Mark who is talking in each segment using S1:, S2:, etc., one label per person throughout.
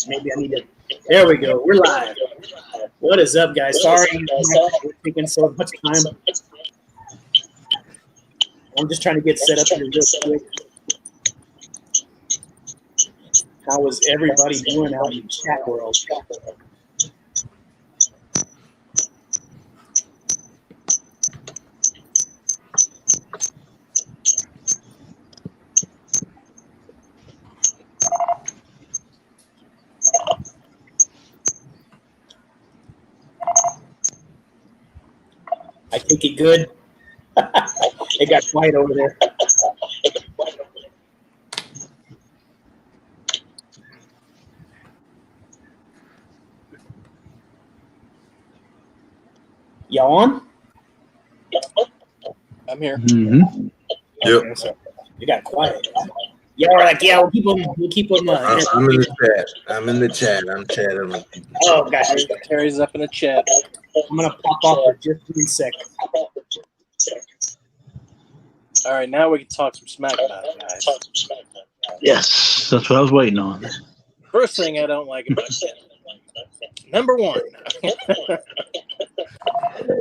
S1: Maybe I need to. There we go. We're live. What is up, guys? Sorry we're taking so much time. I'm just trying to get set up here real quick. How is everybody doing out in the chat world? I think it good. It got quiet over there. Y'all on?
S2: I'm here.
S3: Mm-hmm.
S1: Okay, so it got quiet. Y'all are like, yeah, we'll keep them.
S3: I'm in the chat. I'm chatting with people.
S1: Oh, gotcha.
S2: Terry's up in the chat.
S1: I'm gonna pop off for just 1 second.
S2: All right, now we can talk some smack about it, guys.
S3: Yes, that's what I was waiting on.
S2: First thing I don't like about Ken. Number one.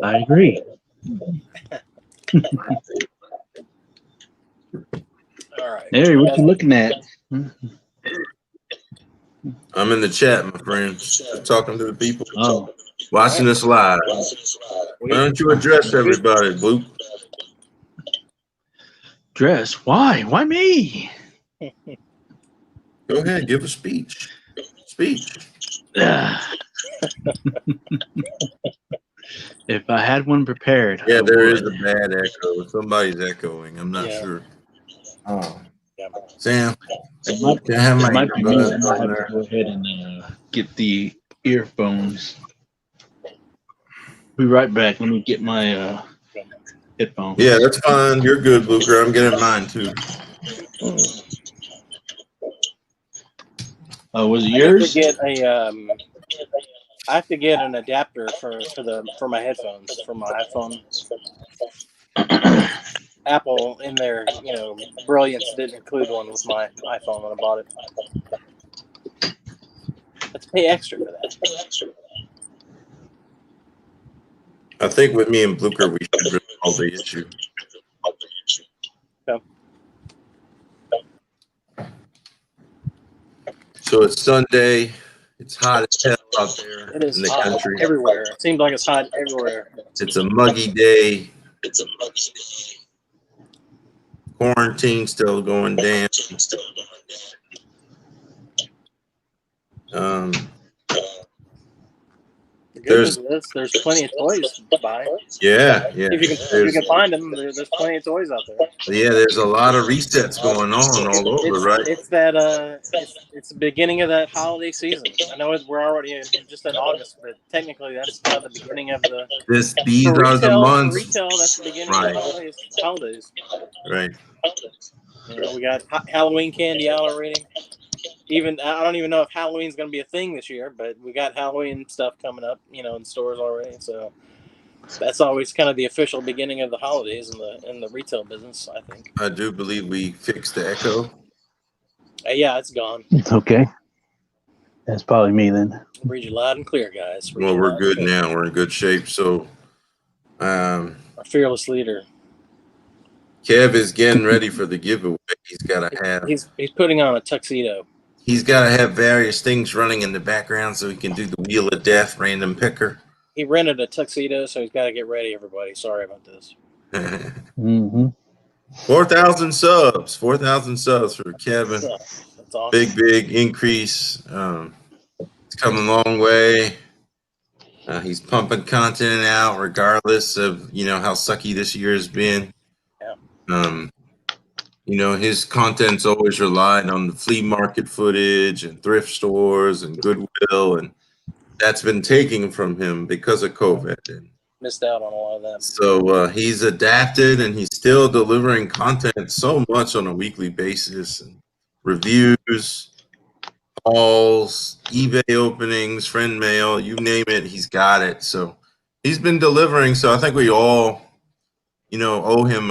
S3: I agree.
S2: All right.
S3: Harry, what you looking at?
S4: I'm in the chat, my friends. Talking to the people.
S3: Oh,
S4: Watching this live. Why don't you address everybody, Blue?
S3: dress? Why? Why me?
S4: Go ahead, give a speech.
S3: If I had one prepared.
S4: Yeah,
S3: I
S4: there
S3: would.
S4: is a bad echo. Somebody's echoing. I'm not sure. Oh, Sam,
S3: It might,
S4: can I have
S3: it
S4: my
S3: might be me. I
S4: earbuds
S3: might
S4: on
S3: have to
S4: there?
S3: go ahead and get the earphones. Be right back. Let me get my headphones.
S4: Yeah, that's fine. You're good, Blucher. I'm getting mine too.
S3: Oh, was it yours?
S2: I have to get an adapter for my headphones for my iPhone. Apple in their brilliance didn't include one with my iPhone when I bought it. Let's pay extra for that.
S4: I think with me and Blucher, we should resolve the issue.
S2: Okay.
S4: So it's Sunday. It's hot as hell out there
S2: It is
S4: in the
S2: hot
S4: country.
S2: everywhere. It seems like it's hot everywhere.
S4: It's a muggy day. Quarantine still going down.
S2: The good news is there's plenty of toys to buy.
S4: Yeah.
S2: If you can find them, there's plenty of toys out there.
S4: Yeah, there's a lot of resets going on all over, right?
S2: It's that it's the beginning of that holiday season. I know we're already just in August, but technically that's kind of the beginning of the.
S4: These are the months.
S2: For retail, that's the beginning of the holidays.
S4: Right.
S2: We got Halloween candy already. I don't even know if Halloween's going to be a thing this year, but we got Halloween stuff coming up, in stores already. So that's always kind of the official beginning of the holidays in the retail business, I think.
S4: I do believe we fixed the echo.
S2: Yeah, it's gone.
S3: It's okay. That's probably me then.
S2: I'll read you loud and clear, guys.
S4: Well, we're good now. We're in good shape. So,
S2: our fearless leader.
S4: Kev is getting ready for the giveaway. He's got to have.
S2: He's putting on a tuxedo.
S4: He's got to have various things running in the background so he can do the Wheel of Death random picker.
S2: He rented a tuxedo, so he's got to get ready, everybody. Sorry about this.
S4: 4,000 subs. 4,000 subs for Kevin.
S2: That's awesome.
S4: Big increase. It's come a long way. He's pumping content out regardless of, how sucky this year has been.
S2: Yeah.
S4: His content's always relied on the flea market footage and thrift stores and Goodwill, and that's been taken from him because of COVID. And
S2: missed out on a lot of that.
S4: so he's adapted, and he's still delivering content so much on a weekly basis, and reviews, hauls, eBay openings, friend mail, you name it, he's got it. So he's been delivering. So I think we all, owe him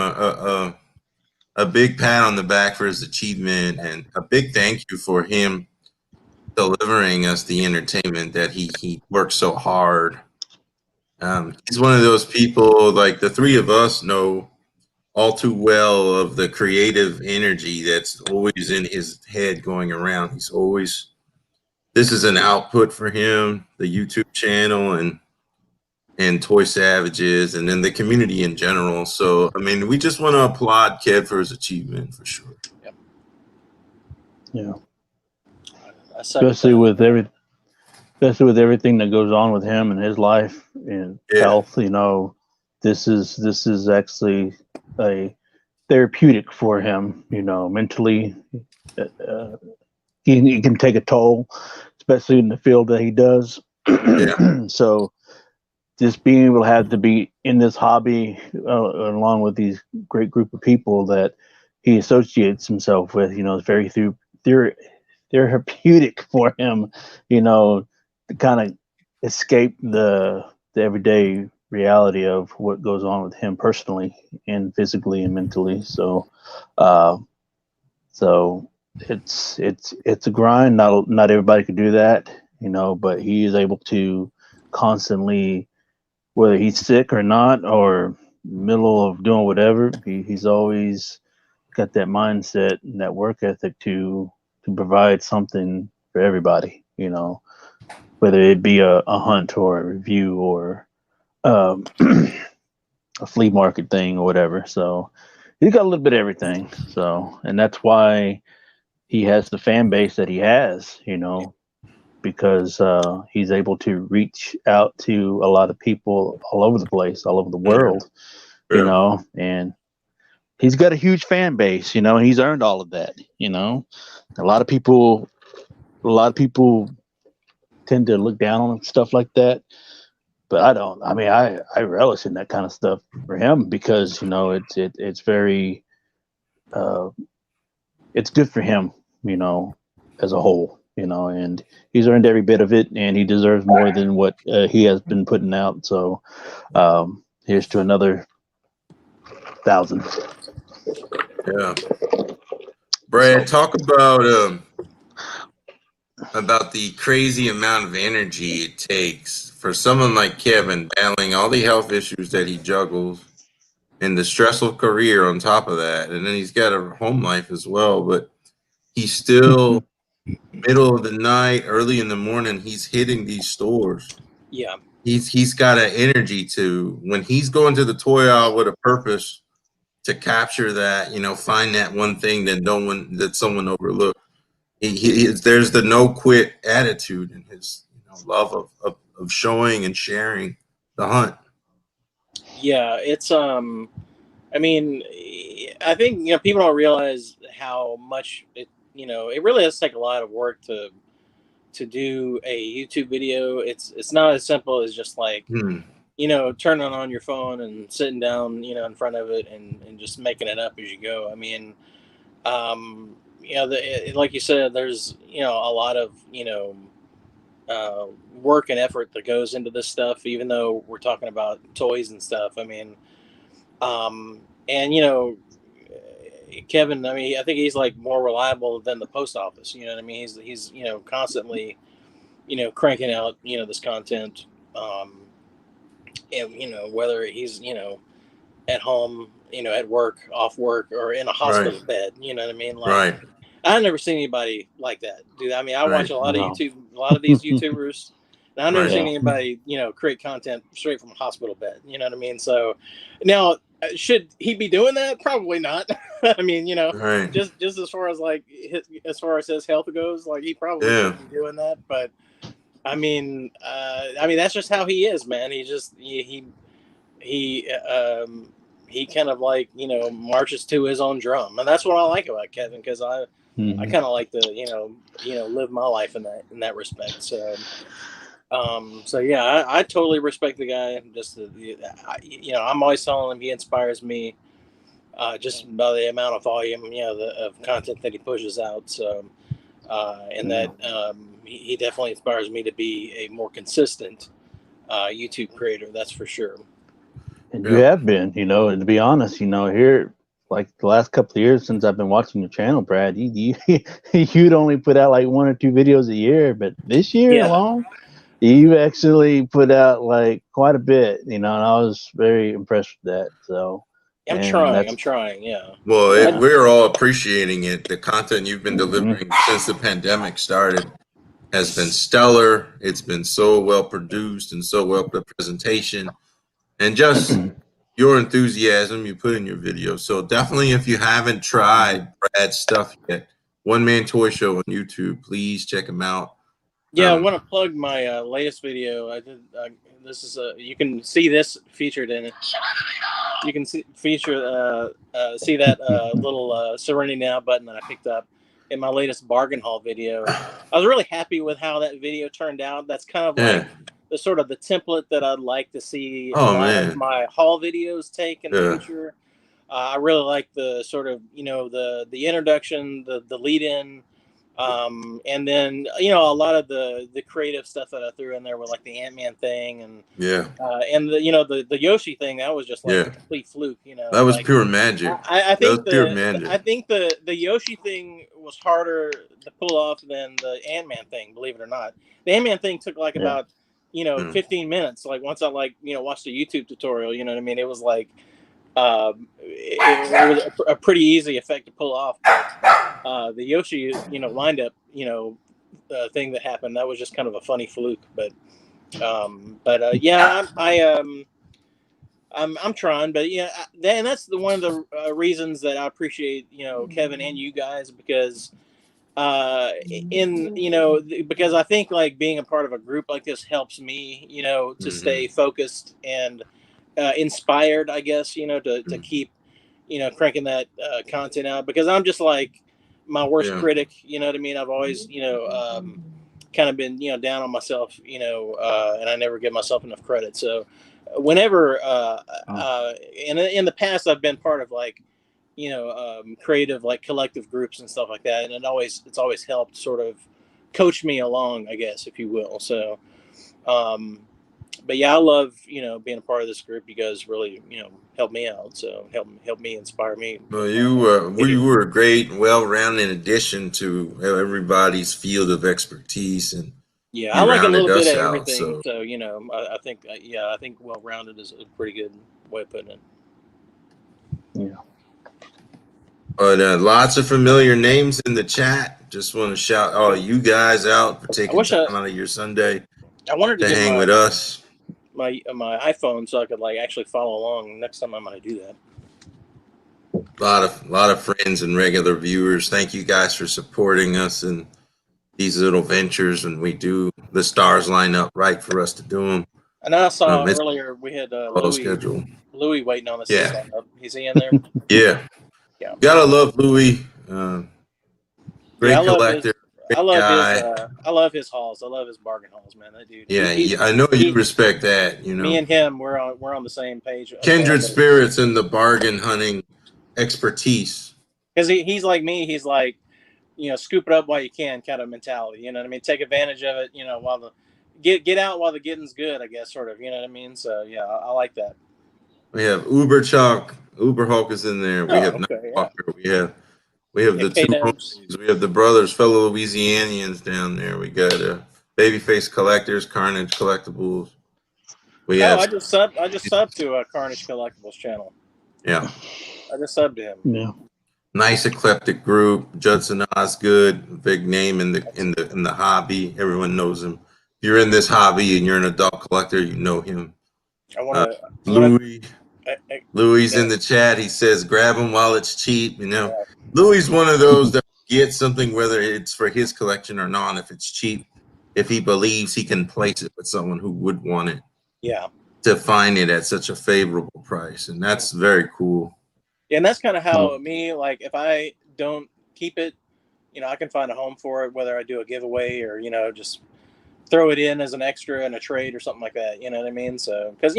S4: a big pat on the back for his achievement, and a big thank you for him delivering us the entertainment that he works so hard. He's one of those people, like the three of us know all too well of the creative energy that's always in his head going around. He's always, this is an output for him, the YouTube channel and Toy Savages, and then the community in general. So, I mean, we just want to applaud Kev for his achievement for sure.
S2: Yep.
S5: Yeah.
S2: Especially
S5: with everything that goes on with him and his life and health, you know, this is actually a therapeutic for him, you know, mentally. He can take a toll, especially in the field that he does. So just being able to be in this hobby along with these great group of people that he associates himself with, you know, is very therapeutic for him, you know, to kind of escape the everyday reality of what goes on with him personally and physically and mentally. So it's a grind. Not everybody could do that, you know, but he is able to constantly, whether he's sick or not, or middle of doing whatever, he's always got that mindset and that work ethic to provide something for everybody, you know, whether it be a hunt or a review or a flea market thing or whatever. So he's got a little bit of everything. So, and that's why he has the fan base that he has, you know, because he's able to reach out to a lot of people all over the place, all over the world, you know, and he's got a huge fan base, you know, and he's earned all of that, you know. A lot of people tend to look down on stuff like that, but I don't. I mean, I relish in that kind of stuff for him because, you know, it's very it's good for him, you know, as a whole, you know, and he's earned every bit of it, and he deserves more than what he has been putting out. So here's to another 1,000.
S4: Yeah. Brad, talk about the crazy amount of energy it takes for someone like Kevin battling all the health issues that he juggles and the stressful career on top of that. And then he's got a home life as well, but he's still middle of the night, early in the morning, he's hitting these stores.
S2: Yeah.
S4: He's got an energy to, when he's going to the toy aisle with a purpose to capture that, you know, find that one thing that someone overlooked. There's the no quit attitude and his, you know, love of showing and sharing the hunt.
S2: Yeah, it's I mean, I think, you know, people don't realize how much it, you know, it really does take a lot of work to do a YouTube video. It's not as simple as just like, you know, turning on your phone and sitting down, you know, in front of it and just making it up as you go. I mean, you know, like you said, there's, you know, a lot of, you know, work and effort that goes into this stuff, even though we're talking about toys and stuff. I mean, and, you know, Kevin, I mean, I think he's like more reliable than the post office. You know what I mean? He's you know, constantly, you know, cranking out, you know, this content. And, you know, whether he's, you know, at home, you know, at work, off work, or in a hospital bed, you know what I mean? Like, I've never seen anybody like that, dude. I mean, I watch a lot of a lot of these YouTubers, and I've never seen anybody, you know, create content straight from a hospital bed. You know what I mean? So now, should he be doing that? Probably not. I mean, you know, just as far as like as far as his health goes, like he probably shouldn't be doing that. But I mean, that's just how he is, man. He just he kind of like, you know, marches to his own drum, and that's what I like about Kevin, because I kind of like to, you know, live my life in that respect. So, so yeah, I totally respect the guy. Just you know, I'm always telling him he inspires me, just by the amount of volume, you know, of content that he pushes out. So, and that he definitely inspires me to be a more consistent YouTube creator. That's for sure.
S5: And you have been, you know, and to be honest, you know, here like the last couple of years since I've been watching your channel, Brad, you'd only put out like 1 or 2 videos a year, but this year
S2: Yeah.
S5: alone, you actually put out like quite a bit, and I was very impressed with that. So
S2: I'm
S5: and
S2: trying.
S5: that's
S2: Yeah.
S4: Well,
S5: Yeah.
S4: we're all appreciating it. The content you've been
S5: Mhm.
S4: delivering since the pandemic started has been stellar. It's been so well produced and so well the presentation, and just your enthusiasm you put in your videos. So definitely, if you haven't tried Brad's stuff yet, One Man Toy Show on YouTube, please check him out.
S2: Yeah, I want to plug my latest video. I did. This is you can see this featured in it. You can see see that little Serenity Now button that I picked up in my latest bargain haul video. I was really happy with how that video turned out. That's kind of like the sort of the template that I'd like to see a lot of my haul videos take in the future. I really like the sort of the introduction, the lead in. And then a lot of the creative stuff that I threw in there with like the Ant-Man thing and the Yoshi thing, that was just like a complete fluke.
S4: That was
S2: like,
S4: pure magic.
S2: I think
S4: pure magic.
S2: I think the Yoshi thing was harder to pull off than the Ant-Man thing, believe it or not. The Ant-Man thing took like about 15 minutes. Like once I watched a YouTube tutorial, you know what I mean? It was like it was a pretty easy effect to pull off. But the Yoshi, wind up, thing that happened, that was just kind of a funny fluke. But yeah, I'm trying. But yeah, and that's one of the reasons that I appreciate, Kevin and you guys, because because I think like being a part of a group like this helps me, to stay focused and inspired, I guess, to keep, cranking that content out, because I'm just like my worst critic, you know what I mean? I've always, kind of been, down on myself, and I never give myself enough credit. So whenever, in the past, I've been part of like, creative, like collective groups and stuff like that. And it's always helped sort of coach me along, I guess, if you will. So, but yeah, I love, being a part of this group. You guys really, help me out. So help me, inspire me.
S4: Well, you were a great, well-rounded addition to everybody's field of expertise, and
S2: yeah, I like a little bit of
S4: out,
S2: everything. So I think I think well-rounded is a pretty good way of putting it.
S5: Yeah.
S4: But lots of familiar names in the chat. Just want to shout all you guys out for taking time out of your Sunday.
S2: I wanted to
S4: hang with us.
S2: My iPhone, so I could like actually follow along next time I'm going to do that.
S4: A lot of friends and regular viewers. Thank you guys for supporting us in these little ventures, and we do the stars line up right for us to do them.
S2: And I saw earlier we had Louis waiting on us.
S4: Yeah,
S2: to sign up. Is he in there?
S4: Yeah. Gotta love Louis. Great collector.
S2: I love his hauls. I love his bargain hauls, man. That dude.
S4: Yeah, I know you respect that.
S2: Me and him, we're on the same page.
S4: Kindred spirits in the bargain hunting expertise.
S2: Because he's like me. He's like, scoop it up while you can kind of mentality. You know what I mean? Take advantage of it. While get out while the getting's good, I guess, sort of. You know what I mean? So yeah, I like that.
S4: We have Uber Hulk is in there. We have Walker. We have the two homies. We have the brothers, fellow Louisianians down there. We got Babyface Collectors, Carnage Collectibles.
S2: I just subbed to Carnage Collectibles channel.
S4: Yeah.
S2: I just subbed to him.
S5: Yeah.
S4: Nice eclectic group. Judson Osgood, big name in the hobby. Everyone knows him. If you're in this hobby and you're an adult collector, you know him. Louis in the chat. He says, "Grab him while it's cheap." Louis one of those that gets something whether it's for his collection or not. If it's cheap, if he believes he can place it with someone who would want it.
S2: Yeah.
S4: To find it at such a favorable price, and that's very cool.
S2: Yeah, and that's kind of how me, like, if I don't keep it, I can find a home for it, whether I do a giveaway or, just throw it in as an extra in a trade or something like that. You know what I mean? So, because,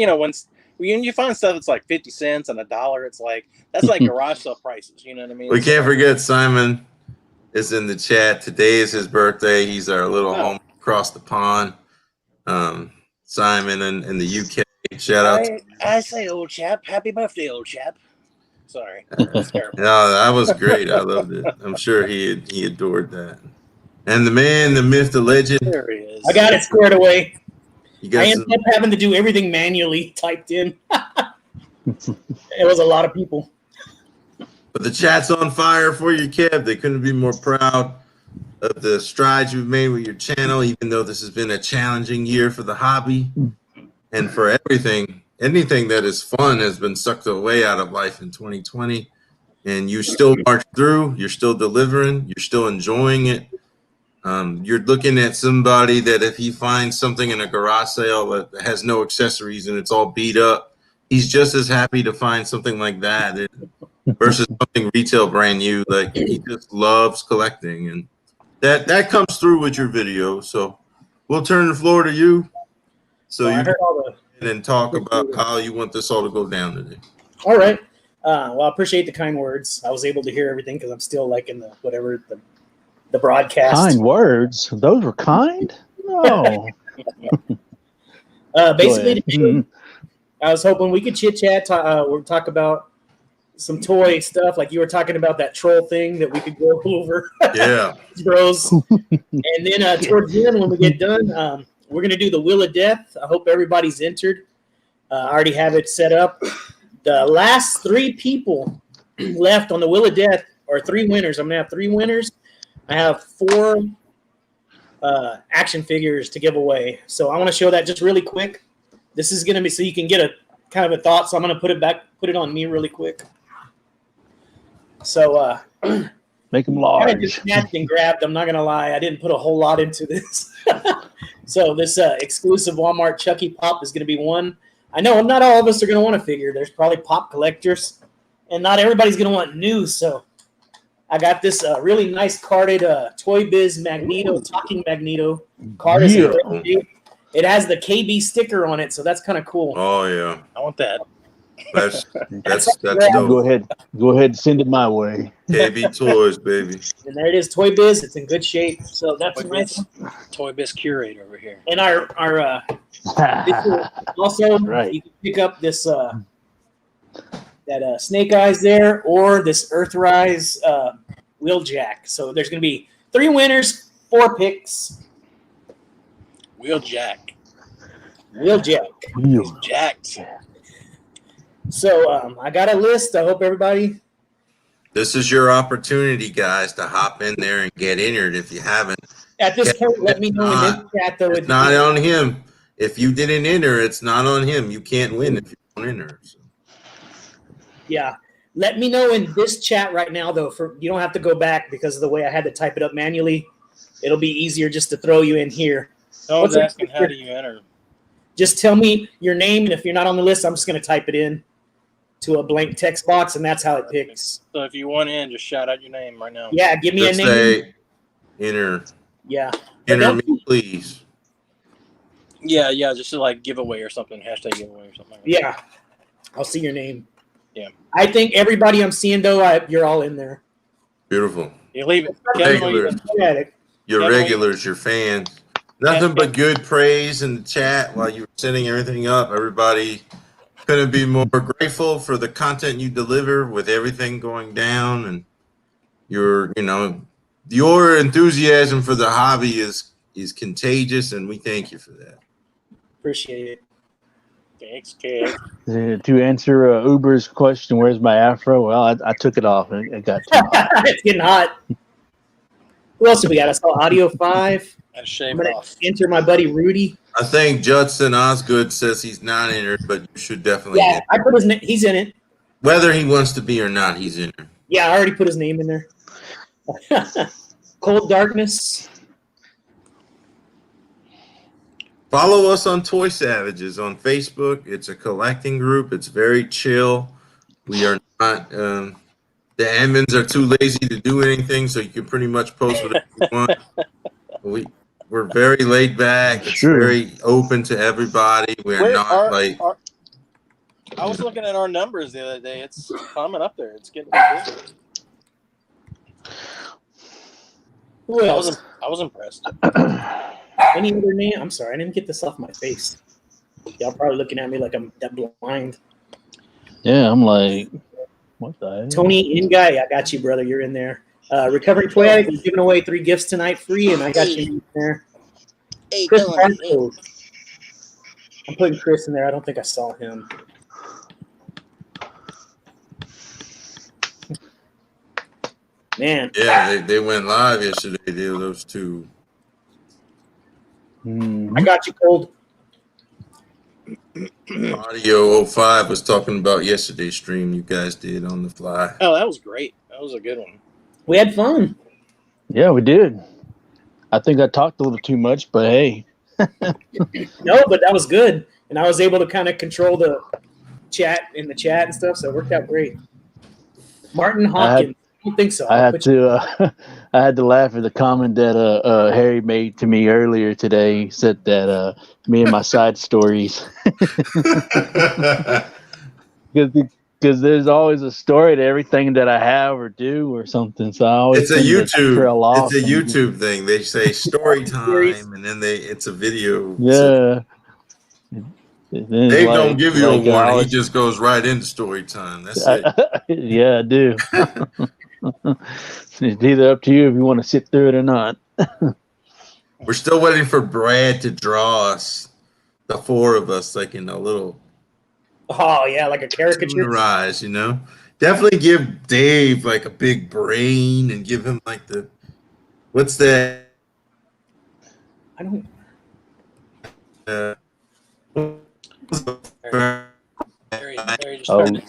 S2: when you find stuff that's like 50 cents and $1, it's like, that's like garage sale prices. You know what I mean?
S4: We can't forget Simon is in the chat. Today is his birthday. He's our little home across the pond. Simon in the UK. Shout out.
S2: I say, old chap, happy birthday, old chap. Sorry. That's terrible.
S4: No, that was great. I loved it. I'm sure he adored that. And the man, the myth, the legend.
S2: There he is.
S1: I got it squared away.
S4: You
S1: I
S4: got
S1: ended up having to do everything manually typed in. It was a lot of people.
S4: But the chat's on fire for you, Kev. They couldn't be more proud of the strides you've made with your channel, even though this has been a challenging year for the hobby and for everything. Anything that is fun has been sucked away out of life in 2020. And you still march through. You're still delivering. You're still enjoying it. You're looking at somebody that if he finds something in a garage sale that has no accessories and it's all beat up, he's just as happy to find something like that versus something retail brand new. Like, he just loves collecting, and that comes through with your video. So we'll turn the floor to you. So
S1: I
S4: you
S1: heard all the.
S4: and talk about how you want this all to go down today.
S1: All right. Well, I appreciate the kind words. I was able to hear everything because I'm still like in the broadcast.
S5: Kind words? Those were kind? No.
S1: Basically, today, I was hoping we could chit chat. We'll talk about some toy stuff, like you were talking about that troll thing that we could go over.
S4: Yeah.
S1: Bros. And then towards the end, when we get done, we're going to do the Wheel of Death. I hope everybody's entered. I already have it set up. The last 3 people left on the Wheel of Death are 3 winners. I'm going to have 3 winners. I have 4 action figures to give away. So I want to show that just really quick. This is going to be so you can get a kind of a thought. So I'm going to put it on me really quick. So
S5: make them
S1: I
S5: large.
S1: kind of just snatched and grabbed. I'm not going to lie. I didn't put a whole lot into this. So this exclusive Walmart Chucky Pop is going to be one. I know not all of us are going to want a figure. There's probably pop collectors, and not everybody's going to want new. So I got this really nice carded Toy Biz Magneto, talking Magneto card.
S5: Yeah.
S1: It has the KB sticker on it, so that's kind of cool.
S4: Oh yeah.
S2: I want that.
S4: That's dope.
S5: Go ahead and send it my way.
S4: KB Toys, baby.
S1: And there it is, Toy Biz. It's in good shape. So that's
S2: Toy
S1: nice.
S2: Biz, Toy Biz Curator over here.
S1: And our also
S5: Right.
S1: you can pick up this that Snake Eyes there, or this Earthrise Wheeljack. So there's going to be 3 winners, 4 picks.
S2: Wheeljack.
S1: Wheeljack.
S2: He's jacked.
S1: So I got a list. I hope everybody.
S4: This is your opportunity, guys, to hop in there and get entered if you haven't.
S1: At this point, let me know in the chat, though.
S4: It's not on him. If you didn't enter, it's not on him. You can't win if you don't enter. So.
S1: Yeah. Let me know in this chat right now, though. You don't have to go back because of the way I had to type it up manually. It'll be easier just to throw you in here.
S2: No one's
S1: What's
S2: asking how do you enter.
S1: Just tell me your name, and if you're not on the list, I'm just going to type it in to a blank text box, and that's how it picks.
S2: So if you want in, just shout out your name right now.
S1: Yeah, give me
S4: Just
S1: a name.
S4: say, enter.
S1: Yeah.
S4: Enter me, please.
S2: Yeah, just to like giveaway or something. Hashtag giveaway or something like that.
S1: Yeah. I'll see your name.
S2: Yeah.
S1: I think everybody I'm seeing, though, you're all in there.
S4: Beautiful.
S2: You leave it.
S4: Regular.
S1: Yeah.
S4: Your
S2: Can't
S4: regulars, your fans. Nothing but good praise in the chat while you were setting everything up. Everybody couldn't be more grateful for the content you deliver with everything going down, and your enthusiasm for the hobby is contagious, and we thank you for that.
S1: Appreciate it.
S2: Thanks, kid.
S5: To answer Uber's question, where's my afro? Well, I took it off and it got too hot.
S1: It's getting hot. Who else do we got? I saw Audio 5.
S2: Had to shave
S1: I'm
S2: it
S1: going
S2: off.
S1: to enter my buddy Rudy.
S4: I think Judson Osgood says he's not entered, but you should definitely
S1: Yeah,
S4: enter.
S1: I put his name. He's in it.
S4: Whether he wants to be or not, he's entered.
S1: Yeah, I already put his name in there. Cold Darkness.
S4: Follow us on Toy Savages on Facebook. It's a collecting group. It's very chill. We are not, the admins are too lazy to do anything, so you can pretty much post whatever you want. We're very laid back. It's
S5: Sure.
S4: very open to everybody. We're not like.
S2: I was looking at our numbers the other day. It's climbing up there. It's getting good.
S1: Who else?
S2: I was impressed.
S1: Any other name? I'm sorry, I didn't get this off my face. Y'all probably looking at me like I'm that blind.
S5: Yeah, I'm like, What the hell?
S1: Tony Inguy, I got you, brother. You're in there. Recovering Toy Addict is giving away 3 gifts tonight free, and I got you in there.
S2: Hey,
S1: Chris
S2: Dylan.
S1: Barcode. I'm putting Chris in there. I don't think I saw him. Man.
S4: Yeah, they went live yesterday. Those two.
S1: I got you, Cold.
S4: Audio 05 was talking about yesterday's stream you guys did on the fly.
S2: Oh, that was great. That was a good one.
S1: We had fun.
S5: Yeah, we did. I think I talked a little too much, but hey.
S1: No, but that was good. And I was able to kind of control the chat in the chat and stuff, so it worked out great. Martin Hawkins. I don't think so.
S5: I had to laugh at the comment that Harry made to me earlier today. He said that me and my side stories, because there's always a story to everything that I have or do or something. So I always
S4: it's a YouTube. It's a
S5: and
S4: YouTube thing. They say story time, and then it's a video.
S5: Yeah.
S4: So Dave don't give you a warning.
S5: Always,
S4: he just goes right into story time. That's it.
S5: Yeah, I do. It's either up to you if you want to sit through it or not.
S4: We're still waiting for Brad to draw us, the 4 of us, like in a little.
S1: Oh, yeah, like a caricature.
S4: Rise, Definitely give Dave like a big brain and give him like the. What's that?
S1: I don't.
S2: Harry just started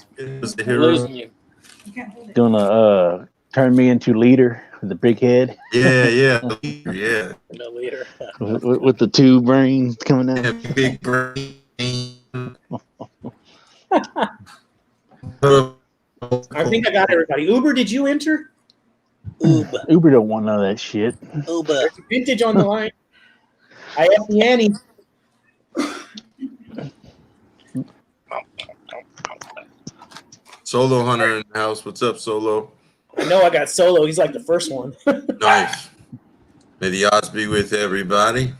S2: losing you.
S5: Gonna turn me into leader with the big head.
S4: Yeah.
S2: No leader.
S5: with the 2 brains coming out.
S4: Yeah, big brain.
S1: I think I got everybody. Uber, did you enter?
S5: Uber don't want none of that shit.
S2: Uber.
S1: There's vintage on the line. I have the Annie.
S4: Solo Hunter in the house. What's up, Solo?
S1: I know I got Solo. He's like the first one.
S4: Nice. May the odds be with everybody.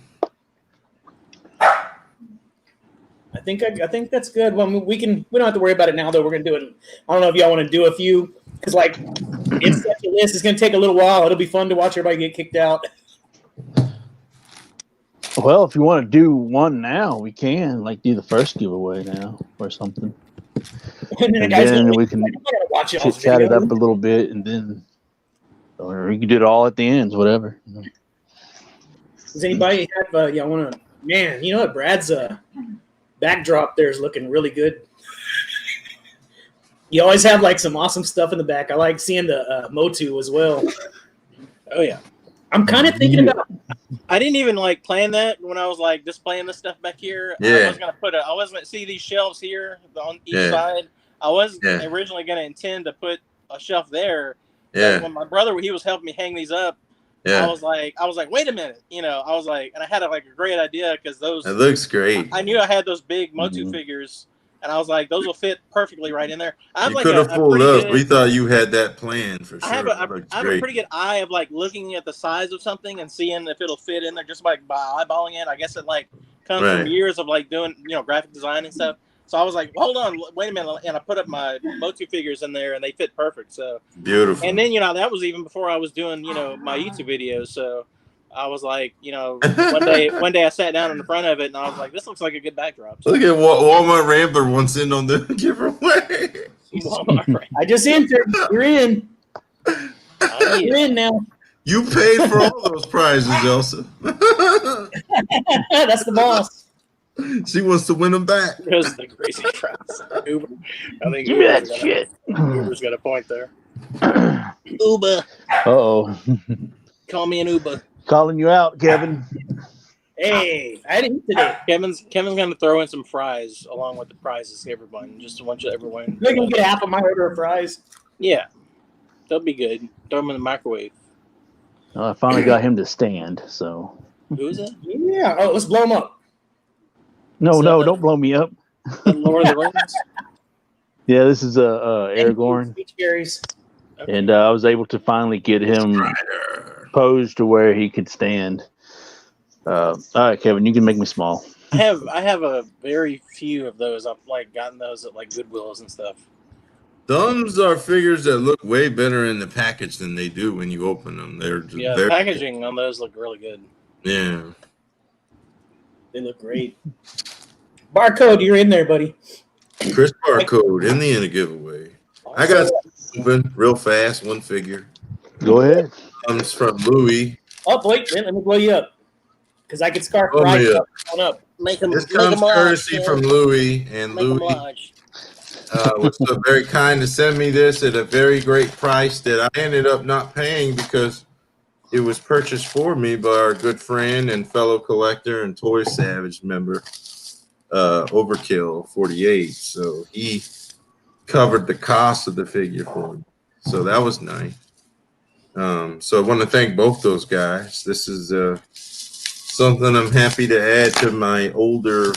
S1: I think that's good. Well, we don't have to worry about it now, though. We're gonna do it. I don't know if y'all want to do a few, because like it's such a list. It's gonna take a little while. It'll be fun to watch everybody get kicked out.
S5: Well, if you want to do one now, we can like do the first giveaway now or something.
S1: And then,
S5: we can
S1: watch
S5: chat it up a little bit, and then, or we can do it all at the ends, whatever.
S1: Does anybody have? Yeah, I want to. Man, you know what? Brad's backdrop there is looking really good. You always have like some awesome stuff in the back. I like seeing the Motu as well.
S2: Oh yeah.
S1: I'm kind of thinking about.
S2: I didn't even like plan that when I was like displaying this stuff back here.
S4: Yeah.
S2: I was gonna I wasn't gonna see these shelves here on each side. I was originally gonna intend to put a shelf there.
S4: Yeah.
S2: When my brother he was helping me hang these up.
S4: Yeah.
S2: I was like, wait a minute, I was like, and I had a great idea because those.
S4: It looks great.
S2: I knew I had those big Motu figures, and I was like, those will fit perfectly right in there. I have
S4: You
S2: like
S4: could have fooled us.
S2: good,
S4: We thought you had that plan for sure.
S2: I have a pretty good eye of like looking at the size of something and seeing if it'll fit in there just by eyeballing it. I guess it like comes from years of like doing graphic design and stuff. So I was like, hold on, wait a minute, and I put up my Motu figures in there, and they fit perfect. So
S4: beautiful.
S2: And then that was even before I was doing my YouTube videos. So I was like, one day I sat down in the front of it, and I was like, this looks like a good backdrop. So,
S4: look at what Walmart Rambler wants in on the giveaway.
S1: I just entered. You're in. You're in now.
S4: You paid for all those prizes, Elsa.
S1: That's the boss.
S4: She wants to win them back.
S2: Those are the crazy traps. Uber. I think
S5: Give me that shit.
S2: Uber's got a point there. Uber.
S5: Uh-oh.
S2: Call me an Uber.
S5: Calling you out, Kevin.
S1: Hey, I didn't eat today.
S2: Kevin's going to throw in some fries along with the prizes to everyone. Just want you everyone.
S1: They're going to get half of my order of fries.
S2: Yeah. They'll be good. Throw them in the microwave.
S5: Well, I finally got him to stand, so.
S2: Who is it?
S1: Yeah. Oh, let's blow him up.
S5: No, don't blow me up.
S2: Lord of the Rings?
S5: Yeah, this is Aragorn.
S2: Okay.
S5: And I was able to finally get him posed to where he could stand. All right, Kevin, you can make me small.
S2: I have a very few of those. I've like gotten those at like Goodwills and stuff.
S4: Those are figures that look way better in the package than they do when you open them. They're just
S2: Yeah, the packaging on those look really good.
S4: Yeah.
S1: They look great. Barcode, you're in there, buddy.
S4: Chris Barcode in the giveaway. I got something real fast, one figure.
S5: Go ahead.
S4: Comes from Louis.
S1: Oh, wait, man, let me blow you up. Because I could scarf
S4: Blow
S1: right
S4: me up.
S1: up.
S2: Make them.
S4: This comes courtesy from Louis, and Louis was so very kind to send me this at a very great price that I ended up not paying because it was purchased for me by our good friend and fellow collector and Toy Savage member, Overkill 48. So he covered the cost of the figure for me. So that was nice. So I want to thank both those guys. This is something I'm happy to add to my older,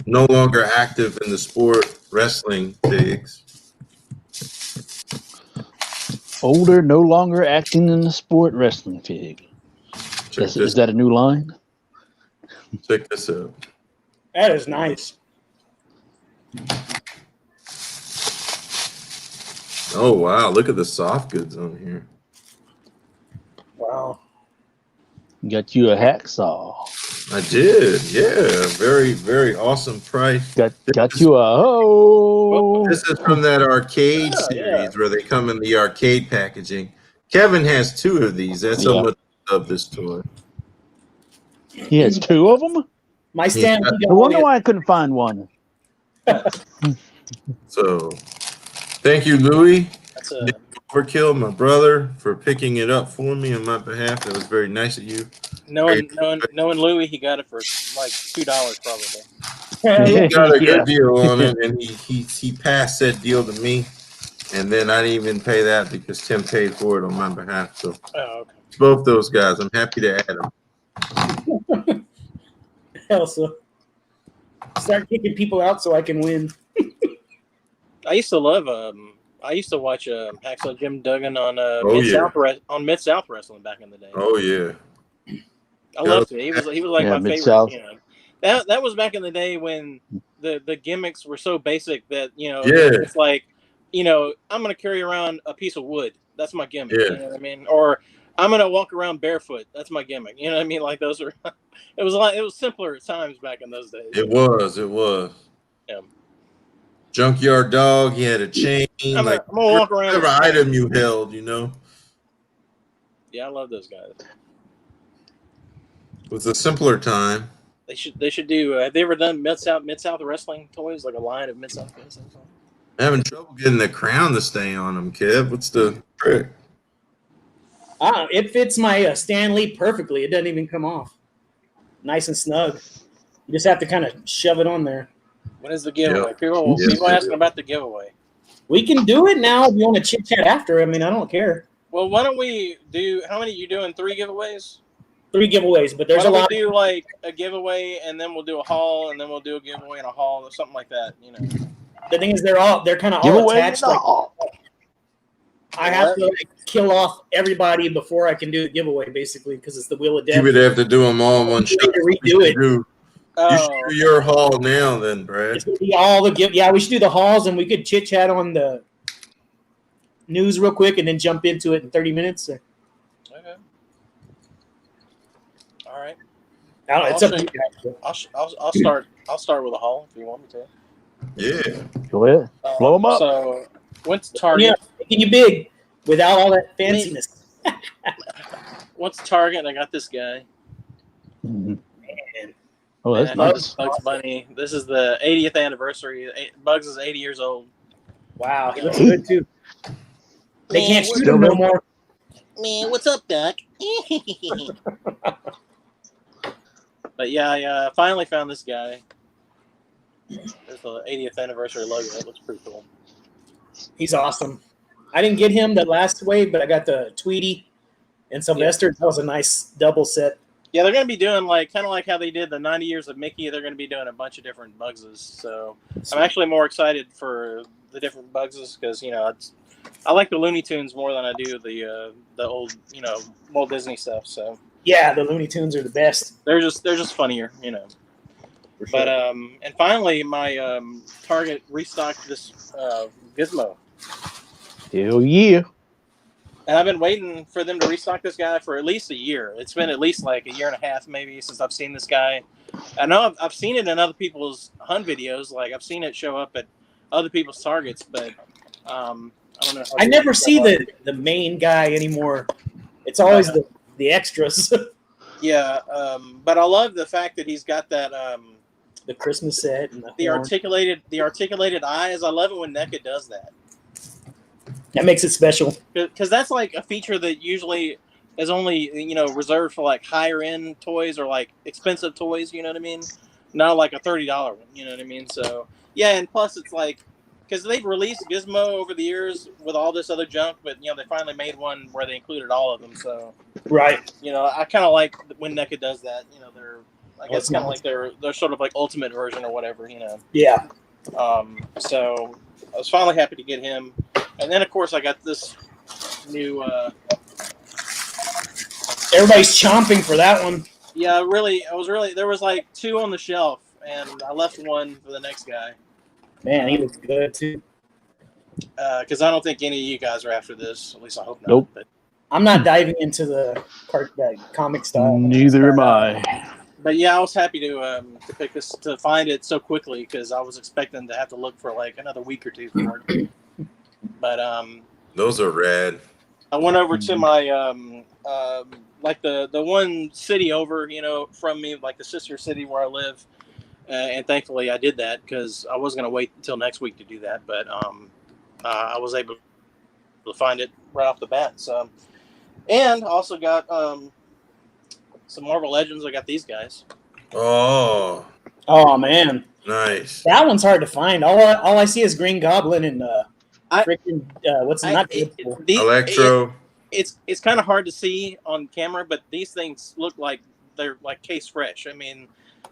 S4: no longer active in the sport wrestling figs.
S5: Older, no longer acting in the sport wrestling fig. Is that a new line?
S4: Check this out.
S1: That is nice.
S4: Oh, wow. Look at the soft goods on here.
S1: Wow.
S5: Got you a hacksaw.
S4: I did. Yeah. Very, very awesome price.
S5: Got you a
S4: This is from that arcade series where they come in the arcade packaging. Kevin has two of these. That's how much I love this toy.
S5: He has two of them?
S1: My stand.
S5: I wonder why I couldn't find one.
S4: So, thank you, Louis.
S2: That's
S4: Overkill, my brother, for picking it up for me on my behalf. That was very nice of you.
S2: knowing Louis, he got it for like $2 probably.
S4: He got a good deal on it, and he passed that deal to me. And then I didn't even pay that because Tim paid for it on my behalf. So both those guys, I'm happy to add them.
S1: Elsa. Start kicking people out so I can win.
S2: I used to love I used to watch Hacksaw Jim Duggan on Mid-South Wrestling back in the day.
S4: Oh yeah.
S2: I loved it. He was like my
S5: Mid-South.
S2: favorite. You know, that was back in the day when the gimmicks were so basic that it's like, I'm gonna carry around a piece of wood. That's my gimmick.
S4: Yeah.
S2: You know what I mean? Or I'm gonna walk around barefoot. That's my gimmick. You know what I mean? Like those are. It was simpler at times back in those days.
S4: It was.
S2: Yeah.
S4: Junkyard Dog. He had a chain.
S2: I'm gonna walk around.
S4: Whatever item you held,
S2: Yeah, I love those guys.
S4: It was a simpler time.
S2: They should do. Have they ever done Mid-South Wrestling toys, like a line of Mid-South Wrestling?
S4: I'm having trouble getting the crown to stay on them, Kev. What's the trick?
S1: It fits my Stan Lee perfectly. It doesn't even come off. Nice and snug. You just have to kind of shove it on there.
S2: When is the giveaway? People asking about the giveaway.
S1: We can do it now if you want to chit chat after. I mean, I don't care.
S2: Well, why don't we do? How many you doing? 3 giveaways?
S1: 3 giveaways, but there's a lot.
S2: We do like a giveaway, and then we'll do a haul, and then we'll do a giveaway and a haul, or something like that.
S1: The thing is, they're kind of all attached. I have to kill off everybody before I can do the giveaway, basically, because it's the Wheel of Death.
S4: You would have to do them all in one shot.
S1: To redo it.
S4: You should do your haul now, then, Brad.
S1: It's gonna be all the Yeah, we should do the hauls, and we could chit chat on the news real quick, and then jump into it in 30 minutes.
S2: Okay. All right.
S1: It's up to you guys.
S2: I'll start with a haul if you want me to.
S4: Yeah.
S5: Go ahead. Blow them up.
S2: So went to Target.
S1: Yeah, making you big without all that fanciness.
S2: Went to Target and I got this guy.
S5: Mm-hmm.
S1: Man.
S5: Oh, that's nice.
S2: Bugs Bunny. This is the 80th anniversary. Bugs is 80 years old.
S1: Wow, he looks good too. They can't shoot him no more.
S2: Man, what's up, Doc? But yeah, I finally found this guy. There's the 80th anniversary logo. That looks pretty cool.
S1: He's awesome. I didn't get him the last wave, but I got the Tweety and Sylvester. That was a nice double set.
S2: Yeah, they're going to be doing kind of like how they did the 90 years of Mickey. They're going to be doing a bunch of different Bugses. So I'm actually more excited for the different Bugses because I like the Looney Tunes more than I do the old Walt Disney stuff. So
S1: yeah, the Looney Tunes are the best.
S2: They're just funnier,
S1: For sure.
S2: But and finally, my Target restocked this Gizmo,
S5: Hell yeah.
S2: and I've been waiting for them to restock this guy for at least a year. It's been at least like a year and a half, maybe, since I've seen this guy. I know I've seen it in other people's hunt videos. Like I've seen it show up at other people's Targets, but I don't know.
S1: I never see the main guy anymore. It's always the extras.
S2: Yeah, but I love the fact that he's got that
S1: The Christmas set and
S2: the articulated eyes. I love it when NECA does that.
S1: That makes it special.
S2: Because that's like a feature that usually is only reserved for like higher end toys or like expensive toys. You know what I mean? Not like a $30 one. You know what I mean? So yeah, and plus it's like because they've released Gizmo over the years with all this other junk, but they finally made one where they included all of them. So
S1: Right.
S2: I kind of like when NECA does that. They're I guess kind of like their sort of like ultimate version or whatever.
S1: Yeah.
S2: So I was finally happy to get him. And then, of course, I got this new.
S1: Everybody's chomping for that one.
S2: Yeah, there was like 2 on the shelf, and I left one for the next guy.
S1: Man, he looks good too.
S2: Because I don't think any of you guys are after this. At least I hope not.
S5: Nope.
S2: But
S1: I'm not diving into the comic style.
S5: Neither am I.
S2: yeah, I was happy to pick this, to find it so quickly, because I was expecting to have to look for like another week or 2 for it. But
S4: Those are rad.
S2: I went over to my like the one city over, from me, like the sister city where I live, and thankfully I did that because I was gonna wait until next week to do that, but I was able to find it right off the bat. So, and also got some Marvel Legends. I got these guys.
S4: Oh,
S1: Man,
S4: nice.
S1: that one's hard to find. All I see is Green Goblin and freaking what's not
S4: Electro.
S2: It's kind of hard to see on camera, but these things look like they're like case fresh. I mean,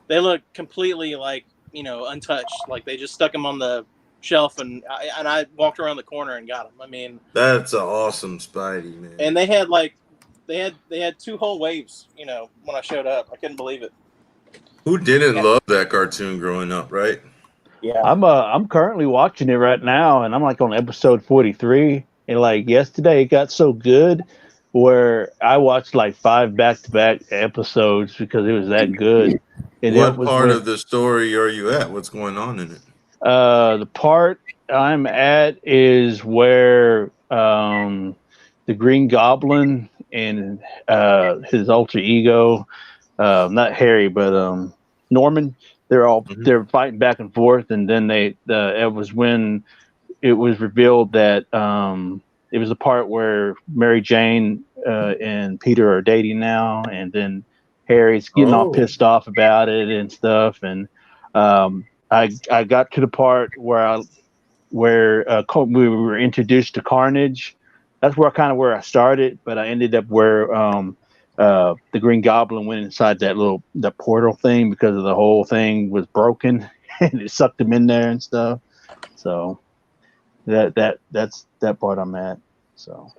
S2: they look completely like untouched. Like they just stuck them on the shelf, and I walked around the corner and got them. I mean,
S4: That's an awesome Spidey, man.
S2: and they had 2 whole waves. When I showed up, I couldn't believe it.
S4: Who didn't love that cartoon growing up, right?
S1: Yeah.
S5: I'm currently watching it right now, and I'm like on episode 43. And like yesterday, it got so good where I watched like 5 back-to-back episodes because it was that good. And
S4: What part of the story are you at? What's going on in it?
S5: The part I'm at is where the Green Goblin and his alter ego, not Harry, but Norman, they're fighting back and forth, and then it was when it was revealed that it was the part where Mary Jane and Peter are dating now, and then Harry's getting all pissed off about it and stuff. And I got to the part where we were introduced to Carnage. That's where I started, but I ended up where the Green Goblin went inside that portal thing because of the whole thing was broken and it sucked him in there and stuff. So that's that part I'm at. So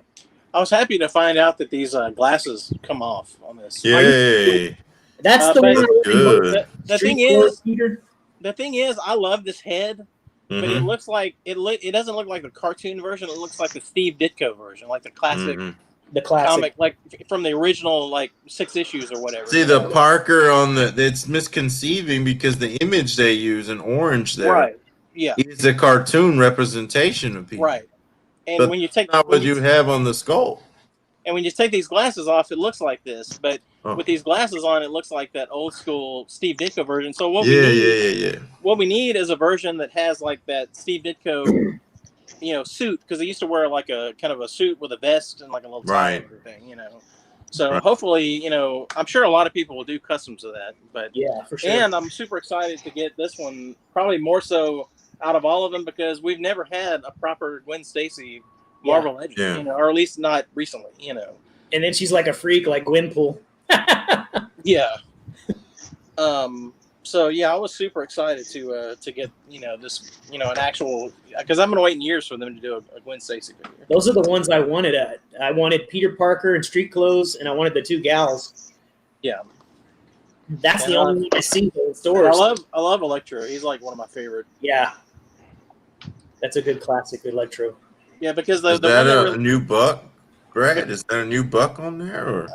S2: I was happy to find out that these glasses come off on this.
S4: Yay!
S1: That's the
S2: but
S1: one.
S4: Good.
S2: The thing is, I love this head, but it looks like it doesn't look like the cartoon version. It looks like the Steve Ditko version, like the classic,
S1: the classic
S2: comic, like from the original, like 6 issues or whatever.
S4: See the Parker on it's misconceiving because the image they use in orange there,
S2: right? Yeah,
S4: is a cartoon representation of people,
S2: right. And
S4: but
S2: when you take
S4: not what you have on the skull.
S2: And when you take these glasses off, it looks like this. But with these glasses on, it looks like that old school Steve Ditko version. So what we need is a version that has like that Steve Ditko, suit, because they used to wear like a kind of a suit with a vest and like a little tie and everything, So hopefully, I'm sure a lot of people will do customs of that. But
S1: yeah, for sure.
S2: And I'm super excited to get this one, probably more so out of all of them, because we've never had a proper Gwen Stacy Marvel Legend, or at least not recently,
S1: And then she's like a freak, like Gwenpool.
S2: Yeah. So yeah, I was super excited to get this an actual, because I've been waiting years for them to do a Gwen Stacy figure.
S1: Those are the ones I wanted. I wanted Peter Parker in street clothes, and I wanted the 2 gals.
S2: Yeah.
S1: That's the only one I see in
S2: And
S1: stores.
S2: I love Electro. He's like one of my favorite.
S1: Yeah, that's a good classic Electro.
S2: Yeah, because
S4: Is that a new buck, Greg? Is that a new buck on there? Or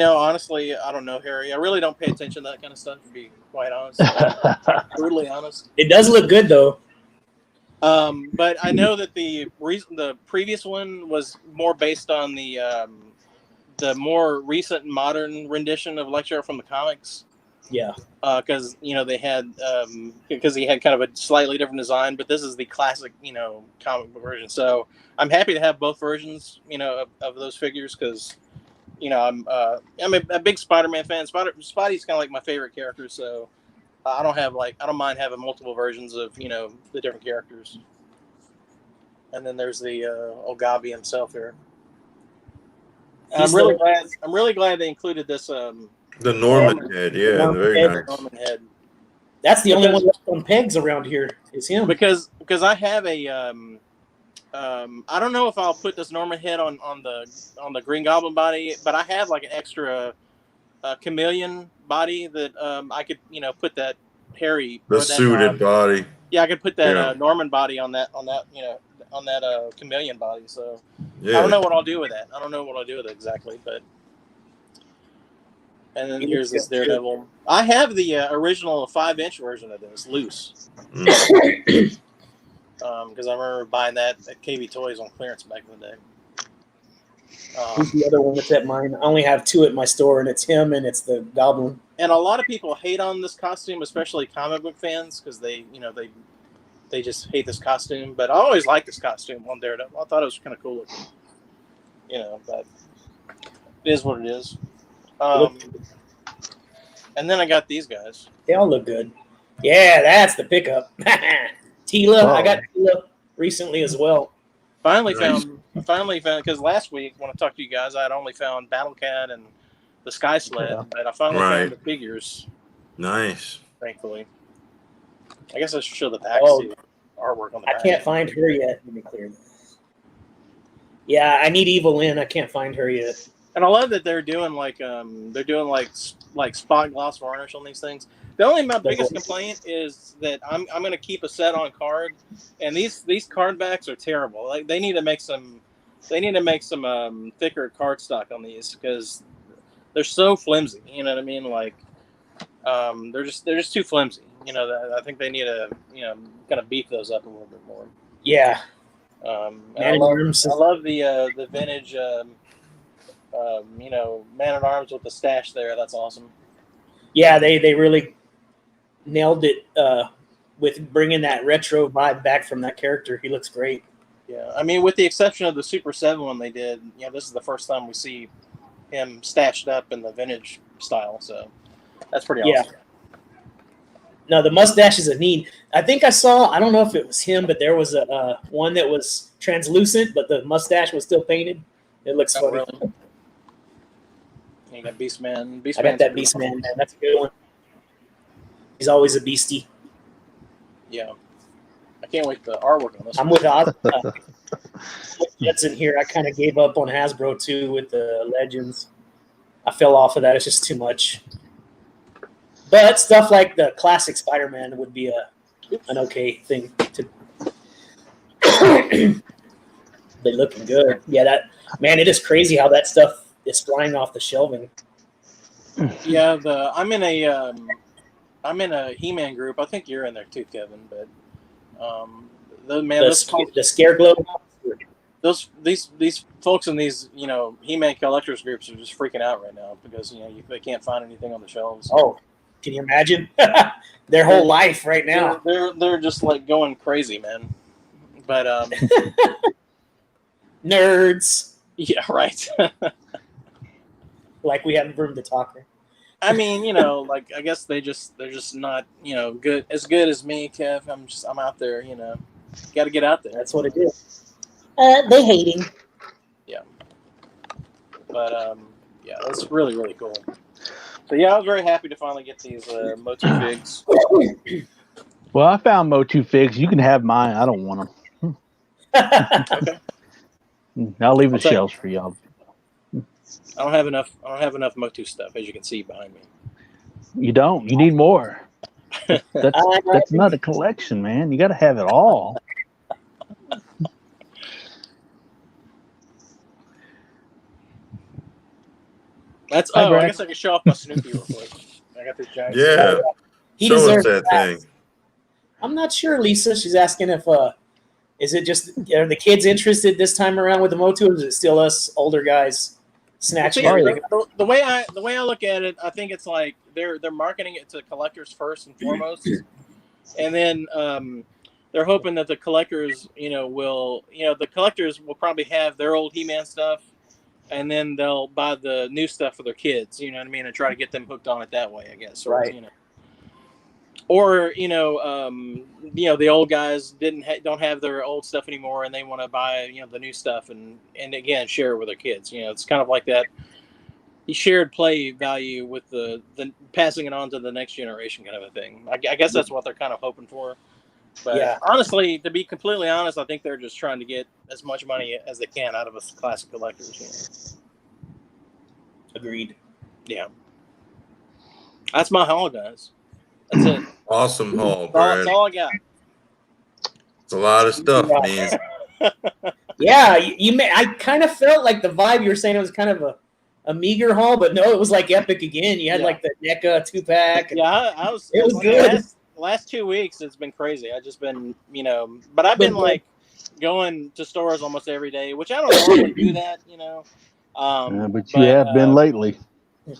S2: honestly, I don't know, Harry. I really don't pay attention to that kind of stuff, to be quite honest. Brutally honest.
S1: It does look good though.
S2: But I know that the previous one was more based on the more recent modern rendition of Electro from the comics.
S1: Yeah.
S2: Because they had because he had kind of a slightly different design, but this is the classic comic book version. So I'm happy to have both versions of those figures because I'm a big Spider-Man fan. Spidey's kind of like my favorite character, so I don't mind having multiple versions of the different characters. And then there's the old Gobby himself here. I'm really glad they included this.
S4: the Norman head, yeah, very nice.
S2: Norman head.
S1: That's the only one left on pegs around here is him.
S2: Because I have a I don't know if I'll put this Norman head on the Green Goblin body, but I have like an extra chameleon body that I could put that Harry
S4: suited body.
S2: Yeah, I could put that Norman body on that chameleon body. So I don't know what I'll do with that. I don't know what I'll do with it exactly, but. And then here's this Daredevil. I have the original 5-inch version of this loose. Because I remember buying that at KB Toys on clearance back in the day.
S1: Who's the other one that's at mine? I only have 2 at my store, and it's him and it's the Goblin.
S2: And a lot of people hate on this costume, especially comic book fans, because they just hate this costume. But I always liked this costume on Daredevil. I thought it was kind of cool looking. But it is what it is. And then I got these guys.
S1: They all look good. Yeah, that's the pickup. Tila, I got Tila recently as well.
S2: Finally found because last week when I talked to you guys, I had only found Battle Cat and the Sky Sled, but I finally found the figures.
S4: Nice.
S2: Thankfully, I guess I should show the back. See artwork on the back.
S1: I can't find her yet. Let me clear this. Yeah, I need Evelyn. I can't find her yet.
S2: And I love that they're doing like spot gloss varnish on these things. The only my biggest complaint is that I'm going to keep a set on card, and these card backs are terrible. Like they need to make some thicker cardstock on these because they're so flimsy. You know what I mean? Like they're just too flimsy. I think they need to kind of beef those up a little bit more.
S1: Yeah.
S2: I love the vintage. Man at Arms with the stash there. That's awesome.
S1: Yeah, they really nailed it with bringing that retro vibe back from that character. He looks great.
S2: Yeah, I mean, with the exception of the Super 7 one they did, this is the first time we see him stashed up in the vintage style. So that's pretty awesome.
S1: No, the mustache is a neat. I think I don't know if it was him, but there was a one that was translucent, but the mustache was still painted. It looks funny. Really.
S2: You got Beastman.
S1: I got that Beastman, man. That's a good one. He's always a beastie.
S2: Yeah. I can't wait for the artwork on this.
S1: I'm with Oz. That's in here. I kind of gave up on Hasbro, too, with the Legends. I fell off of that. It's just too much. But stuff like the classic Spider-Man would be an okay thing to. They're looking good. Yeah, it is crazy how that stuff is flying off the shelving.
S2: Yeah, I'm in a He-Man group. I think you're in there too, Kevin. But
S1: the Scareglow.
S2: These folks in these He-Man collectors groups are just freaking out right now because they can't find anything on the shelves.
S1: Oh, can you imagine their whole life right now?
S2: They're just like going crazy, man. But
S1: nerds.
S2: Yeah, right.
S1: Like we have room to talk.
S2: I mean, like I guess they're just not, good as me, Kev. I'm out there, got to get out there.
S1: That's what it is. They hating.
S2: Yeah. But yeah, that's really, really cool. So yeah, I was very happy to finally get these Motu figs.
S5: Well, I found Motu figs. You can have mine. I don't want them.
S2: Okay.
S5: I'll leave the shelves for y'all.
S2: I don't have enough Motu stuff, as you can see behind me.
S5: You don't. You need more. That's not a collection, man. You got to have it all.
S2: That's
S5: Hi,
S2: I
S5: Brad.
S2: guess I can show off my Snoopy real quick. I got this giant.
S4: Yeah.
S1: He
S4: Show us
S1: deserves
S4: that thing.
S1: I'm not sure, Lisa. She's asking if is it just are the kids interested this time around with the Motu, or is it still us older guys snatching
S2: See,
S1: everything?
S2: the way I look at it, I think it's like they're marketing it to collectors first and foremost, and then they're hoping that the collectors, the collectors will probably have their old He-Man stuff, and then they'll buy the new stuff for their kids. You know what I mean, and try to get them hooked on it that way, I guess. Or,
S1: Right.
S2: Or the old guys don't have their old stuff anymore, and they want to buy the new stuff and again share it with their kids. It's kind of like that shared play value with the passing it on to the next generation kind of a thing. I guess that's what they're kind of hoping for. But
S1: Yeah.
S2: honestly, to be completely honest, I think they're just trying to get as much money as they can out of us classic collectors.
S1: Agreed.
S2: Yeah, that's my haul, guys. That's it.
S4: Awesome haul,
S2: That's
S4: Brad.
S2: all I got.
S4: It's a lot of stuff, man.
S1: Yeah, I kind of felt like the vibe you were saying it was kind of a meager haul, but no, it was like epic again. You had like the NECA 2-pack.
S2: Yeah, I was.
S1: It was good.
S2: Last 2 weeks, it's been crazy. I just been, but I've been like going to stores almost every day, which I don't normally do that,
S5: But you have been lately.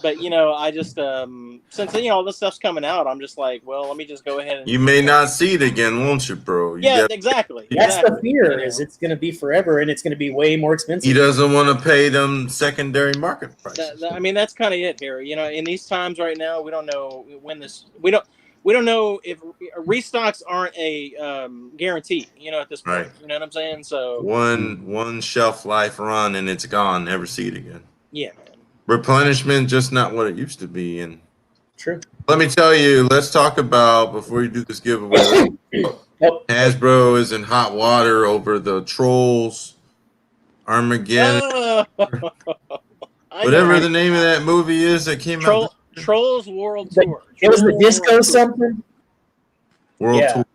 S2: But I just since all this stuff's coming out, I'm just like, well, let me just go ahead and.
S4: You may not see it again, won't you, bro?
S2: Exactly.
S1: That's the fear, is it's going to be forever, and it's going to be way more expensive.
S4: He doesn't want to pay them secondary market prices.
S2: That's kind of it here. In these times right now, we don't know when this. We don't know if restocks aren't a guarantee. At this point,
S4: Right.
S2: You know what I'm saying? So
S4: one shelf life run and it's gone. Never see it again.
S2: Yeah, man.
S4: Replenishment just not what it used to be. And
S1: True.
S4: let me tell you, let's talk about before you do this giveaway. Hasbro is in hot water over the Trolls Armageddon. Whatever the name of that movie is that came out.
S2: Trolls World Tour.
S1: It was the disco something.
S4: World Tour.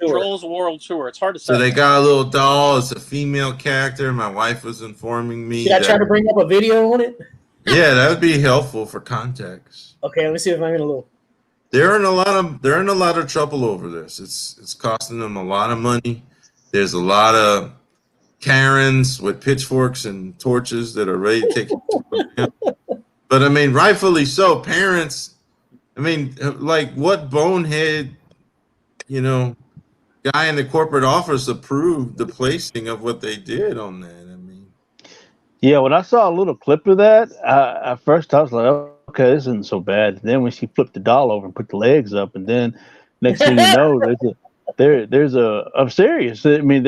S2: Trolls World Tour. It's hard to say.
S4: So they got a little doll. It's a female character. My wife was informing me.
S1: Should I try to bring up a video on it?
S4: Yeah, that would be helpful for context.
S1: Okay, let me see if I'm in a little.
S4: They're in a lot of trouble over this. It's costing them a lot of money. There's a lot of Karens with pitchforks and torches that are ready to take it. But I mean, rightfully so. Parents, I mean, like what bonehead, guy in the corporate office approved the placing of what they did on that? I mean,
S5: yeah, when I saw a little clip of that, at first I was like, okay, this isn't so bad. Then when she flipped the doll over and put the legs up, and then next thing you know, I'm serious. I mean,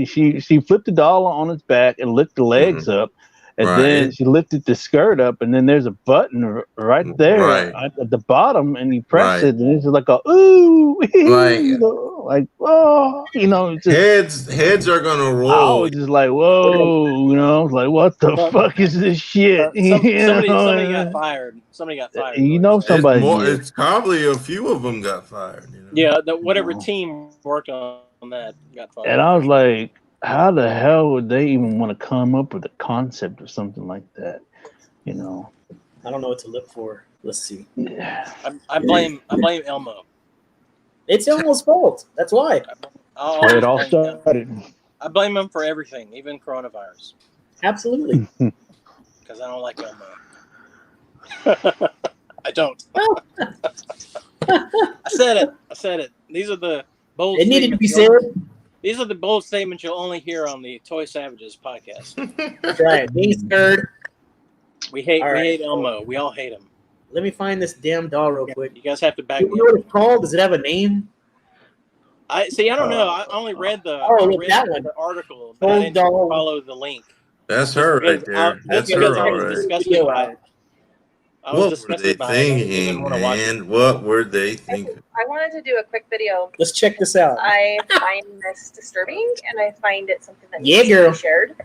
S5: she flipped the doll on its back and licked the legs up. And then she lifted the skirt up, and then there's a button right there at the bottom, and you press it, and it's like a ooh,
S4: heads are gonna roll.
S5: I was just like, whoa, I was like, what the fuck is this shit?
S2: Somebody got fired. Somebody got fired.
S5: Somebody.
S4: It's probably a few of them got fired.
S2: Yeah, whatever team worked on that got fired.
S5: And I was like, how the hell would they even want to come up with a concept of something like that?
S1: I don't know what to look for. Let's see.
S5: Yeah.
S2: I blame Elmo.
S1: It's Elmo's fault. That's why.
S5: It all started.
S2: I blame him for everything, even coronavirus.
S1: Absolutely.
S2: Because I don't like Elmo. I don't. I said it. These are the bold.
S1: It needed to be said.
S2: These are the bold statements you'll only hear on the Toy Savages podcast.
S1: That's right. Being scared.
S2: We hate Elmo. We all hate him.
S1: Let me find this damn doll real quick.
S2: You guys have to back me
S1: up. What it's called? Does it have a name?
S2: I don't know. I only read the article. But I didn't follow the link.
S4: That's her right there. That's her all right. What were they thinking, man? What were they thinking?
S6: I wanted to do a quick video.
S1: Let's check this out.
S6: I find this disturbing, and I find it something that
S1: needs to be
S6: shared.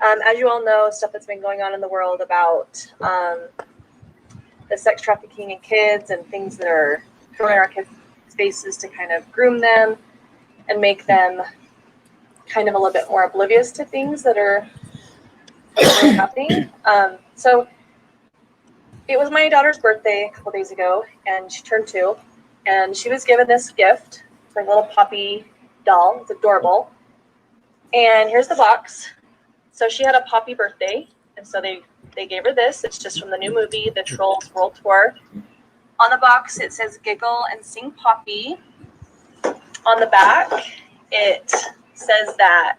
S6: As you all know, stuff that's been going on in the world about the sex trafficking in kids and things that are thrown in our kids' faces to kind of groom them and make them kind of a little bit more oblivious to things that are happening. So it was my daughter's birthday a couple days ago, and she turned 2, and she was given this gift. It's like a little Poppy doll. It's adorable. And here's the box. So she had a Poppy birthday, and so they gave her this. It's just from the new movie, The Trolls World Tour. On the box, it says "Giggle and Sing Poppy." On the back, it says that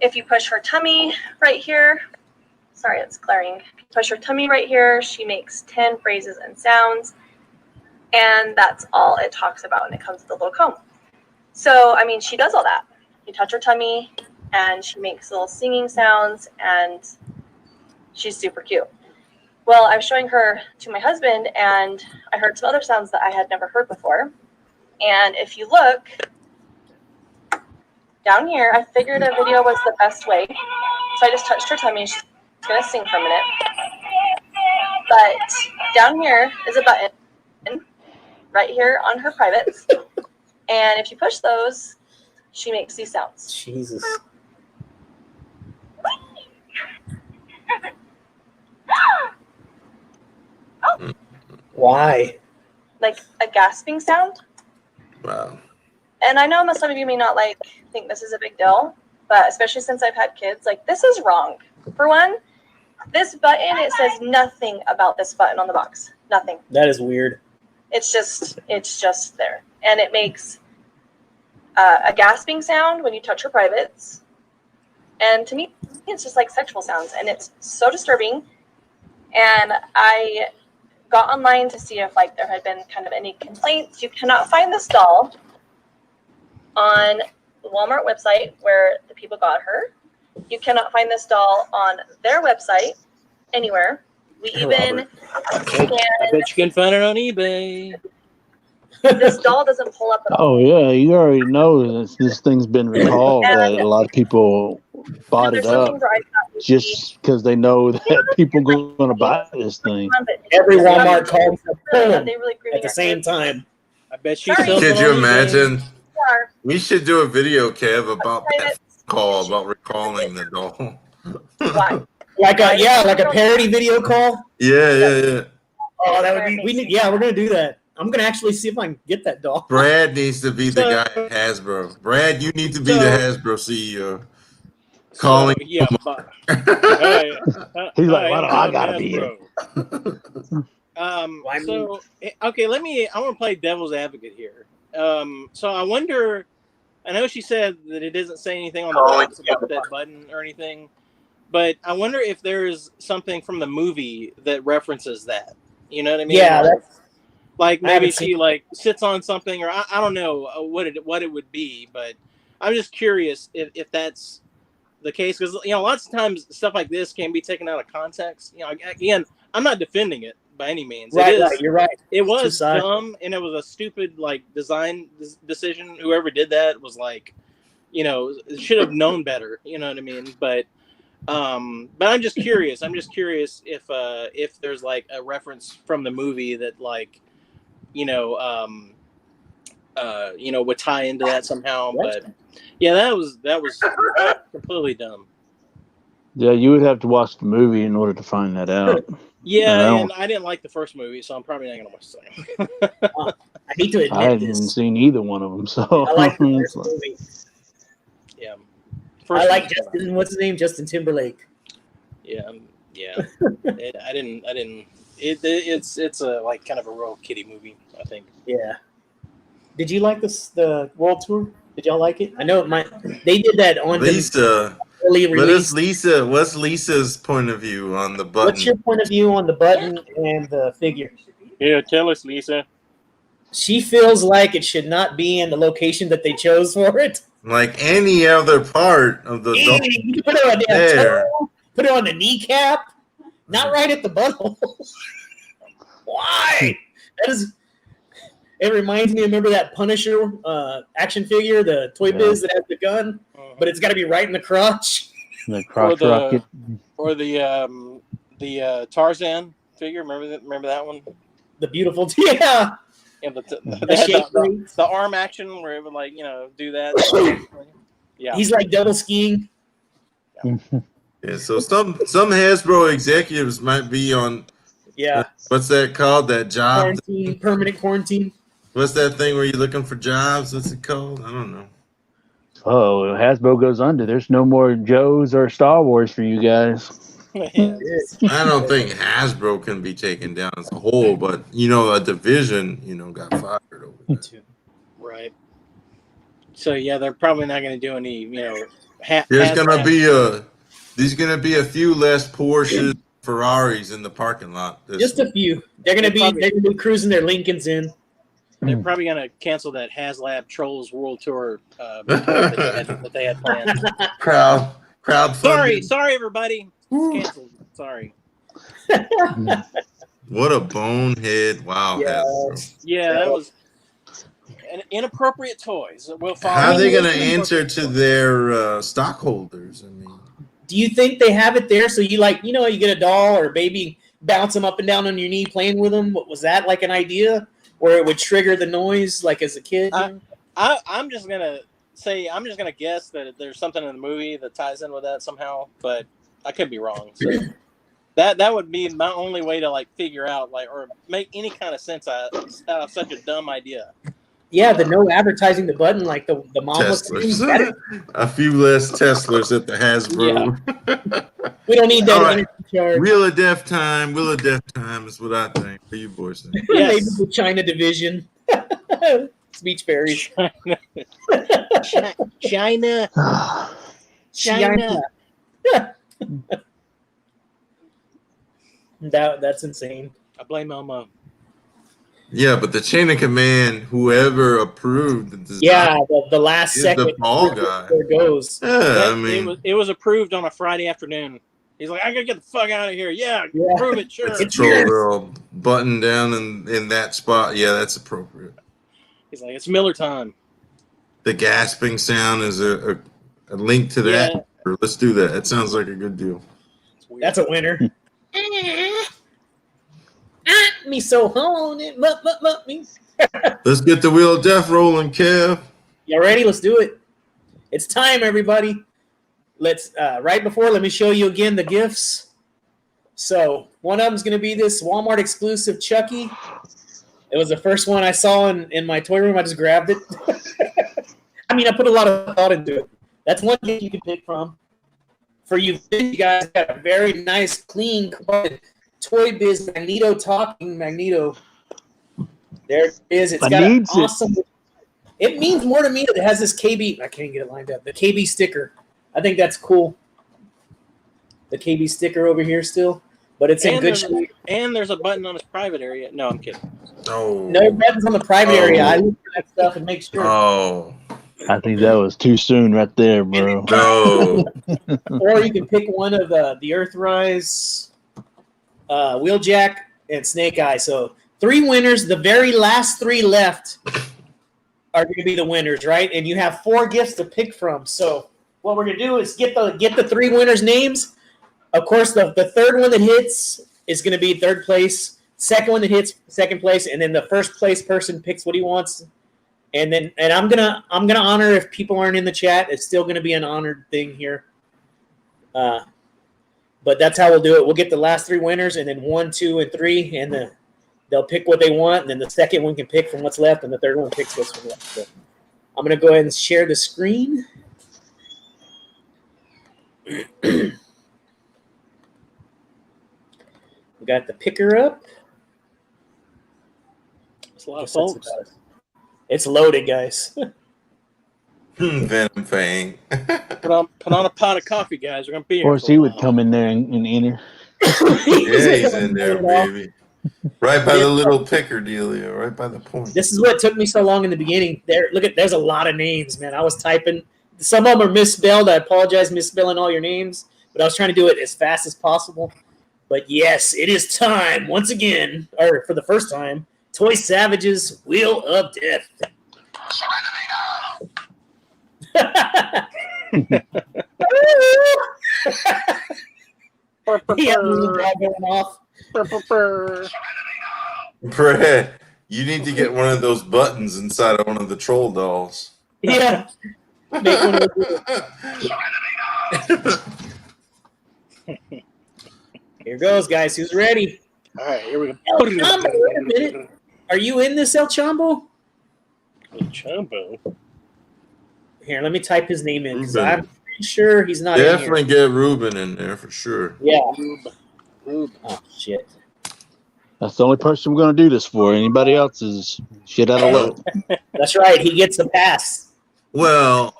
S6: if you push her tummy right here, sorry, it's glaring. If you push her tummy right here, she makes 10 phrases and sounds, and that's all it talks about, and it comes with a little comb. So, I mean, she does all that. You touch her tummy, and she makes little singing sounds, and she's super cute. Well, I was showing her to my husband, and I heard some other sounds that I had never heard before. And if you look down here, I figured a video was the best way. So I just touched her tummy. She's going to sing for a minute. But down here is a button right here on her privates. And if you push those, she makes these sounds.
S1: Jesus. Why?
S6: Like a gasping sound.
S4: Wow.
S6: And I know some of you may not think this is a big deal, but especially since I've had kids, this is wrong. For one, this button, it says nothing about this button on the box. Nothing.
S1: That is weird.
S6: It's just there. And it makes a gasping sound when you touch her privates. And to me, it's just like sexual sounds. And it's so disturbing. And I got online to see if there had been kind of any complaints. You cannot find this doll on the Walmart website where the people got her. You cannot find this doll on their website anywhere. We even
S2: I bet you can find it on eBay.
S6: this doll doesn't pull up at all.
S5: Oh yeah, you already know this thing's been recalled. That a lot of people bought it up just because they know that people are going to buy this thing.
S1: Every Walmart called
S6: They really
S1: at the same time.
S2: I bet you.
S6: Sorry.
S4: Could you imagine?
S6: Yeah.
S4: We should do a video, Kev, about that call, about recalling the doll.
S6: Why?
S1: Like a parody video call.
S4: Yeah.
S1: Oh, that would be. We're gonna do that. I'm gonna actually see if I can get that doll.
S4: Brad needs to be the guy at Hasbro. Brad, you need to be the Hasbro CEO. Calling.
S2: Yeah. Hey,
S5: He's like, why do I gotta be here?
S2: So okay, I want to play devil's advocate here. So I wonder. I know she said that it doesn't say anything on the box about that button or anything, but I wonder if there's something from the movie that references that. You know what I mean?
S1: Yeah.
S2: Maybe she sits on something, or I don't know what it would be, but I'm just curious if that's the case, because lots of times stuff like this can be taken out of context. Again, I'm not defending it by any means.
S1: Right, you're right.
S2: It was dumb, and it was a stupid design decision. Whoever did that was should have known better. You know what I mean? But I'm just curious. If there's a reference from the movie that would tie into that somehow. But yeah, that was completely dumb.
S5: Yeah, you would have to watch the movie in order to find that out.
S2: Yeah, and I didn't like the first movie, so I'm probably not going to watch the second.
S1: I hate to admit
S5: I hadn't seen either one of them, so
S1: I like the first movie.
S2: Yeah,
S1: I like Justin. What's his name? Justin Timberlake.
S2: Yeah. I didn't. It's a kind of a real kiddie movie, I think.
S1: Yeah. Did you like the World Tour? Did y'all like it? I know they did that on
S4: Lisa.
S1: early release.
S4: What's Lisa's point of view on the button?
S1: What's your point of view on the button and the figure?
S2: Yeah, tell us, Lisa.
S1: She feels like it should not be in the location that they chose for it.
S4: Like any other part of the doll.
S1: You put it on the toe, put it on the kneecap, not right at the butthole. Why? It reminds me. Remember that Punisher action figure, the Toy Biz that has the gun, but it's got to be right in the crotch.
S5: The crotch rocket.
S2: or the Tarzan figure. Remember that one?
S1: The beautiful, yeah.
S2: Yeah,
S1: The shape weights.
S2: the arm action where it would do that. Yeah,
S1: He's like double skiing.
S4: Yeah, so some Hasbro executives might be on.
S1: Yeah.
S4: What's that called? That job?
S1: Quarantine, permanent quarantine.
S4: What's that thing where you're looking for jobs? What's it called? I don't know.
S5: Oh, Hasbro goes under. There's no more Joes or Star Wars for you guys.
S2: yeah.
S4: I don't think Hasbro can be taken down as a whole, but a division, got fired over that.
S2: Right. So yeah, they're probably not going to do any,
S4: There's gonna be a few less Porsches, Ferraris in the parking lot.
S1: Just a few. They're gonna be cruising their Lincolns in.
S2: They're probably going to cancel that HasLab Trolls World Tour that they had planned.
S4: Crowd.
S2: Sorry, everybody. It's canceled. Sorry.
S4: What a bonehead! Wow.
S1: Yeah.
S2: Yeah, that was an inappropriate toys.
S4: How are they going to answer to their stockholders? I mean,
S1: Do you think they have it there? So you you get a doll or a baby, bounce them up and down on your knee, playing with them. Was that like an idea where it would trigger the noise, like as a kid?
S2: I'm just gonna guess that there's something in the movie that ties in with that somehow, but I could be wrong. So that would be my only way to figure out or make any kind of sense out of such a dumb idea.
S1: Yeah, the no advertising the button like the mom was saying.
S4: A few less Teslas at the Hasbro.
S1: Yeah. We don't need that energy charge.
S4: Wheel of Death time is what I think. What do you boys think?
S1: Maybe the China division. Speech berries.
S2: China.
S1: That's insane.
S2: I blame Elmo.
S4: Yeah, but the chain of command, whoever approved the design,
S1: the last second,
S4: the ball guy.
S1: There it goes.
S4: Yeah, I mean,
S2: it was approved on a Friday afternoon. He's like, I gotta get the fuck out of here. Yeah, approve it, sure.
S4: It's a girl button down in that spot. Yeah, that's appropriate.
S2: He's like, it's Miller time.
S4: The gasping sound is a link to that. Yeah. Let's do that. That sounds like a good deal.
S1: That's a winner. Me so hone it, me.
S4: Let's get the Wheel of Death rolling, Kev.
S1: You ready? Let's do it. It's time, everybody. Let's right before. Let me show you again the gifts. So one of them's going to be this Walmart exclusive Chucky. It was the first one I saw in my toy room. I just grabbed it. I mean, I put a lot of thought into it. That's one gift you can pick from. For you guys, got a very nice, clean, Toy Biz Magneto talking Magneto. There it is. It's got an awesome. It means more to me that it has this KB. I can't get it lined up. The KB sticker. I think that's cool. The KB sticker over here still, but it's in good shape.
S2: And there's a button on his private area. No, I'm kidding.
S4: Oh.
S1: No buttons on the private area. I look for that stuff and make sure.
S4: Oh.
S5: I think that was too soon right there, bro.
S4: No.
S1: Or you can pick one of the Earthrise, Wheeljack, and Snake Eye. So 3 winners. The very last 3 left are going to be the winners, right? And you have 4 gifts to pick from. So what we're going to do is get the 3 winners' names. Of course, the third one that hits is going to be third place. Second one that hits, second place, and then the first place person picks what he wants. And I'm gonna honor if people aren't in the chat. It's still gonna be an honored thing here. But that's how we'll do it. We'll get the last 3 winners, and then 1, 2, and 3, and they'll pick what they want. And then the second one can pick from what's left, and the third one picks what's left. So I'm gonna go ahead and share the screen. We got the picker up.
S2: It's a lot of folks.
S1: It's loaded, guys.
S4: Venom Fang.
S2: Put on a pot of coffee, guys. We're gonna be here.
S5: Of course, he would come in there and enter.
S4: Yeah, he's in there, baby. Right by the little picker dealio, right by the point.
S1: This is what took me so long in the beginning. There's a lot of names, man. I was typing. Some of them are misspelled. I apologize misspelling all your names, but I was trying to do it as fast as possible. But yes, it is time once again, or for the first time, Toy Savage's Wheel of Death. He had a little dog going off.
S4: Brad, you need to get one of those buttons inside of one of the troll dolls.
S1: Yeah. Make one of those. Here goes, guys. Who's ready?
S2: All right, here we go.
S1: El Chambo, wait a minute. Are you in this, El Chambo?
S2: El Chambo.
S1: Here, let me type his name in because
S4: Ruben.
S1: I'm pretty sure he's not in
S4: Definitely
S1: here.
S4: get Ruben in there for sure.
S1: Yeah.
S2: Rube.
S1: Oh, shit.
S5: That's the only person we're going to do this for. Anybody else is shit out of luck.
S1: That's right. He gets the pass.
S4: Well,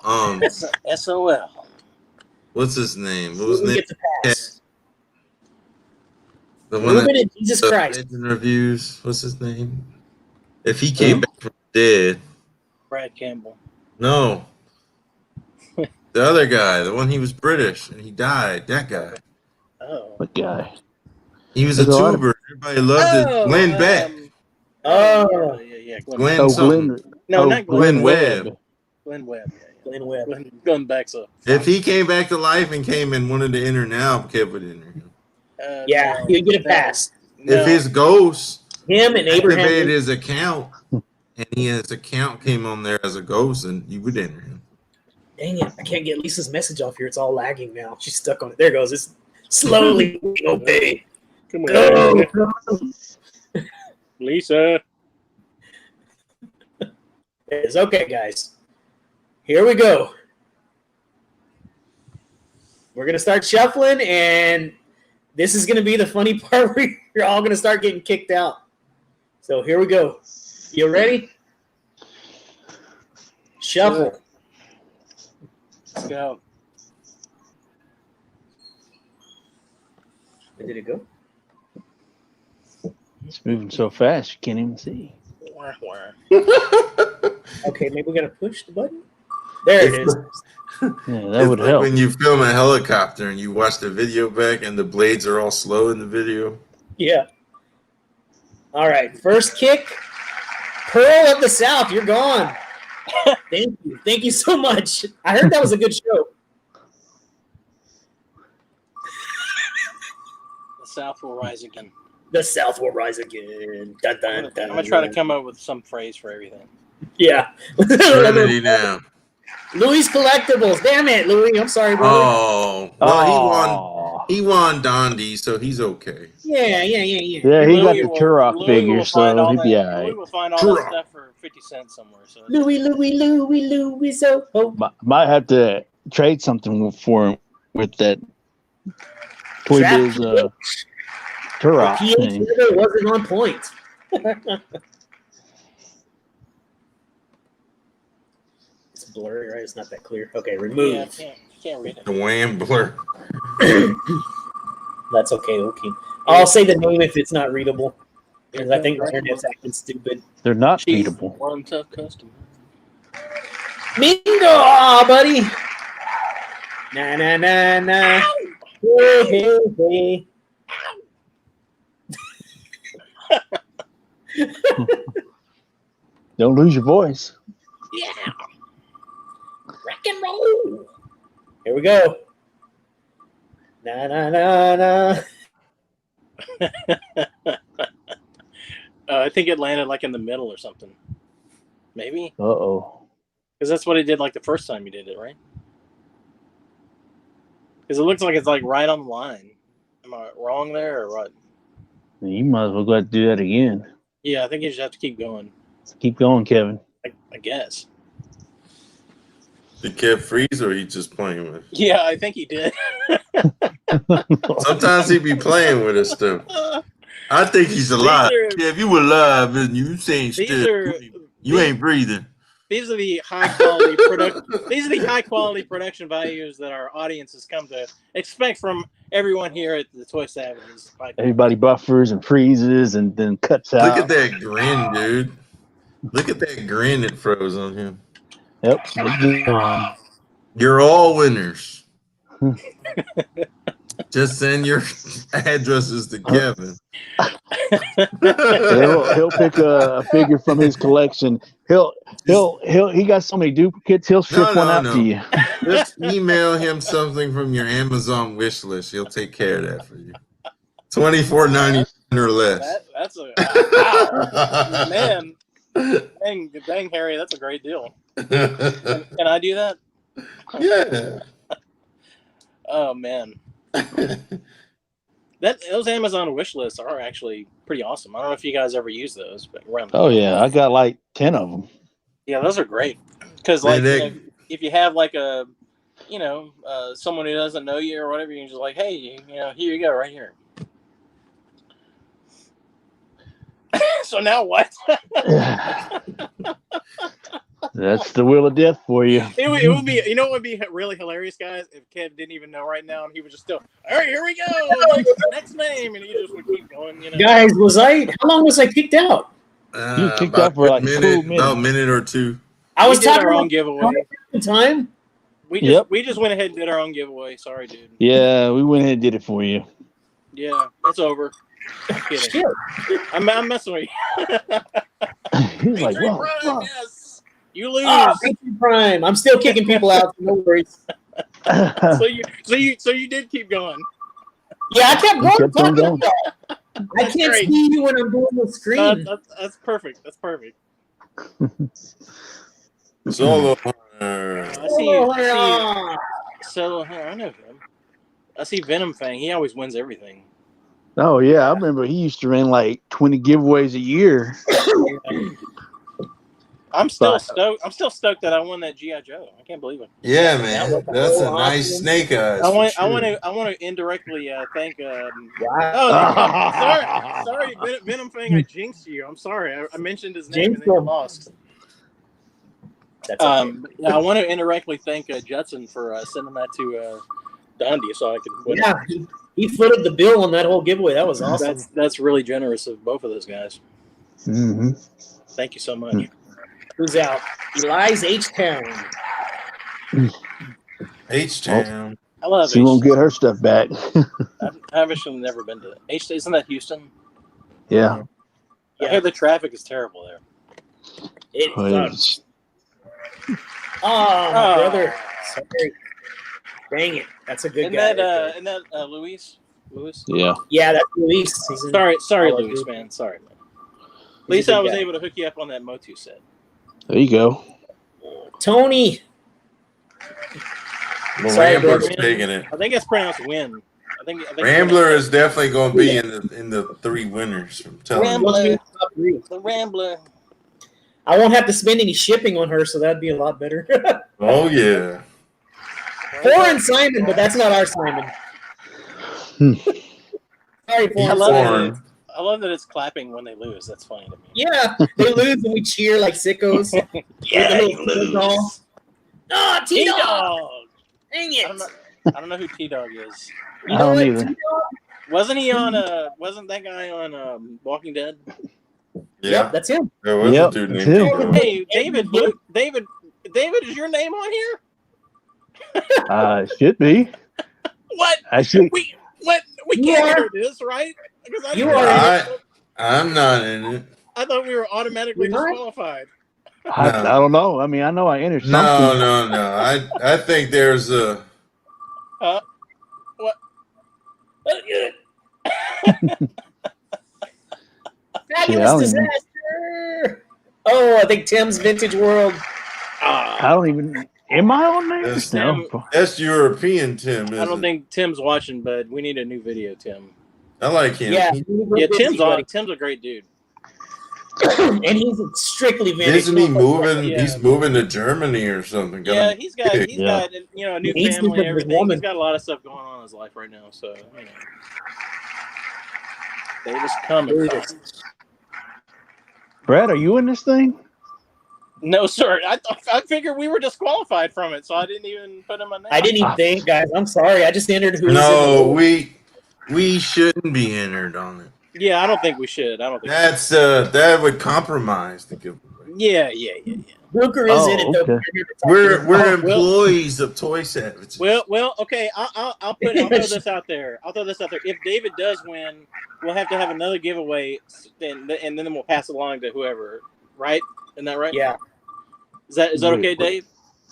S2: SOL.
S4: what's his name? What was his
S1: Ruben
S4: name?
S1: gets the pass.
S4: The one
S1: Ruben
S4: that
S1: and Jesus
S4: does
S1: Christ.
S4: Legend reviews. What's his name? If he came back from dead,
S2: Brad Campbell.
S4: no. The other guy, the one he was British and he died. That guy.
S2: Oh.
S5: What guy?
S4: He was a
S5: There's a lot of-
S4: tuber. Everybody loved it. Glenn Beck.
S1: Oh.
S2: Yeah.
S4: Glenn
S5: Oh,
S4: something.
S5: Glenn.
S2: No,
S5: oh,
S2: not
S4: Glenn Webb.
S2: Glenn Webb.
S1: Glenn Webb.
S2: Glenn Beck's up.
S4: If he came back to life and came and wanted to enter now, Kev would enter him.
S1: Yeah,
S2: No,
S1: he'd get a pass.
S2: No.
S4: If his ghost
S1: Him and Abraham.
S4: activated his account and his account came on there as a ghost, then you would enter him.
S1: Dang it. I can't get Lisa's message off here. It's all lagging now. She's stuck on it. There it goes. It's slowly obey.
S2: Come
S1: Go.
S2: on, Lisa.
S1: It's okay, guys. Here we go. We're going to start shuffling, and this is going to be the funny part where you're all going to start getting kicked out. So here we go. You ready? Shuffle.
S2: Let's go.
S1: Where did it go?
S5: It's moving so fast you can't even see.
S1: Okay, maybe we got to push the button. There it is.
S5: Yeah, that
S4: It's
S5: would
S4: like
S5: help.
S4: when you film a helicopter and you watch the video back and the blades are all slow in the video.
S1: Yeah. All right. First kick. Pearl of the South, you're gone. Thank you. Thank you so much. I heard that was a good show.
S2: The South will rise again.
S1: The South will rise again. Dun, dun, dun,
S2: I'm gonna try to come up with some phrase for everything.
S1: Yeah.
S4: Trinity now.
S1: Louis Collectibles. Damn it, Louis. I'm sorry, brother.
S4: Oh, well,
S5: Oh.
S4: he won Dondi, so he's okay.
S1: Yeah.
S5: Yeah, he got the Turok
S2: Louis
S5: figure,
S2: will find
S5: so
S2: all
S5: he'd be
S2: that-
S5: all
S2: Louis
S5: right.
S2: will find all that
S4: Turok.
S2: stuff for 50 cents somewhere. So
S1: Louis, so
S5: Might have to trade something for him with that Toy
S1: Trap.
S5: Biz Turok
S1: PH
S5: thing.
S1: level wasn't on point. It's blurry, right? It's not that clear. Okay, remove.
S2: yeah, can't read it.
S4: The Wham blur.
S1: That's okay, okay. I'll say the name if it's not readable. Because I think the internet's acting stupid.
S5: They're not
S2: Jeez,
S5: beatable.
S2: one tough customer.
S1: Mingo, aw, buddy. Na. Hey.
S5: Don't lose your voice.
S2: Yeah.
S1: Rock and roll. Here we go. Na.
S2: I think it landed like in the middle or something. Maybe
S5: Uh-oh.
S2: because that's what he did like the first time he did it, right? Because it looks like it's like right on the line. Am I wrong there or what?
S5: You might as well go ahead and do that again.
S2: Yeah, I think you just have to keep going.
S5: Keep going, Kevin.
S2: I guess.
S4: Did Kev freeze or he just playing with?
S2: Yeah, I think he did.
S4: Sometimes he be playing with us stuff. I think he's alive. Kev, you alive, isn't you? You saying
S2: These
S4: still.
S2: are
S4: You ain't breathing.
S2: these are the high quality These are the high quality production values that our audience has come to expect from everyone here at the Toy Savages.
S5: Everybody buffers and freezes and then cuts out.
S4: Look at that grin, dude. Look at that grin that froze on him.
S5: Yep.
S4: You're all winners. Just send your addresses to Kevin.
S5: He'll pick a figure from his collection. He got so many duplicates. He'll ship one out to you.
S4: Just email him something from your Amazon wish list. He'll take care of that for you. $24.99 or less.
S2: That's a wow, man. Dang, Harry, that's a great deal. Can I do that?
S4: Yeah.
S2: Oh man, those Amazon wish lists are actually pretty awesome. I don't know if you guys ever use those, but
S5: Oh yeah, I got like 10 of them.
S2: yeah, those are great because like if you have like a someone who doesn't know you or whatever, you're just like, hey, here you go, right here. So now what?
S5: That's the wheel of death for you.
S2: It would be, what would be really hilarious, guys, if Kev didn't even know right now and he was just still, all right, here we go, next name, and he just would keep going.
S1: Guys, how long was I kicked out?
S5: You kicked out for like 2 minutes.
S4: About a minute or two.
S1: I was talking
S2: our
S1: about
S2: own giveaway.
S1: Time.
S2: We just went ahead and did our own giveaway. Sorry, dude.
S5: Yeah, we went ahead and did it for you.
S2: Yeah, it's over. I'm kidding. I'm messing with you.
S5: He's like,
S2: Patriot
S5: well,
S2: Prime, yes. You lose.
S1: Patriot Prime. I'm still kicking people out. So no worries.
S2: So you did keep going.
S1: Yeah, I kept going.
S5: kept on going.
S1: I can't see you when I'm doing the screen.
S2: That's perfect. That's perfect.
S4: Solo.
S2: I see. Solo. I know him. I see Venom Fang. He always wins everything.
S5: Oh yeah, I remember he used to run like 20 giveaways a year.
S2: I'm still stoked. I'm still stoked that I won that G.I. Joe. I can't believe it.
S4: Yeah, man, that's a nice snake eyes.
S2: I want to indirectly thank. Sorry, Venom Fang. I jinxed you. I'm sorry. I mentioned his name and then you lost.
S1: That's okay.
S2: I want to indirectly thank Judson for sending that to Dundee so I could win.
S1: Yeah, he footed the bill on that whole giveaway. That was awesome.
S2: That's really generous of both of those guys.
S5: Mm-hmm.
S2: Thank you so much.
S1: Who's out? Eli's H-Town.
S4: H-Town.
S2: I love
S5: She won't get her stuff back.
S2: I've actually never been to H. Isn't that Houston?
S5: Yeah.
S2: I hear the traffic is terrible there.
S1: It
S5: Yes.
S1: Oh, my brother. Sorry. Dang it. That's a good guy.
S2: Isn't that Luis? Luis?
S5: Yeah.
S1: Yeah, that's Luis.
S2: Sorry, Luis, man. Sorry, man. At least I was able to hook you up on that Motu set.
S5: There you go.
S1: Tony.
S4: Well,
S1: Sorry,
S4: Rambler's
S1: bro.
S4: taking it.
S2: I think it's pronounced Win. I think
S4: Rambler is definitely going to be in the three winners. I'm telling you.
S2: Rambler. The Rambler.
S1: I won't have to spend any shipping on her, so that'd be a lot better.
S4: Oh yeah.
S1: Foreign Simon, but that's not our Simon. Sorry, Foreign.
S2: I love that it's clapping when they lose. That's funny to me.
S1: Yeah, they lose and we cheer like sickos.
S2: Yeah, you lose.
S1: Oh, T-Dog! Dang it!
S2: I don't know who T-Dog is.
S5: I don't either.
S2: Wasn't he on? Wasn't that guy on Walking Dead?
S4: Yeah,
S1: Yep, that's him.
S4: there was a dude named T-Dog.
S2: Hey, David, is your name on here?
S5: It should be.
S2: What?
S5: Actually,
S2: We can't hear this, right?
S4: I'm not in it.
S2: I thought we were automatically disqualified.
S5: I don't know. I mean, I know I entered something.
S4: No. I think there's a.
S2: What?
S1: Fabulous disaster. Oh, I think Tim's Vintage World.
S5: I don't even. Am I on there? No.
S4: That's European Tim.
S2: I don't think Tim's watching, but we need a new video, Tim.
S4: I like him.
S1: Yeah,
S2: Tim's a great dude.
S1: And he's strictly vintage.
S4: Isn't he moving?
S2: Yeah.
S4: He's moving to Germany or something.
S2: Yeah, he's got a new
S1: He's
S2: family and everything.
S1: woman.
S2: He's got a lot of stuff going on in his life right now. So they just coming.
S5: Brad, are you in this thing?
S2: No, sir. I figured we were disqualified from it, so I didn't even put him on there.
S1: I didn't even think, guys. I'm sorry. I just entered who
S4: No,
S1: was in
S4: we shouldn't be entered on it.
S2: Yeah, I don't think we should. I don't think
S4: That would compromise the giveaway.
S2: Yeah.
S1: Booker is in it though.
S5: Okay.
S4: We're employees of Toy Savages.
S2: Well, okay. I'll throw this out there. If David does win, we'll have to have another giveaway, and then we'll pass it along to whoever. Right? Isn't that right?
S1: Yeah.
S2: Is that okay, Dave?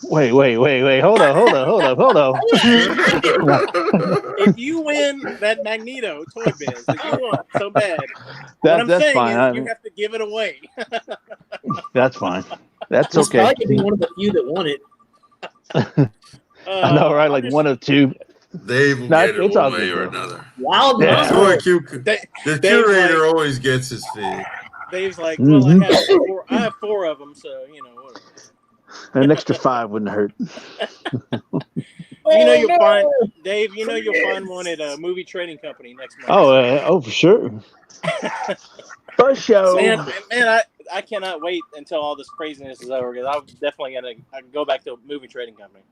S5: Wait. Hold on.
S2: If you win that Magneto Toy Biz that you want so bad, what I'm
S5: that's
S2: saying
S5: fine.
S2: is you have to give it away.
S5: That's fine. That's
S1: He's
S5: okay.
S1: probably gonna be one of the few that won it.
S5: I know, right? Like one of two.
S4: Dave will
S5: No,
S4: get it
S5: it's
S4: one
S5: all
S4: way
S5: good,
S4: or
S5: though.
S4: another.
S1: Wild
S5: Yeah.
S1: number.
S4: The curator always gets his fee.
S2: Dave's like, well, I have four of them, so whatever.
S5: An extra 5 wouldn't hurt.
S2: You'll find Dave. You'll find one at a movie trading company next month.
S5: Oh, for sure. For sure.
S2: Man, I cannot wait until all this craziness is over because I'm definitely gonna go back to a movie trading company.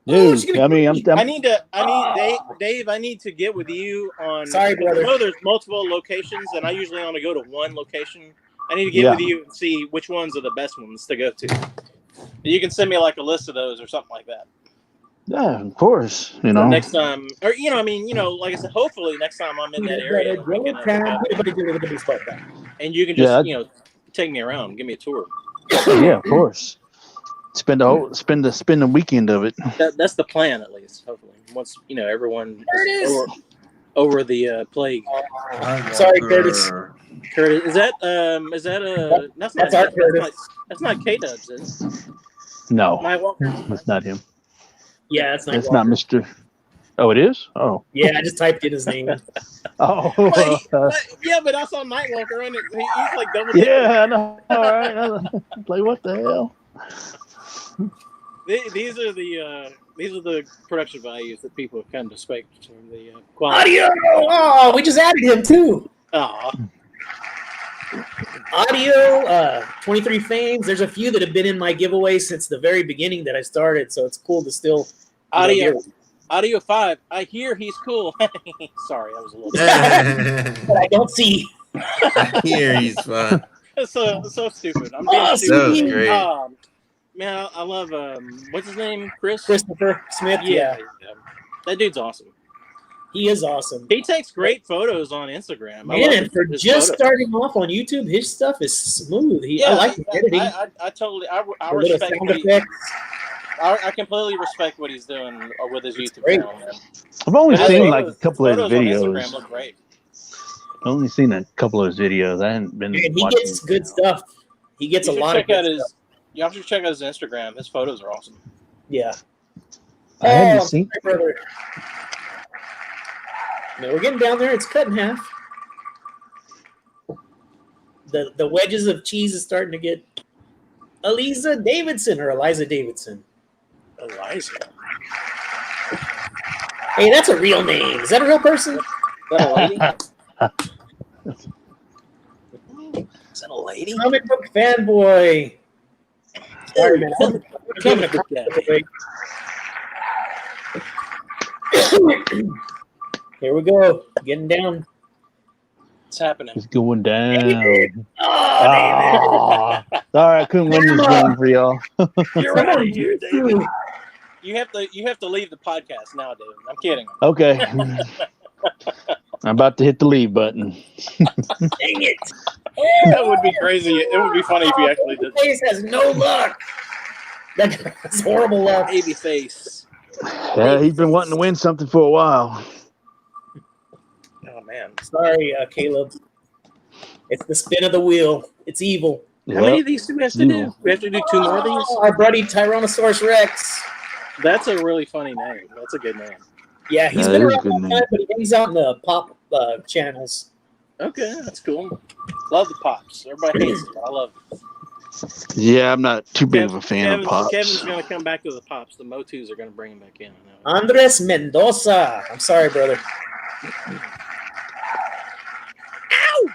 S5: Dude, I mean,
S2: Dave, I need to get with you on.
S1: Sorry, brother.
S2: I know there's multiple locations, and I usually only go to one location. I need to get with you and see which ones are the best ones to go to. You can send me like a list of those or something like that.
S5: Yeah, of course.
S2: So next time, or like I said, hopefully next time I'm in that area, we can, and you can just take me around, give me a tour.
S5: Yeah, of course. Spend the weekend of it.
S2: That's the plan, at least. Hopefully, once everyone is over the plague.
S1: Sorry, Curtis.
S2: Curtis, is that that's
S1: our Curtis.
S2: That's not K-Dubs, is it?
S5: No,
S2: Nightwalker?
S5: that's not him.
S1: Yeah, it's not.
S5: It's not Mr. Oh, it is. Oh,
S1: yeah. I just typed in his name.
S5: oh.
S2: Yeah, but I saw Nightwalker and he's like double.
S5: Yeah, I know. All right. Like, what the hell?
S2: These are the production values that people have come to expect from the quality.
S1: Audio. Oh, we just added him too.
S2: Oh.
S1: Audio, 23 fames. There's a few that have been in my giveaway since the very beginning that I started, so it's cool to still.
S2: Audio 5. I hear he's cool. Sorry, I was a little.
S1: But I don't see.
S4: I hear he's fun.
S2: So stupid. I'm being stupid.
S4: That was great.
S2: Man, I love what's his name?
S1: Christopher Smith. Yeah,
S2: that dude's awesome.
S1: he is awesome.
S2: He takes great photos on Instagram.
S1: Man, and for just starting off on YouTube, his stuff is smooth. I like the editing.
S2: I totally I
S1: The little
S2: respect
S1: sound effects.
S2: I completely respect what he's doing with his YouTube
S1: Great.
S2: channel. Man.
S5: I've only
S2: His
S5: seen
S2: photos-
S5: like a couple of his
S2: photos on Instagram
S5: videos.
S2: look great.
S5: I've only seen a couple of his videos. I haven't been.
S1: Man, he
S5: watching
S1: gets good stuff. He gets a
S2: You should
S1: lot of
S2: check
S1: good
S2: out his.
S1: stuff.
S2: You have to check out his Instagram. His photos are awesome.
S1: Yeah.
S5: I haven't seen.
S1: Sorry, brother. No, we're getting down there. It's cut in half. The wedges of cheese is starting to get. Eliza Davidson.
S2: Eliza.
S1: Hey, that's a real name. Is that a real person?
S2: Is that a lady? Is that a lady?
S1: Comic book fanboy. Sorry, man. I'm becoming a comic book fanboy. Here we go. Getting down.
S2: What's happening?
S5: It's going down.
S1: Oh,
S5: Aw. Sorry, I couldn't win this game for y'all.
S2: You're out of here, David. You have to leave the podcast now, David. I'm kidding.
S5: Okay. I'm about to hit the leave button.
S1: Dang it.
S2: That would be crazy. It would be funny if you actually did.
S1: Face has no luck. That's horrible luck.
S2: Baby face.
S5: Yeah, he's been wanting to win something for a while.
S2: Oh man.
S1: Sorry, Caleb. It's the spin of the wheel. It's evil.
S2: How many of these do we have to do? We have to do 2 more of these?
S1: Our buddy Tyrannosaurus Rex.
S2: That's a really funny name. That's a good name.
S1: Yeah, he's
S5: Yeah,
S1: been
S5: that is a
S1: around
S5: good
S1: a long
S5: name.
S1: time, but he hangs out in the pop channels.
S2: Okay, that's cool. Love the pops. Everybody hates them, but I love them.
S5: Yeah, I'm not too big of a fan of Pops.
S2: Kevin's going to come back to the pops. The Motus are going to bring him back in. I know.
S1: Andres Mendoza. I'm sorry, brother. Ow!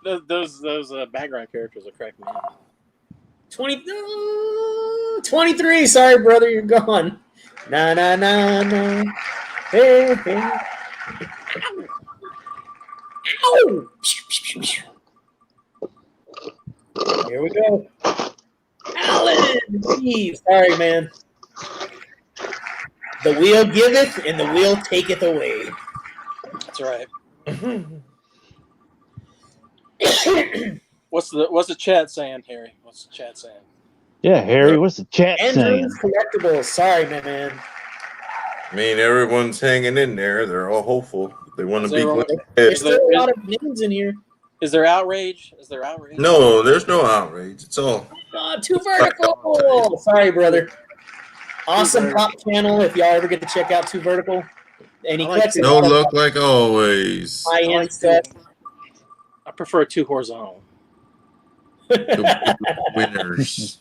S1: Ow!
S2: Those background characters will crack me up.
S1: 23. Sorry, brother, you're gone. Na na na na. Hey, hey. Ow! Here we go. Alan! Jeez, sorry, man. The wheel giveth and the wheel taketh away.
S2: That's right. What's the chat saying, Harry? What's the chat saying?
S5: Yeah, Harry, what's the chat saying?
S1: Andrew's Collectibles. Sorry, man.
S4: I mean, everyone's hanging in there. They're all hopeful. They want to be glad.
S1: There's still a lot of names in here.
S2: Is there outrage? Is there outrage?
S4: No, there's no outrage. It's all.
S1: Too Vertical. Sorry, brother. Awesome pop channel. If y'all ever get to check out Too Vertical. And he collects
S4: No luck like always.
S1: high-end stuff.
S2: I prefer Too Horizontal.
S4: The winners.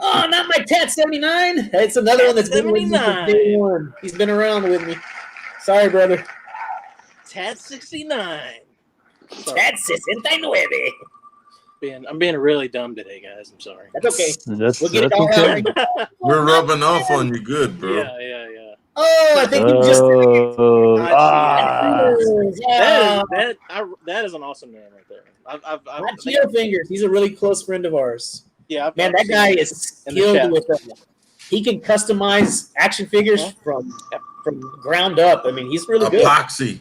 S1: Oh, not my Tat 79. It's another one that's been with me since day one. He's been around with me. Sorry, brother.
S2: Tat 69.
S1: Tat 69.
S2: I'm being really dumb today, guys. I'm sorry.
S1: That's okay.
S5: We'll
S1: get it all
S5: okay.
S1: out.
S4: We're rubbing off on you good, bro.
S2: Yeah.
S1: Oh, I think you just.
S2: That is an awesome man right there.
S1: Not Cheeto Fingers. He's a really close friend of ours.
S2: Yeah,
S1: man, that guy is skilled with them. He can customize action figures from ground up. I mean, he's really good.
S4: Epoxy.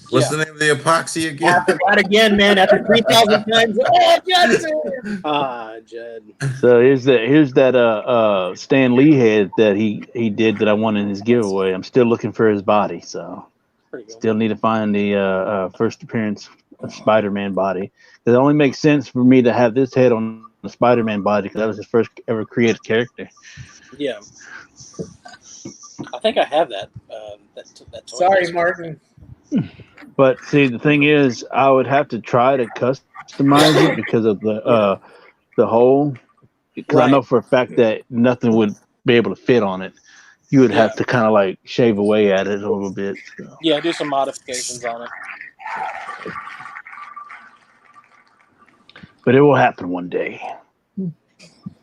S4: What's the name of the epoxy again?
S1: I forgot again, man. After 3,000 times. Oh, Judson.
S2: Judd.
S5: So here's that Stan Lee head that he did that I won in his giveaway. I'm still looking for his body, so still need to find the first appearance of Spider-Man body. It only makes sense for me to have this head on the Spider-Man body because that was his first ever created character.
S2: Yeah, I think I have that. That
S1: Sorry, Martin.
S5: But see, the thing is, I would have to try to customize it because of the hole. Because I know for a fact that nothing would be able to fit on it. You would have to kind of like shave away at it a little bit. So.
S2: Yeah, do some modifications on it.
S5: But it will happen one day.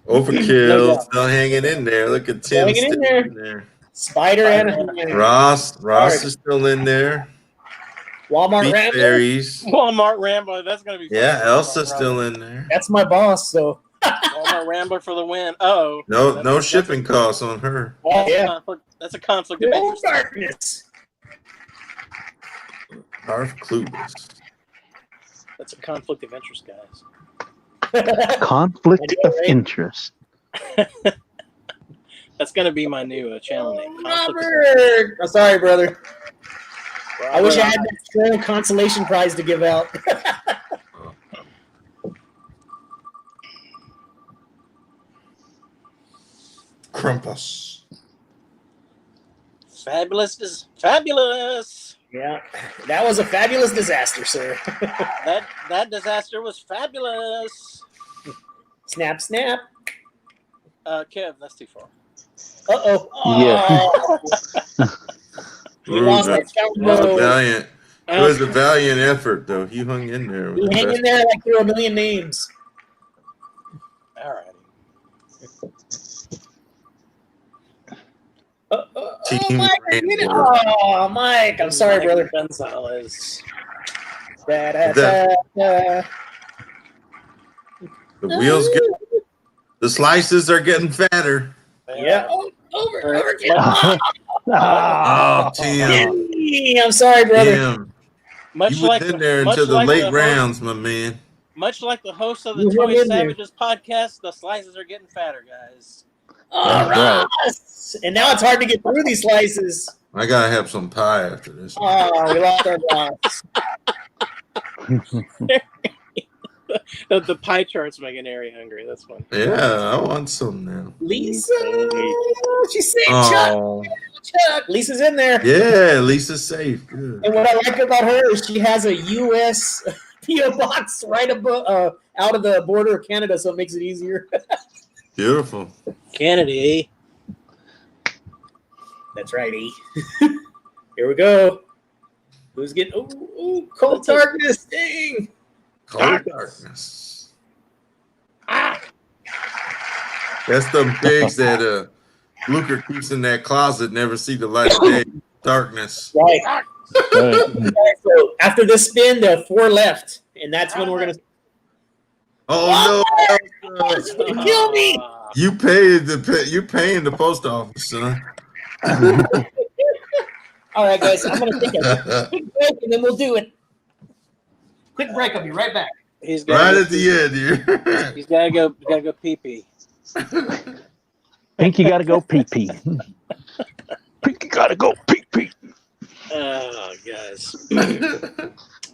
S4: Overkill still hanging in there. Look at Tim
S1: hanging in there. Spider and
S4: Ross is still in there.
S1: Walmart Rambo.
S2: Walmart Rambo. That's gonna be fun.
S4: Yeah, Elsa's still in there.
S1: That's my boss. So
S2: Walmart Rambler for the win. Oh,
S4: no shipping costs on her.
S1: Oh yeah,
S2: that's a conflict of interest.
S1: Darkness.
S4: Darth Clueless.
S2: That's a conflict of interest, guys.
S5: Conflict of interest.
S2: That's gonna be my new channel name.
S1: Robert. I'm sorry, brother. I wish I had that strong consolation prize to give out.
S4: Krampus.
S2: Fabulous is fabulous.
S1: Yeah, that was a fabulous disaster, sir.
S2: that disaster was fabulous.
S1: Snap, snap.
S2: Kev, that's too far.
S1: Uh-oh.
S5: Yeah.
S1: He lost that
S4: valiant. It was a valiant effort, though. He hung in there.
S1: He hung in there like there were a million names.
S2: All right.
S1: Mike, I'm sorry, brother.
S2: Gonzalez.
S4: The wheels the slices are getting fatter.
S1: Yeah. Over.
S4: Oh, Tim.
S1: I'm sorry, brother.
S4: Tim. You was in there until the late rounds, my man.
S2: Much like the host of the Toy Savages podcast, the slices are getting fatter, guys.
S1: Oh, Ross. And now it's hard to get through these slices.
S4: I gotta have some pie after this.
S1: Oh, we lost our boss.
S2: The pie chart's making Harry hungry. That's fun.
S4: Yeah, I want some now.
S1: Lisa, she's safe. Chuck. Lisa's in there.
S4: Yeah, Lisa's safe. Good.
S1: And what I like about her is she has a U.S. PO box right above, out of the border of Canada, so it makes it easier.
S4: Beautiful.
S2: Kennedy.
S1: That's right, E. Here we go. Who's getting? Ooh, Cold Darkness. Dang.
S4: Cold Darkness. That's the pigs that Luker keeps in that closet, never see the light of day. Darkness.
S1: Right. So after this spin, there are 4 left, and that's when we're gonna.
S4: Oh no!
S1: It's gonna kill me.
S4: You paying the post office, son.
S1: All right, guys, I'm gonna take a quick break and then we'll do it. Quick break. I'll be right back.
S2: He's
S4: Right
S2: got
S4: at the end here.
S2: He's gotta go pee pee.
S5: Pinky gotta go pee pee. Pinky gotta go pee pee.
S2: Oh, guys.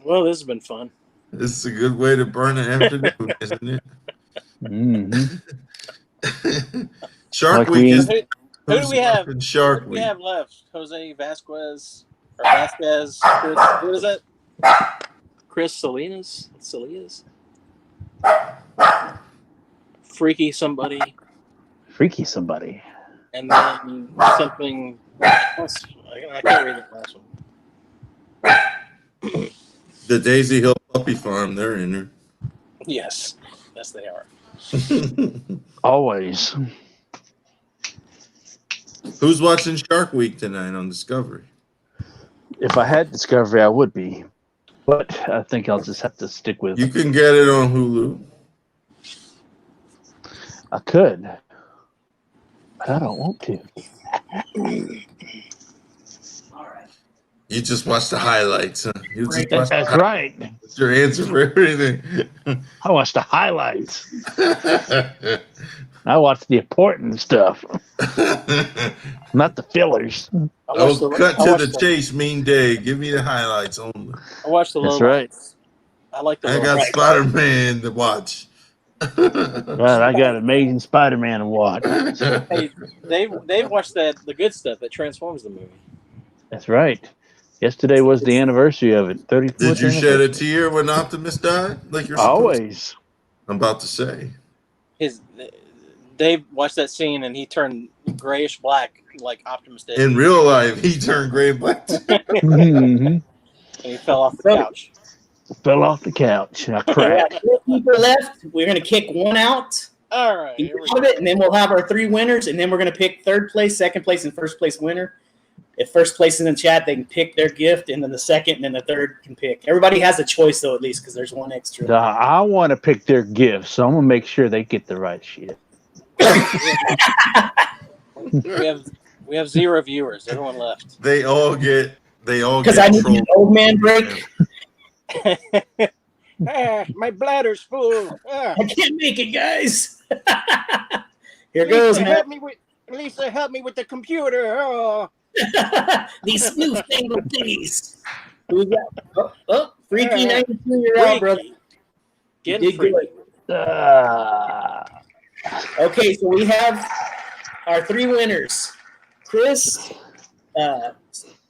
S2: Well, this has been fun.
S4: This is a good way to burn an afternoon, isn't it?
S5: Mm-hmm.
S4: Shark
S5: Like
S4: Week is.
S2: Who do we have?
S4: Shark
S2: Who do we
S4: Week.
S2: have left? Jose Vasquez or Vasquez? Chris, what is that? Chris Salinas? Freaky somebody.
S5: Freaky somebody.
S2: And then something else. I can't read the last one.
S4: The Daisy Hill Puppy Farm, they're in there.
S2: Yes, they are.
S5: Always.
S4: Who's watching Shark Week tonight on Discovery?
S5: If I had Discovery, I would be. But I think I'll just have to stick with
S4: You can get it on Hulu.
S5: I could. But I don't want to.
S4: You just watch the highlights, huh? You just watch
S5: That's right.
S4: That's your answer for everything.
S5: I watch the highlights. I watch the important stuff, not the fillers.
S4: Cut to the chase, mean day. Give me the highlights only.
S2: I watched the
S5: That's
S2: low
S5: right.
S2: lights. I like the
S4: I
S2: low
S4: got
S2: lights.
S4: Spider-Man to watch.
S5: Right, I got Amazing Spider-Man to watch.
S2: Hey, they've watched the good stuff that transforms the movie.
S5: That's right. Yesterday was the anniversary of it. 34th
S4: Did you shed a
S5: anniversary.
S4: tear when Optimus died? Like you're supposed
S5: Always.
S4: to? I'm about to say.
S2: Dave watched that scene and he turned grayish black like Optimus did.
S4: In real life, he turned gray and black.
S5: Mhm.
S2: And he fell off the couch.
S5: Fell off the couch. I
S1: We have
S5: cracked.
S1: 4 people left. We're gonna kick one out.
S2: All right.
S1: Keep
S2: Here we
S1: out of
S2: go.
S1: it, and then we'll have our 3 winners, and then we're gonna pick 3rd place, 2nd place, and 1st place winner. If 1st place is in the chat, they can pick their gift, and then the 2nd and then the 3rd can pick. Everybody has a choice though, at least, because there's 1 extra.
S5: I want to pick their gifts, so I'm gonna make sure they get the right shit.
S2: We have 0 viewers. Everyone left.
S4: They all get
S1: Because I need
S4: trolled.
S1: an old man break.
S2: My bladder's full.
S1: I can't make it, guys. Here goes, man.
S2: Lisa, help me with the computer. Oh.
S1: These newfangled thingies. Who we got? Freaky 92, you're out, brother.
S2: Get
S1: You did
S2: free.
S1: good. Okay, so we have our 3 winners: Chris,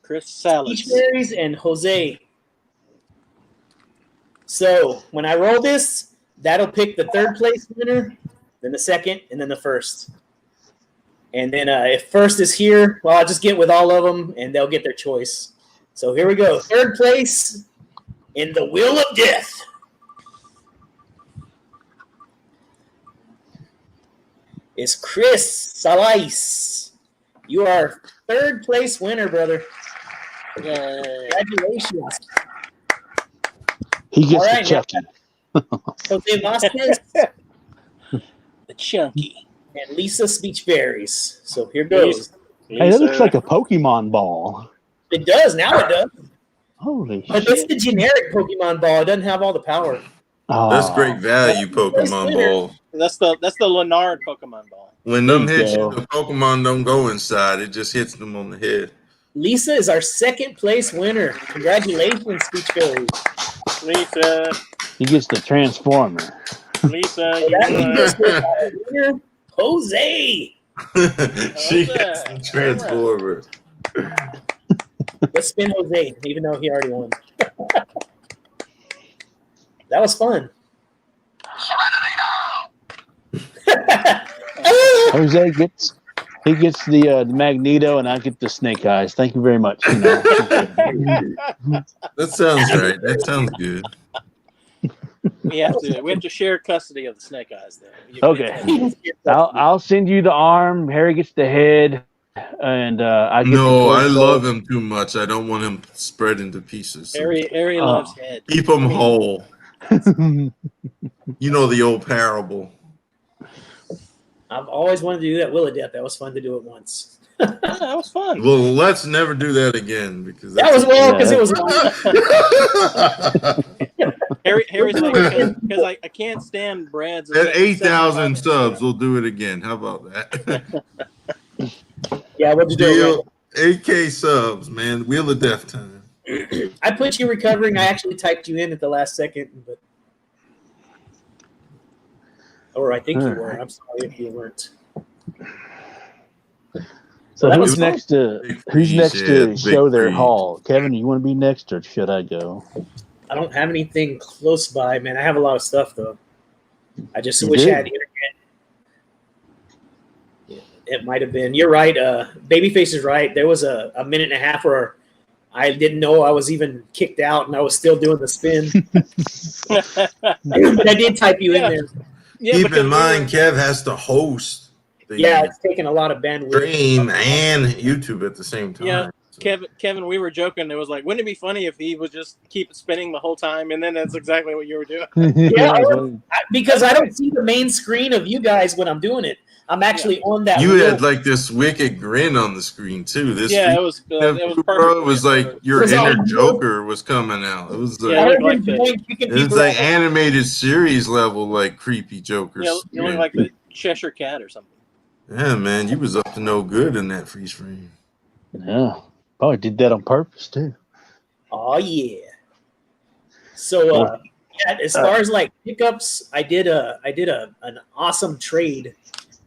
S2: Chris Salas.
S1: Peachberries, and Jose. So when I roll this, that'll pick the 3rd place winner, then the 2nd, and then the 1st. And then if 1st is here, well, I'll just get with all of them, and they'll get their choice. So here we go. 3rd place in the Wheel of Death. Is Chris Salais. You are 3rd place winner, brother. Congratulations.
S5: He gets
S1: All right,
S5: the Chucky.
S1: Jose Vasquez
S2: The Chunky.
S1: and Lisa Speechberries. So here goes.
S5: Hey, that looks like a Pokemon ball.
S1: It does. Now it does.
S5: Holy
S1: But
S5: shit.
S1: it's the generic Pokemon ball. It doesn't have all the power.
S4: That's great value, Pokemon Ball.
S2: That's the Leonard Pokemon ball.
S4: When them
S5: There you
S4: hits you,
S5: go.
S4: the Pokemon don't go inside. It just hits them on the head.
S1: Lisa is our 2nd place winner. Congratulations, Speechberries.
S2: Lisa,
S5: He gets the Transformer.
S2: Lisa,
S1: So that leaves us with our winner, Jose.
S4: She gets the Transformer.
S1: Let's spin Jose, even though he already won. That was fun.
S5: Jose gets the Magneto, and I get the Snake Eyes. Thank you very much. You know.
S4: That sounds right. That sounds good.
S2: we have to share custody of the Snake Eyes though.
S5: Okay. I'll send you the arm. Harry gets the head, and I get
S4: No,
S5: the
S4: I
S5: torso.
S4: love him too much. I don't want him spread into pieces.
S2: Harry loves head.
S4: Keep him whole. You know the old parable.
S1: I've always wanted to do that Wheel of Death. That was fun to do it once.
S2: Yeah, that was fun.
S4: Well, let's never do that again because
S1: That was because it was
S2: Harry's like, because I can't stand Brad's.
S4: at 8,000 subs. We'll do it again. How about that?
S1: Yeah, we'll just do it.
S4: 8K subs, man. Wheel of Death time.
S1: I put you recovering. I actually typed you in at the last second, but or I think you were. I'm sorry if you weren't.
S5: So
S1: That
S5: who's
S1: was
S5: next to show their haul? Kevin, you want to be next, or should I go?
S1: I don't have anything close by, man. I have a lot of stuff though. I just
S5: You
S1: wish
S5: do?
S1: I had internet. It might have been. You're right. Babyface is right. There was a minute and a half where I didn't know I was even kicked out, and I was still doing the spin. But I did type you in there.
S2: Yeah,
S4: Keep in mind, Kev has to host the
S1: Yeah, it's taking a lot of bandwidth.
S4: stream and YouTube at the same time.
S2: Yeah. Kevin, we were joking. It was like, wouldn't it be funny if he would just keep spinning the whole time? And then that's exactly what you were doing.
S1: Because I don't see the main screen of you guys when I'm doing it. I'm actually on that.
S4: You
S1: wheel.
S4: had like this wicked grin on the screen too. This
S2: it was perfect.
S4: bro, it was like your
S1: Was
S4: inner
S1: all-
S4: Joker was coming out. It was like,
S2: Yeah,
S1: I
S2: looked
S1: heard
S2: like
S1: him
S2: that.
S1: going, kicking
S4: it was
S1: people
S4: like
S1: out.
S4: animated series level, like creepy Jokers.
S2: You look like the Cheshire Cat or something.
S4: Yeah, man, you was up to no good in that freeze frame.
S5: Yeah, probably did that on purpose too.
S1: Oh yeah. So as far as like pickups, I did an awesome trade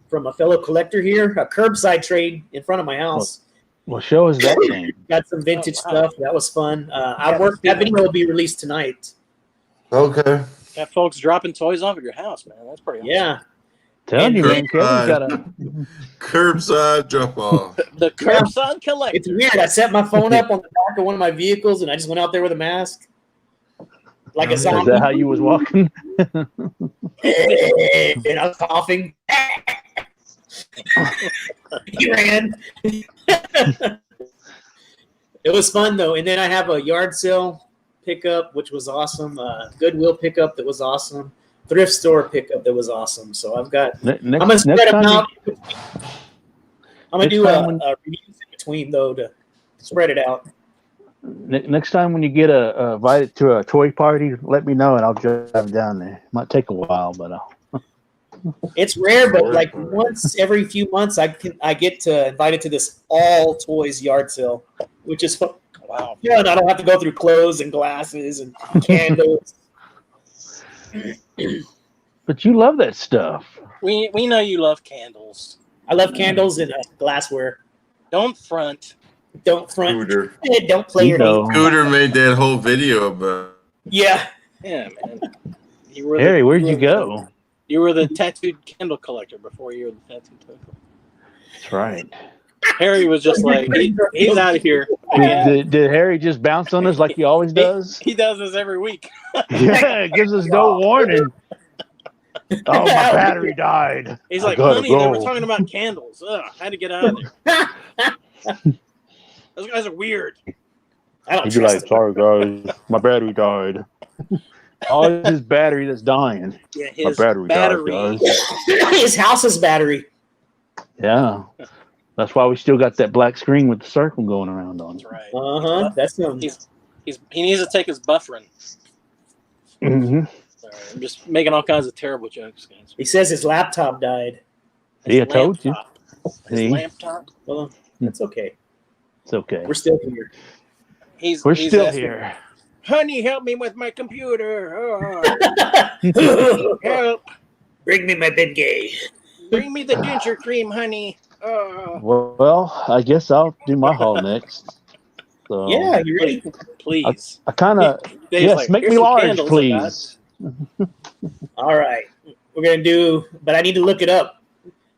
S1: from a fellow collector here, a curbside trade in front of my house.
S5: Well, show us that thing.
S1: Got some vintage
S2: Oh, wow.
S1: stuff. That was fun. That video will be released tonight.
S4: Okay.
S2: Got folks dropping toys off at your house, man. That's pretty awesome.
S1: Yeah.
S5: Telling you, man, Kevin's got a.
S4: Curbside drop off.
S2: The Curbside Collector.
S1: It's weird. I set my phone up on the back of one of my vehicles and I just went out there with a mask. Like a
S5: Is
S1: zombie.
S5: that how you was walking?
S1: And I was coughing. He ran. It was fun though. And then I have a yard sale pickup, which was awesome. Goodwill pickup that was awesome. Thrift store pickup that was awesome. So I've got. I'm gonna spread them out. I'm gonna do a reviews in between though to spread it out.
S5: Next time when you get invited to a toy party, let me know and I'll drive down there. Might take a while, but
S1: It's rare, but like once every few months, I get invited to this all toys yard sale, which is fun.
S2: Wow.
S1: Yeah, and I don't have to go through clothes and glasses and candles.
S5: But you love that stuff.
S2: We know you love candles.
S1: I love candles and glassware.
S2: Don't front.
S1: Don't front.
S4: Scooter.
S1: Don't play your
S5: know.
S4: Scooter made that whole video about.
S1: Yeah.
S2: Yeah, man. You were
S5: Harry, where'd you go?
S2: You were the tattooed candle collector before you were the tattooed collector.
S5: That's right.
S2: Harry was just like, he's out of here.
S5: Did Harry just bounce on us like he always does?
S2: He does this every week.
S5: Yeah, it gives us no warning. Oh, my battery died.
S2: He's
S5: I
S2: like,
S5: gotta
S2: honey, they were
S5: go."
S2: talking about candles. Ugh, I had to get out of there. Those guys are weird.
S1: I don't
S5: He'd be
S1: trust
S5: like,
S1: it.
S5: sorry, guys, my battery died. Oh, it's his battery that's dying.
S2: Yeah,
S5: My
S2: his
S5: battery
S2: battery.
S5: died, guys.
S1: His house's battery.
S5: Yeah. That's why we still got that black screen with the circle going around on it.
S2: That's right.
S1: That's him.
S2: He needs to take his buffering.
S5: Mm-hmm.
S2: Sorry, I'm just making all kinds of terrible jokes, guys.
S1: He says his laptop died.
S5: See, I told you.
S2: Laptop. His
S5: See?
S2: laptop.
S1: Well, that's okay.
S5: It's okay.
S1: We're still here.
S5: We're
S2: He's
S5: still
S2: asking,
S5: here.
S2: Honey, help me with my computer. Oh, help.
S1: Bring me my Bengay.
S2: Bring me the ginger cream, honey. Oh.
S5: Well, I guess I'll do my haul next. So,
S1: Yeah, you ready?
S2: Please.
S5: I kind of,
S2: Dave's
S5: yes,
S2: like,
S5: make
S2: "Here's
S5: me
S2: some
S5: large,
S2: candles I
S5: please.
S1: All right. We're going to do, but I need to look it up.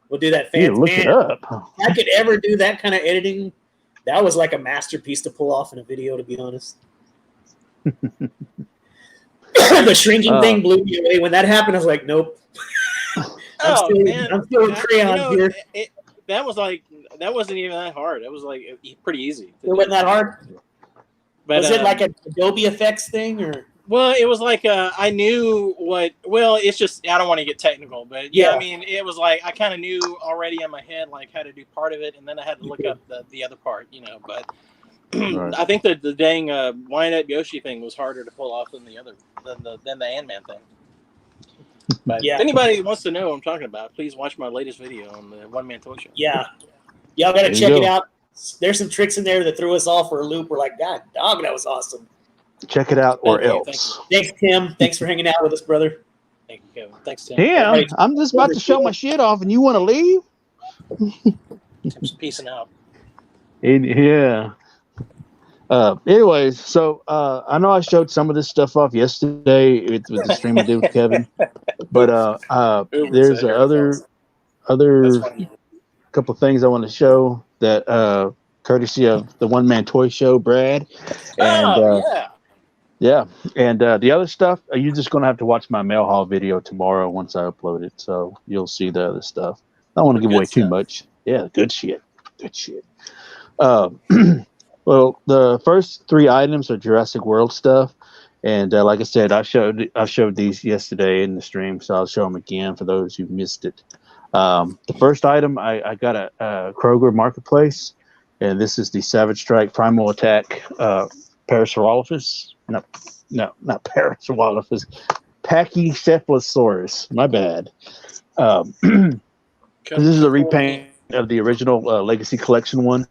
S1: We'll do that.
S5: You need to look it up.
S1: If I could ever do that kind of editing, that was like a masterpiece to pull off in a video, to be honest. The shrinking thing blew me away. When that happened, I was like, nope. I'm still with crayons here.
S2: That wasn't even that hard. It was like pretty easy.
S1: It wasn't that hard?
S2: But,
S1: was it like an Adobe Effects thing? Or
S2: Well, it was like I knew what. Well, it's just I don't want to get technical, but yeah,
S1: Yeah.
S2: I mean, it was like I kind of knew already in my head like how to do part of it, and then I had to look up the other part, you know. But
S5: Right.
S2: I think that the dang wind up Yoshi thing was harder to pull off than the Ant-Man thing. But
S1: Yeah.
S2: if anybody wants to know what I'm talking about, please watch my latest video on the One Man Toy Show.
S1: Yeah. Y'all got to
S5: There you
S1: check it
S5: go.
S1: out. There's some tricks in there that threw us all for a loop. We're like, God, dog, that was awesome.
S5: Check it out, or
S2: Thank you,
S5: else.
S1: Thanks, Tim. Thanks for hanging out with us, brother.
S2: Thank you, Kevin. Thanks, Tim.
S5: Damn,
S1: Everybody-
S5: I'm just about to show my shit off, and you want to leave?
S2: Tim's peacing out.
S5: Yeah. Anyways, so I know I showed some of this stuff off yesterday with the stream I did with Kevin, but there's other
S2: That's funny.
S5: couple of things I want to show that courtesy of the One Man Toy Show, Brad, and
S2: Yeah.
S5: and the other stuff you're just gonna have to watch my mail haul video tomorrow once I upload it, so you'll see the other stuff. I don't want to give
S2: Good
S5: away too
S2: stuff.
S5: much. Yeah, good shit. Well, the first three items are Jurassic World stuff, and like I said, I showed these yesterday in the stream, so I'll show them again for those who missed it. The first item I got at Kroger Marketplace, and this is the Savage Strike Primal Attack Parasaurolophus. No, not Parasaurolophus. Pachycephalosaurus. My bad. This is a repaint of the original Legacy Collection one.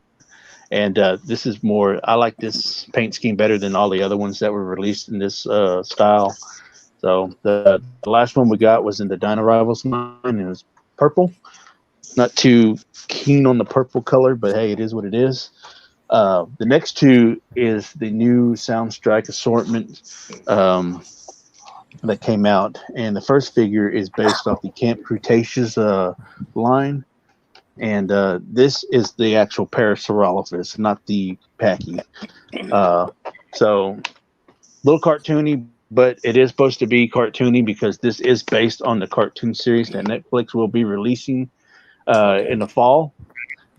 S5: And this is more, I like this paint scheme better than all the other ones that were released in this style. So the last one we got was in the Dino Rivals line, and it was purple. Not too keen on the purple color, but hey, it is what it is. The next two is the new Soundstrike assortment that came out. And the first figure is based off the Camp Cretaceous line. And this is the actual Parasaurolophus, not the Packy. So a little cartoony, but it is supposed to be cartoony because this is based on the cartoon series that Netflix will be releasing in the fall.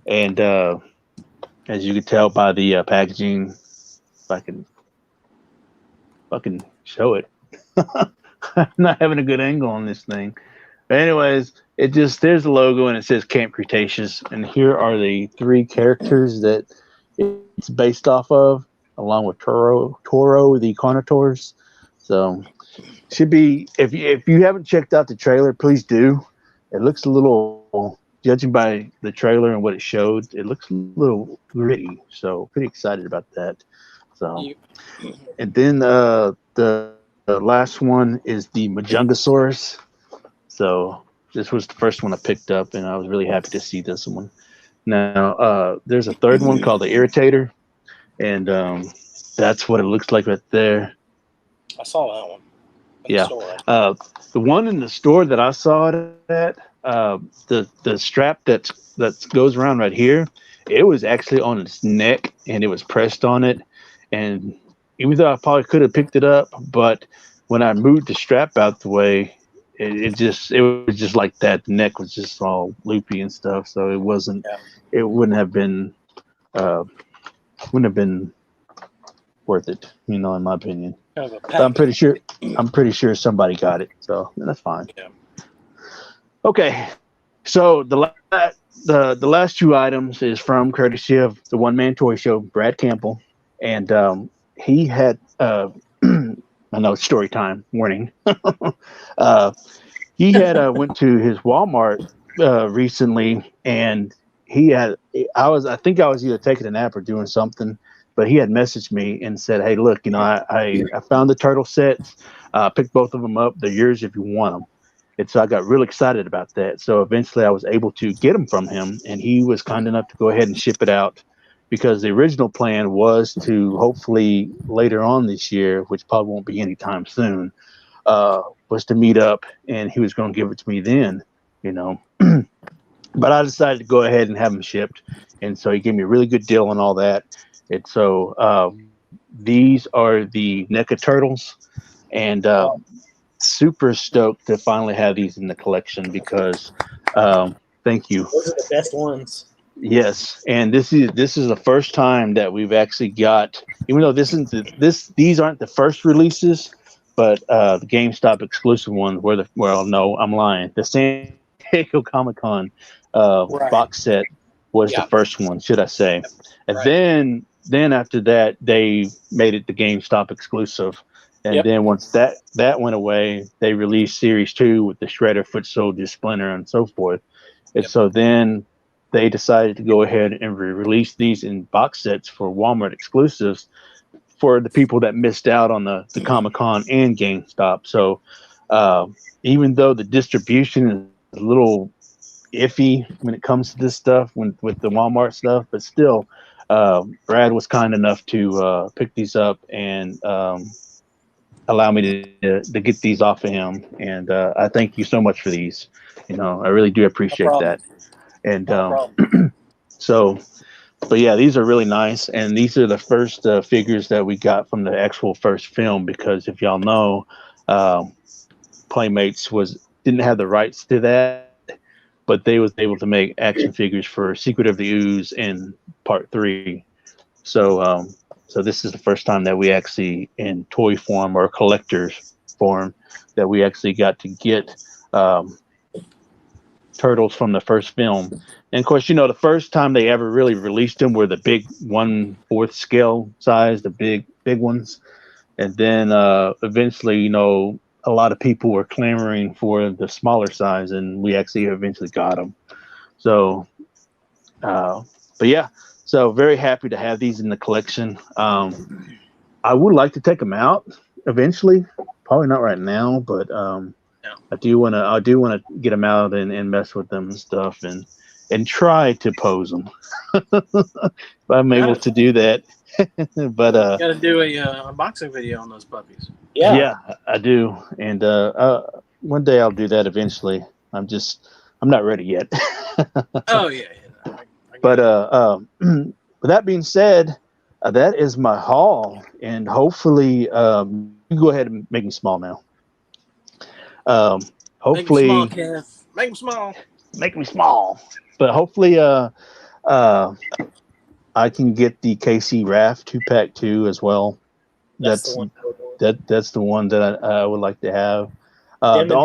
S5: And as you can tell by the packaging, if I can fucking show it. I'm not having a good angle on this thing. But anyways, there's the logo and it says Camp Cretaceous, and here are the three characters that it's based off of, along with Toro the Carnotaurs. So should be, if you haven't checked out the trailer, please do. It looks a little, judging by the trailer and what it showed, it looks a little gritty. So pretty excited about that. So, and then the last one is the Magentasaurus. So this was the first one I picked up, and I was really happy to see this one. Now, there's a third one called the Irritator, and that's what it looks like right there.
S2: I saw that one.
S5: Yeah. The one in the store that I saw it at, the strap that goes around right here, it was actually on its neck, and it was pressed on it. And even though I probably could have picked it up, but when I moved the strap out the way, it was just like that. The neck was just all loopy and stuff, so it wasn't.
S2: Yeah.
S5: It wouldn't have been worth it, in my opinion.
S2: Kind of a
S5: But I'm pretty sure somebody got it, so that's fine.
S2: Yeah.
S5: Okay, so the last two items is from courtesy of the One Man Toy Show, Brad Campbell, and he had I know, story time, warning. He had went to his Walmart recently, and I think I was either taking a nap or doing something, but he had messaged me and said, "Hey, look, I found the turtle sets, picked both of them up. They're yours if you want them." And so I got real excited about that. So eventually I was able to get them from him, and he was kind enough to go ahead and ship it out, because the original plan was to hopefully later on this year, which probably won't be anytime soon, was to meet up, and he was going to give it to me then, But I decided to go ahead and have them shipped, and so he gave me a really good deal on all that. And so these are the NECA turtles, and super stoked to finally have these in the collection because thank you.
S1: Those are the best ones.
S5: Yes, and this is the first time that we've actually got, even though these aren't the first releases, but the GameStop exclusive ones were no, I'm lying. The San Diego Comic-Con
S1: Right.
S5: box set was
S2: Yeah.
S5: the first one, should I say? And
S2: Right.
S5: then after that, they made it the GameStop exclusive. And
S2: Yep.
S5: then once that went away, they released Series 2 with the Shredder, Foot Soldier, Splinter, and so forth. And
S2: Yep.
S5: so then they decided to go ahead and release these in box sets for Walmart exclusives for the people that missed out on the Comic-Con and GameStop. So even though the distribution is a little iffy when it comes to this stuff, with the Walmart stuff, but still, Brad was kind enough to pick these up and allow me to get these off of him. And I thank you so much for these. I really do appreciate
S2: problem.
S5: that. And
S2: No problem.
S5: so, but yeah, these are really nice. And these are the first figures that we got from the actual first film, because if y'all know, Playmates didn't have the rights to that, but they was able to make action figures for Secret of the Ooze in Part 3. So so this is the first time that we actually, in toy form or collector's form, that we actually got to get turtles from the first film. And of course, the first time they ever really released them were the big 1/4 scale size, the big ones. And then eventually, a lot of people were clamoring for the smaller size, and we actually eventually got them. So, but yeah, so very happy to have these in the collection. I would like to take them out eventually, probably not right now, but I do want to get them out and mess with them and stuff, and try to pose them if I'm able to do that. But
S2: Got to do a unboxing video on those puppies.
S5: yeah, I do, and one day I'll do that eventually. I'm not ready yet.
S2: Oh yeah.
S5: But with that being said, that is my haul, and hopefully, you can go ahead and make me small now. Hopefully,
S2: make them small, Kev. Make them small.
S5: Make me small. But hopefully, I can get the KC RAF 2-pack too as well. That's the one that I would like to have. The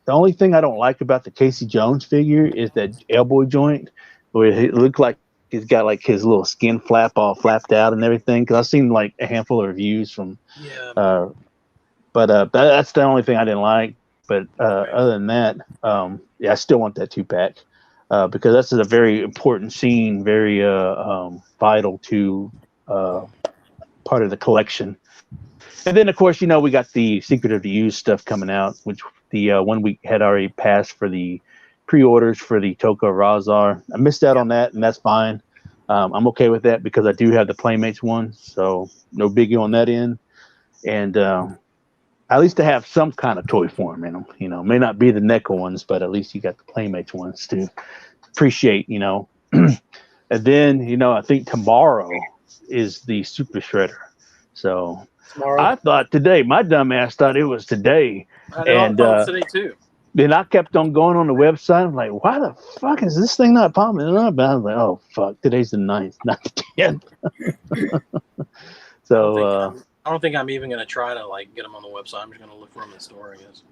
S5: only thing I don't like about the Casey Jones figure is that elbow joint, where it looked like he's got like his little skin flap all flapped out and everything. Because I've seen like a handful of reviews from, but that's the only thing I didn't like. But other than that, yeah, I still want that 2-pack because that's a very important scene, very vital to part of the collection. And then, of course, we got the Secret of the Ooze stuff coming out, which the 1 week had already passed for the pre-orders for the Toka Razar. I missed out on that, and that's fine. I'm okay with that because I do have the Playmates one, so no biggie on that end. And at least to have some kind of toy form in them, may not be the NECA ones, but at least you got the Playmates ones to appreciate, And then, I think tomorrow is the Super Shredder. So
S1: Tomorrow.
S5: I thought today, my dumb ass thought it was today.
S2: I know,
S5: And
S2: I thought it was today too.
S5: then I kept on going on the website. I'm like, why the fuck is this thing not popping up? And I was like, oh, fuck, today's the 9th, not the 10th. So
S2: I don't think I'm even going to try to get them on the website. I'm just going to look for them in the store, I guess.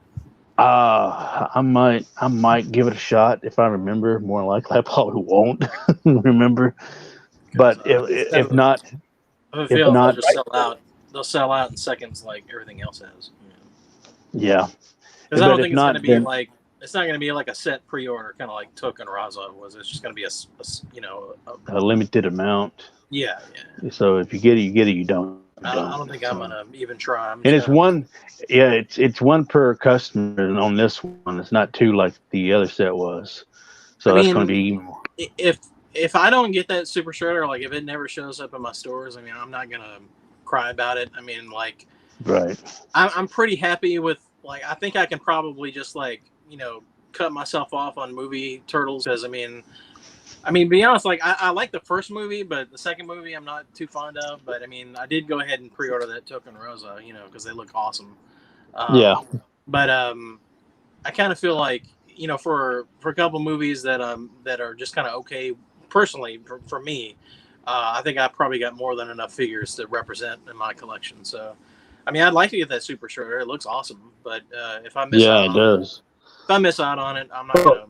S5: I might give it a shot if I remember. More likely, I probably won't remember. But if not,
S2: I feel they'll just sell out. They'll sell out in seconds, like everything else has.
S5: Yeah.
S2: Because I don't think it's going to be it's not going to be like a set pre-order, kind of like Token Razor was. It's just going to be a
S5: limited amount.
S2: Yeah.
S5: So if you get it, you get it. You don't.
S2: I don't think I'm gonna even try.
S5: And it's one, it's one per customer on this one. It's not two like the other set was. So that's going to be even more.
S2: If I don't get that Super Shredder, like if it never shows up in my stores, I'm not gonna cry about it.
S5: Right.
S2: I'm pretty happy with I think I can probably just cut myself off on movie Turtles because be honest, I like the first movie, but the second movie I'm not too fond of. But I did go ahead and pre-order that Token Rosa, because they look awesome.
S5: Yeah.
S2: But I kind of feel like for a couple movies that are just kind of okay personally for me, I think I probably got more than enough figures to represent in my collection. So I mean, I'd like to get that Super Shredder. It looks awesome, but if I miss
S5: Yeah,
S2: out
S5: it
S2: on
S5: does.
S2: if I miss out on it, I'm not gonna.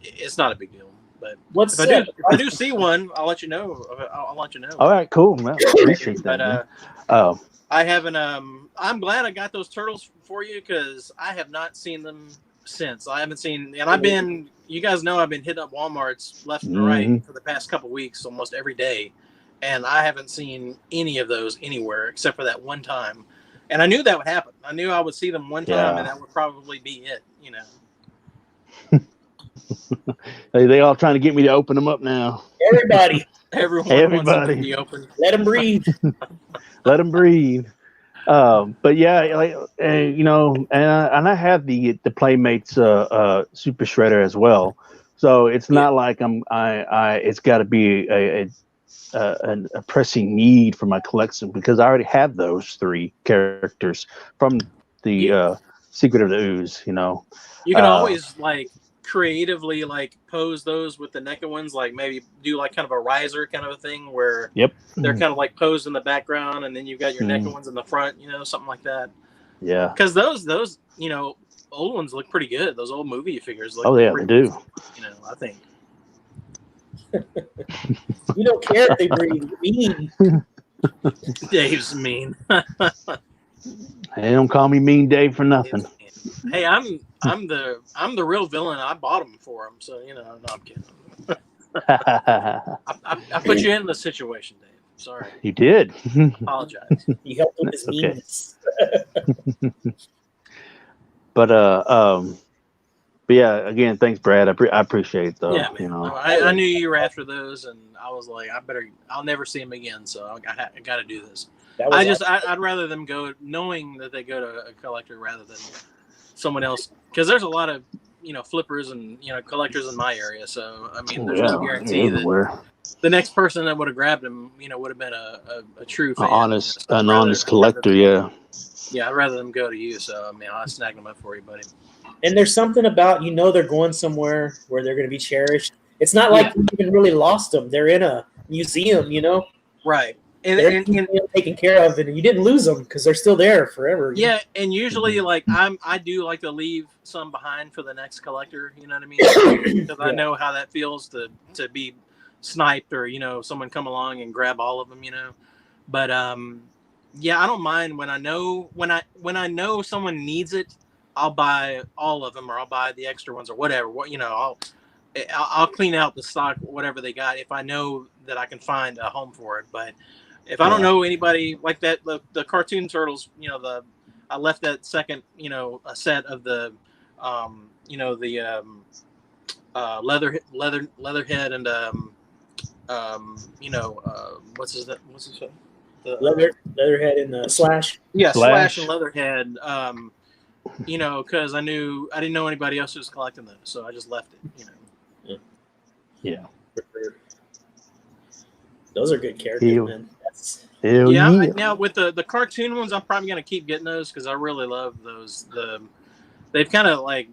S2: It's not a big deal. But
S1: What's
S2: if I do see one, I'll let you know. I'll let you know.
S5: All right, cool. Man, appreciate that. Man. Oh,
S2: I haven't. I'm glad I got those turtles for you because I have not seen them since. I haven't seen, and I've been. You guys know I've been hitting up WalMarts left and right for the past couple weeks, almost every day, and I haven't seen any of those anywhere except for that one time. And I knew that would happen. I knew I would see them one time, and that would probably be it. You know.
S5: They all trying to get me to open them up now.
S2: Everyone wants them to be open.
S1: Let them breathe.
S5: Let them breathe. But yeah, like you know, and I have the Playmates Super Shredder as well. So it's not like it's got to be a pressing need for my collection because I already have those 3 characters from the Secret of the Ooze. You know,
S2: you can always like creatively like pose those with the NECA ones, like maybe do like kind of a riser kind of a thing where they're kind of like posed in the background and then you've got your NECA ones in the front, you know, something like that.
S5: Yeah,
S2: because those you know old ones look pretty good. Those old movie figures look
S5: they do.
S2: You know, I think
S1: you don't care if they breathe. Mean.
S2: Dave's mean.
S5: They don't call me Mean Dave for nothing.
S2: Hey, I'm the real villain. I bought them for him, so you know. No, I'm kidding. I put you in the situation, Dave. Sorry.
S5: You did.
S2: Apologize.
S1: You helped with his meanness.
S5: But yeah. Again, thanks, Brad. I appreciate it, though.
S2: Yeah, man.
S5: You know,
S2: I knew you were after those, and I was like, I'll never see him again, so I got to do this. I'd rather them go knowing that they go to a collector rather than someone else, because there's a lot of flippers and collectors in my area. So I mean, there's no guarantee that the next person that would have grabbed him, would have been a true fan,
S5: an honest collector. Yeah,
S2: I'd rather them go to you. So I mean, I'll snag them up for you, buddy.
S1: And there's something about they're going somewhere where they're going to be cherished. It's not like you even really lost them. They're in a museum,
S2: Right.
S1: And taken care of, and you didn't lose them because they're still there forever.
S2: Yeah, and usually, like I do like to leave some behind for the next collector. You know what I mean? Because I know how that feels to be sniped or someone come along and grab all of them. But I don't mind when I know someone needs it. I'll buy all of them, or I'll buy the extra ones, or whatever. I'll clean out the stock, whatever they got, if I know that I can find a home for it. But if I don't know anybody like that, the cartoon turtles, I left that second, a set of the, Leatherhead and what's his name?
S1: Leatherhead and the Slash.
S2: Yeah, Slash and Leatherhead. Because I didn't know anybody else who was collecting those, so I just left it.
S5: Yeah.
S1: Those are good characters, man.
S2: Now with the cartoon ones, I'm probably gonna keep getting those because I really love those. They've kind of like,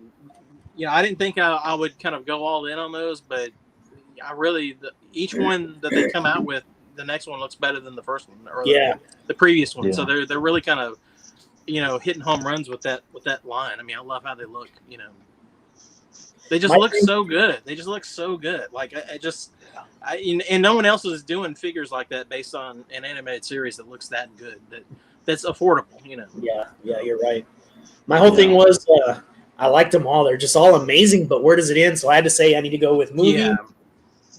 S2: I didn't think I would kind of go all in on those, but I really each one that they come out with, the next one looks better than the first one or the previous one. Yeah. So they're really kind of hitting home runs with that line. I mean, I love how they look. They just look so good. They just look so good. Like and no one else is doing figures like that based on an animated series that looks that good. That's affordable.
S1: Yeah, you're right. My whole thing was I liked them all. They're just all amazing. But where does it end? So I had to say I need to go with movie,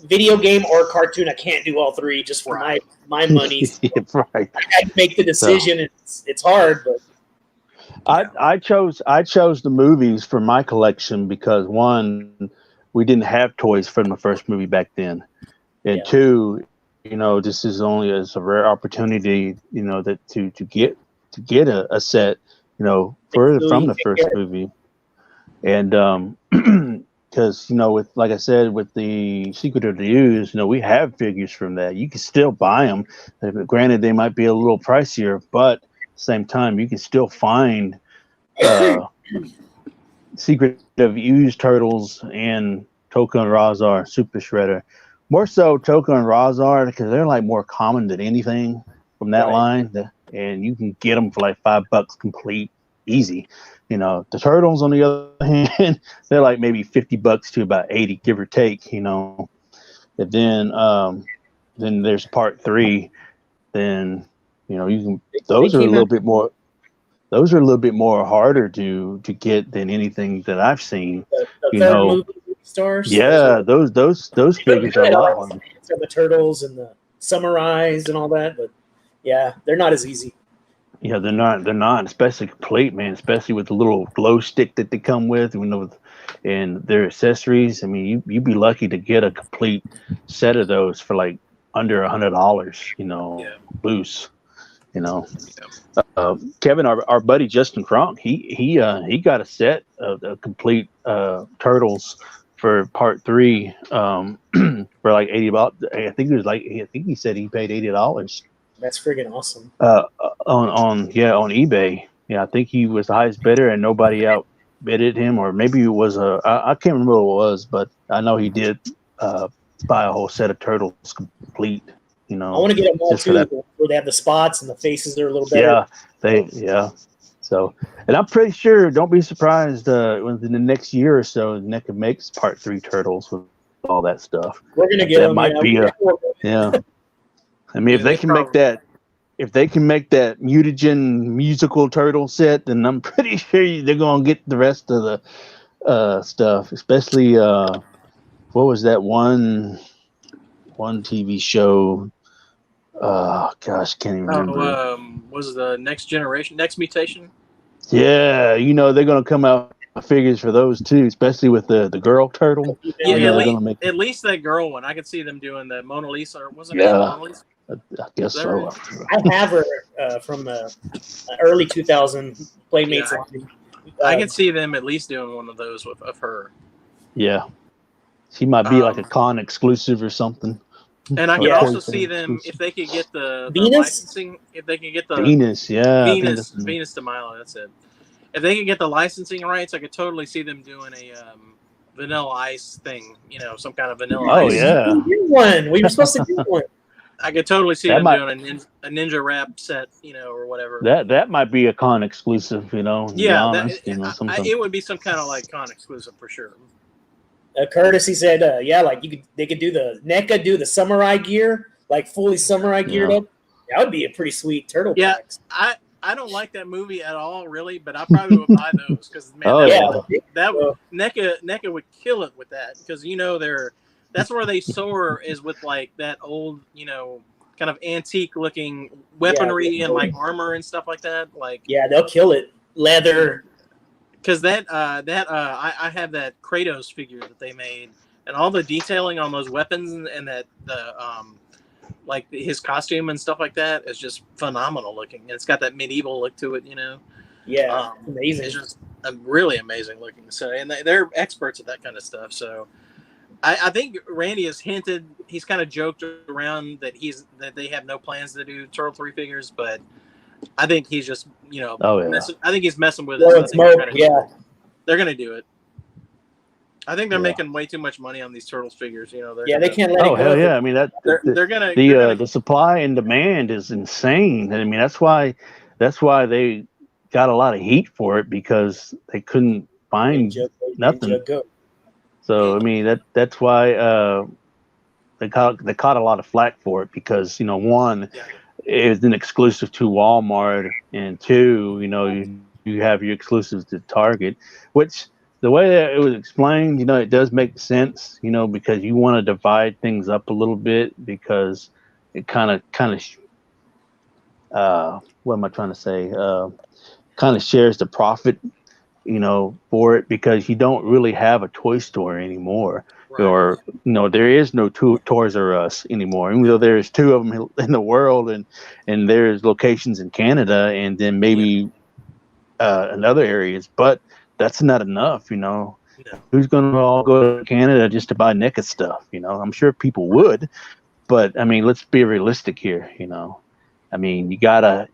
S1: video game, or cartoon. I can't do all 3 just for my money. So
S5: right.
S1: I had to make the decision. So, it's hard, but.
S5: I chose the movies for my collection because 1, we didn't have toys from the first movie back then, and 2, this is only a rare opportunity, that to get a set, from the first movie, and because with like I said with the Secret of the Ooze, we have figures from that. You can still buy them. Granted, they might be a little pricier, but same time you can still find Secret of Ooze turtles and Toka and Razar Super Shredder. More so Toka and Razar because they're like more common than anything from that line. and you can get them for like $5 complete, easy. You know, the turtles on the other hand, they're like maybe $50 to about 80, give or take. You know, and then there's part 3. Then you know you can. Those are a little bit more. Those are a little bit more harder to get than anything that I've seen.
S1: The
S5: you
S1: third
S5: know,
S1: movie stars.
S5: yeah, those figures are a lot harder.
S1: The turtles and the samurais and all that, but yeah, they're not as easy.
S5: Yeah, they're not, especially complete, man. Especially with the little glow stick that they come with, you know, and their accessories. I mean, you'd be lucky to get a complete set of those for like under $100. You know, loose. You know, Kevin, our buddy Justin Kronk, he got a set of the complete turtles for part 3 for like $80. I think he said he paid $80.
S1: That's friggin' awesome.
S5: On eBay. Yeah, I think he was the highest bidder, and nobody outbidded him, or maybe it was I can't remember what it was, but I know he did buy a whole set of turtles complete. You know,
S1: I want to get them all too, where they have the spots and the faces are a little better.
S5: Yeah, So, and I'm pretty sure. Don't be surprised within the next year or so, NECA makes part 3 turtles with all that stuff.
S1: We're gonna get them.
S5: Might be yeah. I mean, if they can make that mutagen musical turtle set, then I'm pretty sure they're gonna get the rest of the stuff. Especially what was that one TV show? Gosh, can't even remember.
S2: Was the Next Generation, Next Mutation?
S5: Yeah, you know they're gonna come out with figures for those too, especially with the girl turtle.
S2: Yeah, at least that girl one. I could see them doing the Mona Lisa, or wasn't it Mona Lisa?
S5: I guess so.
S1: I have her from early 2000 Playmates.
S2: Yeah, I could see them at least doing one of those of her.
S5: Yeah, she might be like a con exclusive or something.
S2: And I could also see them if they could get the licensing. If they could get the
S5: Venus
S2: de Milo. That's it. If they could get the licensing rights, I could totally see them doing a Vanilla Ice thing. You know, some kind of Vanilla Ice.
S1: Oh yeah, one. We were supposed to do one.
S2: I could totally see them doing a Ninja Rap set, you know, or whatever.
S5: That might be a con exclusive, you know.
S2: Yeah, it would be some kind of like con exclusive for sure.
S1: Curtis, he said, like they could do the NECA, do the samurai gear, like fully samurai geared up. That would be a pretty sweet turtle.
S2: Yeah, packs. I don't like that movie at all, really, but I probably would buy those because NECA would kill it with that because you know that's where they soar is with like that old, you know, kind of antique looking weaponry and like armor and stuff like that. Like
S1: they'll kill it. Leather.
S2: Because I have that Kratos figure that they made, and all the detailing on those weapons and that like his costume and stuff like that is just phenomenal looking. And it's got that medieval look to it, you know.
S1: Yeah, amazing.
S2: It's just really amazing looking. So, and they're experts at that kind of stuff. So, I think Randy has hinted, he's kind of joked around that they have no plans to do Turtle 3 figures, but I think he's just, you know, I think he's messing with us. They're going to do it. I think they're making way too much money on these Turtles figures. You know,
S1: they can't let it go.
S5: Hell yeah! I mean, they're gonna the supply and demand is insane. I mean, that's why they got a lot of heat for it because they couldn't find nothing. So I mean that's why they caught a lot of flack for it because you know one. It's an exclusive to Walmart, and 2, you know, you have your exclusives to Target, which the way that it was explained, you know, it does make sense, you know, because you want to divide things up a little bit because it kind of what am I trying to say? Kind of shares the profit, you know, for it because you don't really have a toy store anymore. Right. Or you know, there is no Toys R Us anymore, even though there's 2 of them in the world, and there's locations in Canada, and then maybe in other areas. But that's not enough, you know. Yeah. Who's going to all go to Canada just to buy NECA stuff? You know, I'm sure people would, but I mean, let's be realistic here. You know, I mean, you gotta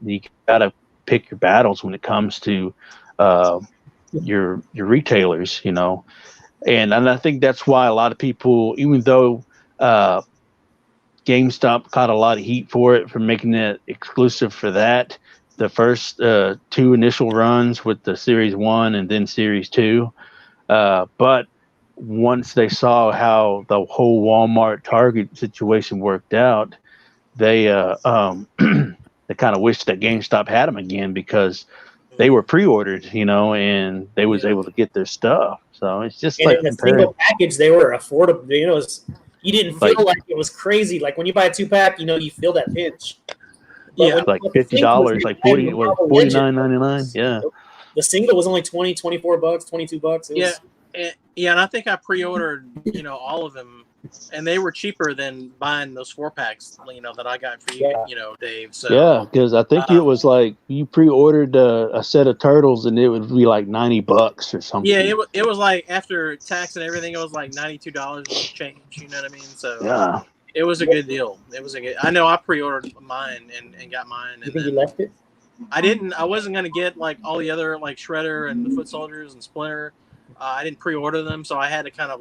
S5: pick your battles when it comes to your retailers. You know. And I think that's why a lot of people, even though GameStop caught a lot of heat for it, for making it exclusive for that, the first 2 initial runs with the Series 1 and then Series 2. But once they saw how the whole Walmart Target situation worked out, they they kind of wished that GameStop had them again because they were pre-ordered, and they was able to get their stuff. So it's just
S1: And
S5: like
S1: in the
S5: comparing.
S1: single package, they were affordable. You didn't feel like it was crazy. Like when you buy a 2-pack, you feel that pinch. But
S2: Yeah.
S1: when
S5: Like
S1: you get the
S5: $50,
S1: singles,
S5: like
S1: you're
S5: 40,
S1: buying
S5: was
S1: Marvel Legends.
S5: $49.99. Yeah.
S1: The single was only $20, $24, $22.
S2: Yeah, and I think I pre-ordered, all of them, and they were cheaper than buying those 4-packs, that I got for you, Dave. So
S5: Yeah, because I think it was like you pre-ordered a set of turtles and it would be like $90 or something.
S2: yeah, it was like after tax and everything, it was like $92 change. You know what I mean? So
S5: Yeah.
S2: it was a good deal. I know I pre-ordered mine and got mine. And
S1: You think you left it?
S2: I wasn't gonna get like all the other like Shredder and the Foot Soldiers and Splinter. I didn't pre-order them, so I had to kind of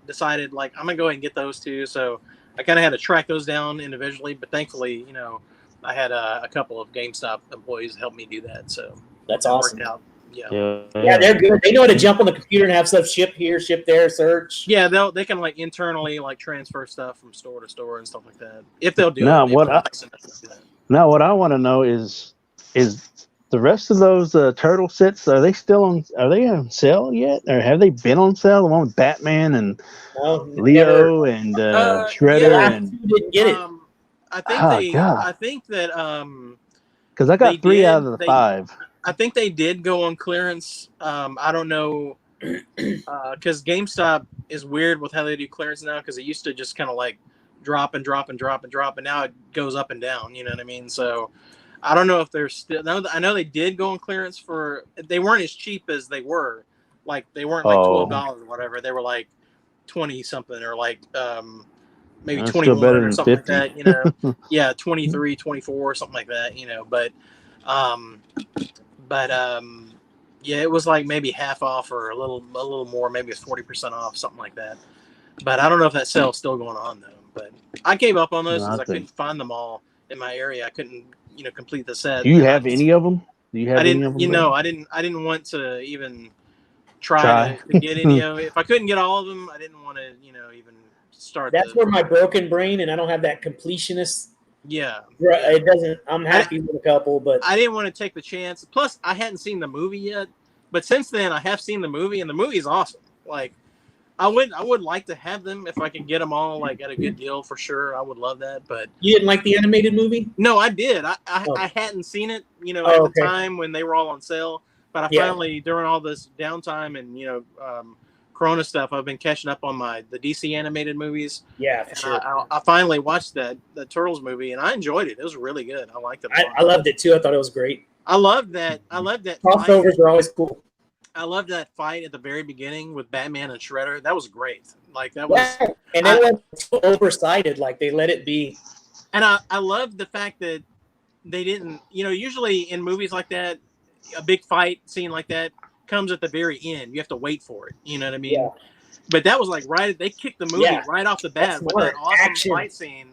S2: decided like I'm gonna go ahead and get those two. So I kind of had to track those down individually, but thankfully, I had a couple of GameStop employees help me do that. So
S1: That's
S2: that
S1: awesome.
S2: worked out.
S1: Yeah, they're good. They know how to jump on the computer and have stuff shipped here, shipped there, search.
S2: Yeah, they can like internally like transfer stuff from store to store and stuff like that. If they'll do
S5: Now,
S2: it.
S5: Now, what I want to know is the rest of those turtle sets, are they on sale yet, or have they been on sale? The one with Batman and Leo and Shredder and
S1: didn't get it.
S2: I think that
S5: because I got 3 out of the 5.
S2: I think they did go on clearance. I don't know, because GameStop is weird with how they do clearance now. Because it used to just kind of like drop and drop and drop and drop, and now it goes up and down. You know what I mean? So I don't know if they're still. I know they did go on clearance for. They weren't as cheap as they were. Like they weren't like $12 or whatever. They were like 20 something or like maybe
S5: That's
S2: 21
S5: still better
S2: or
S5: than
S2: something
S5: 50.
S2: like that. Yeah, 23, 24, something like that. But yeah, it was like maybe half off or a little more, maybe it's 40% off, something like that. But I don't know if that sale's still going on though. But I gave up on those because I couldn't find them all in my area. I couldn't, complete the set.
S5: Do you have any of them? Do you have any of them?
S2: I didn't want to even try. To get any of it. If I couldn't get all of them, I didn't want to, even start.
S1: That's where my broken brain, and I don't have that completionist.
S2: Yeah.
S1: It doesn't. I'm happy with a couple, but
S2: I didn't want to take the chance. Plus, I hadn't seen the movie yet. But since then, I have seen the movie, and the movie's awesome. Like, I would like to have them if I could get them all like at a good deal for sure. I would love that. But
S1: you didn't like the animated movie?
S2: No, I did. I hadn't seen it, at the time when they were all on sale. But I finally, during all this downtime and Corona stuff, I've been catching up on the DC animated movies.
S1: Yeah, for sure.
S2: I finally watched the Turtles movie, and I enjoyed it. It was really good. I liked it.
S1: I loved it too. I thought it was great.
S2: I loved that.
S1: Crossovers are always cool.
S2: I loved that fight at the very beginning with Batman and Shredder. That was great. Like that was,
S1: and it wasn't so oversighted. Like they let it be.
S2: And I loved the fact that they didn't. Usually in movies like that, a big fight scene like that comes at the very end. You have to wait for it. You know what I mean?
S1: Yeah.
S2: But that was like they kicked the movie right off the bat with that awesome fight scene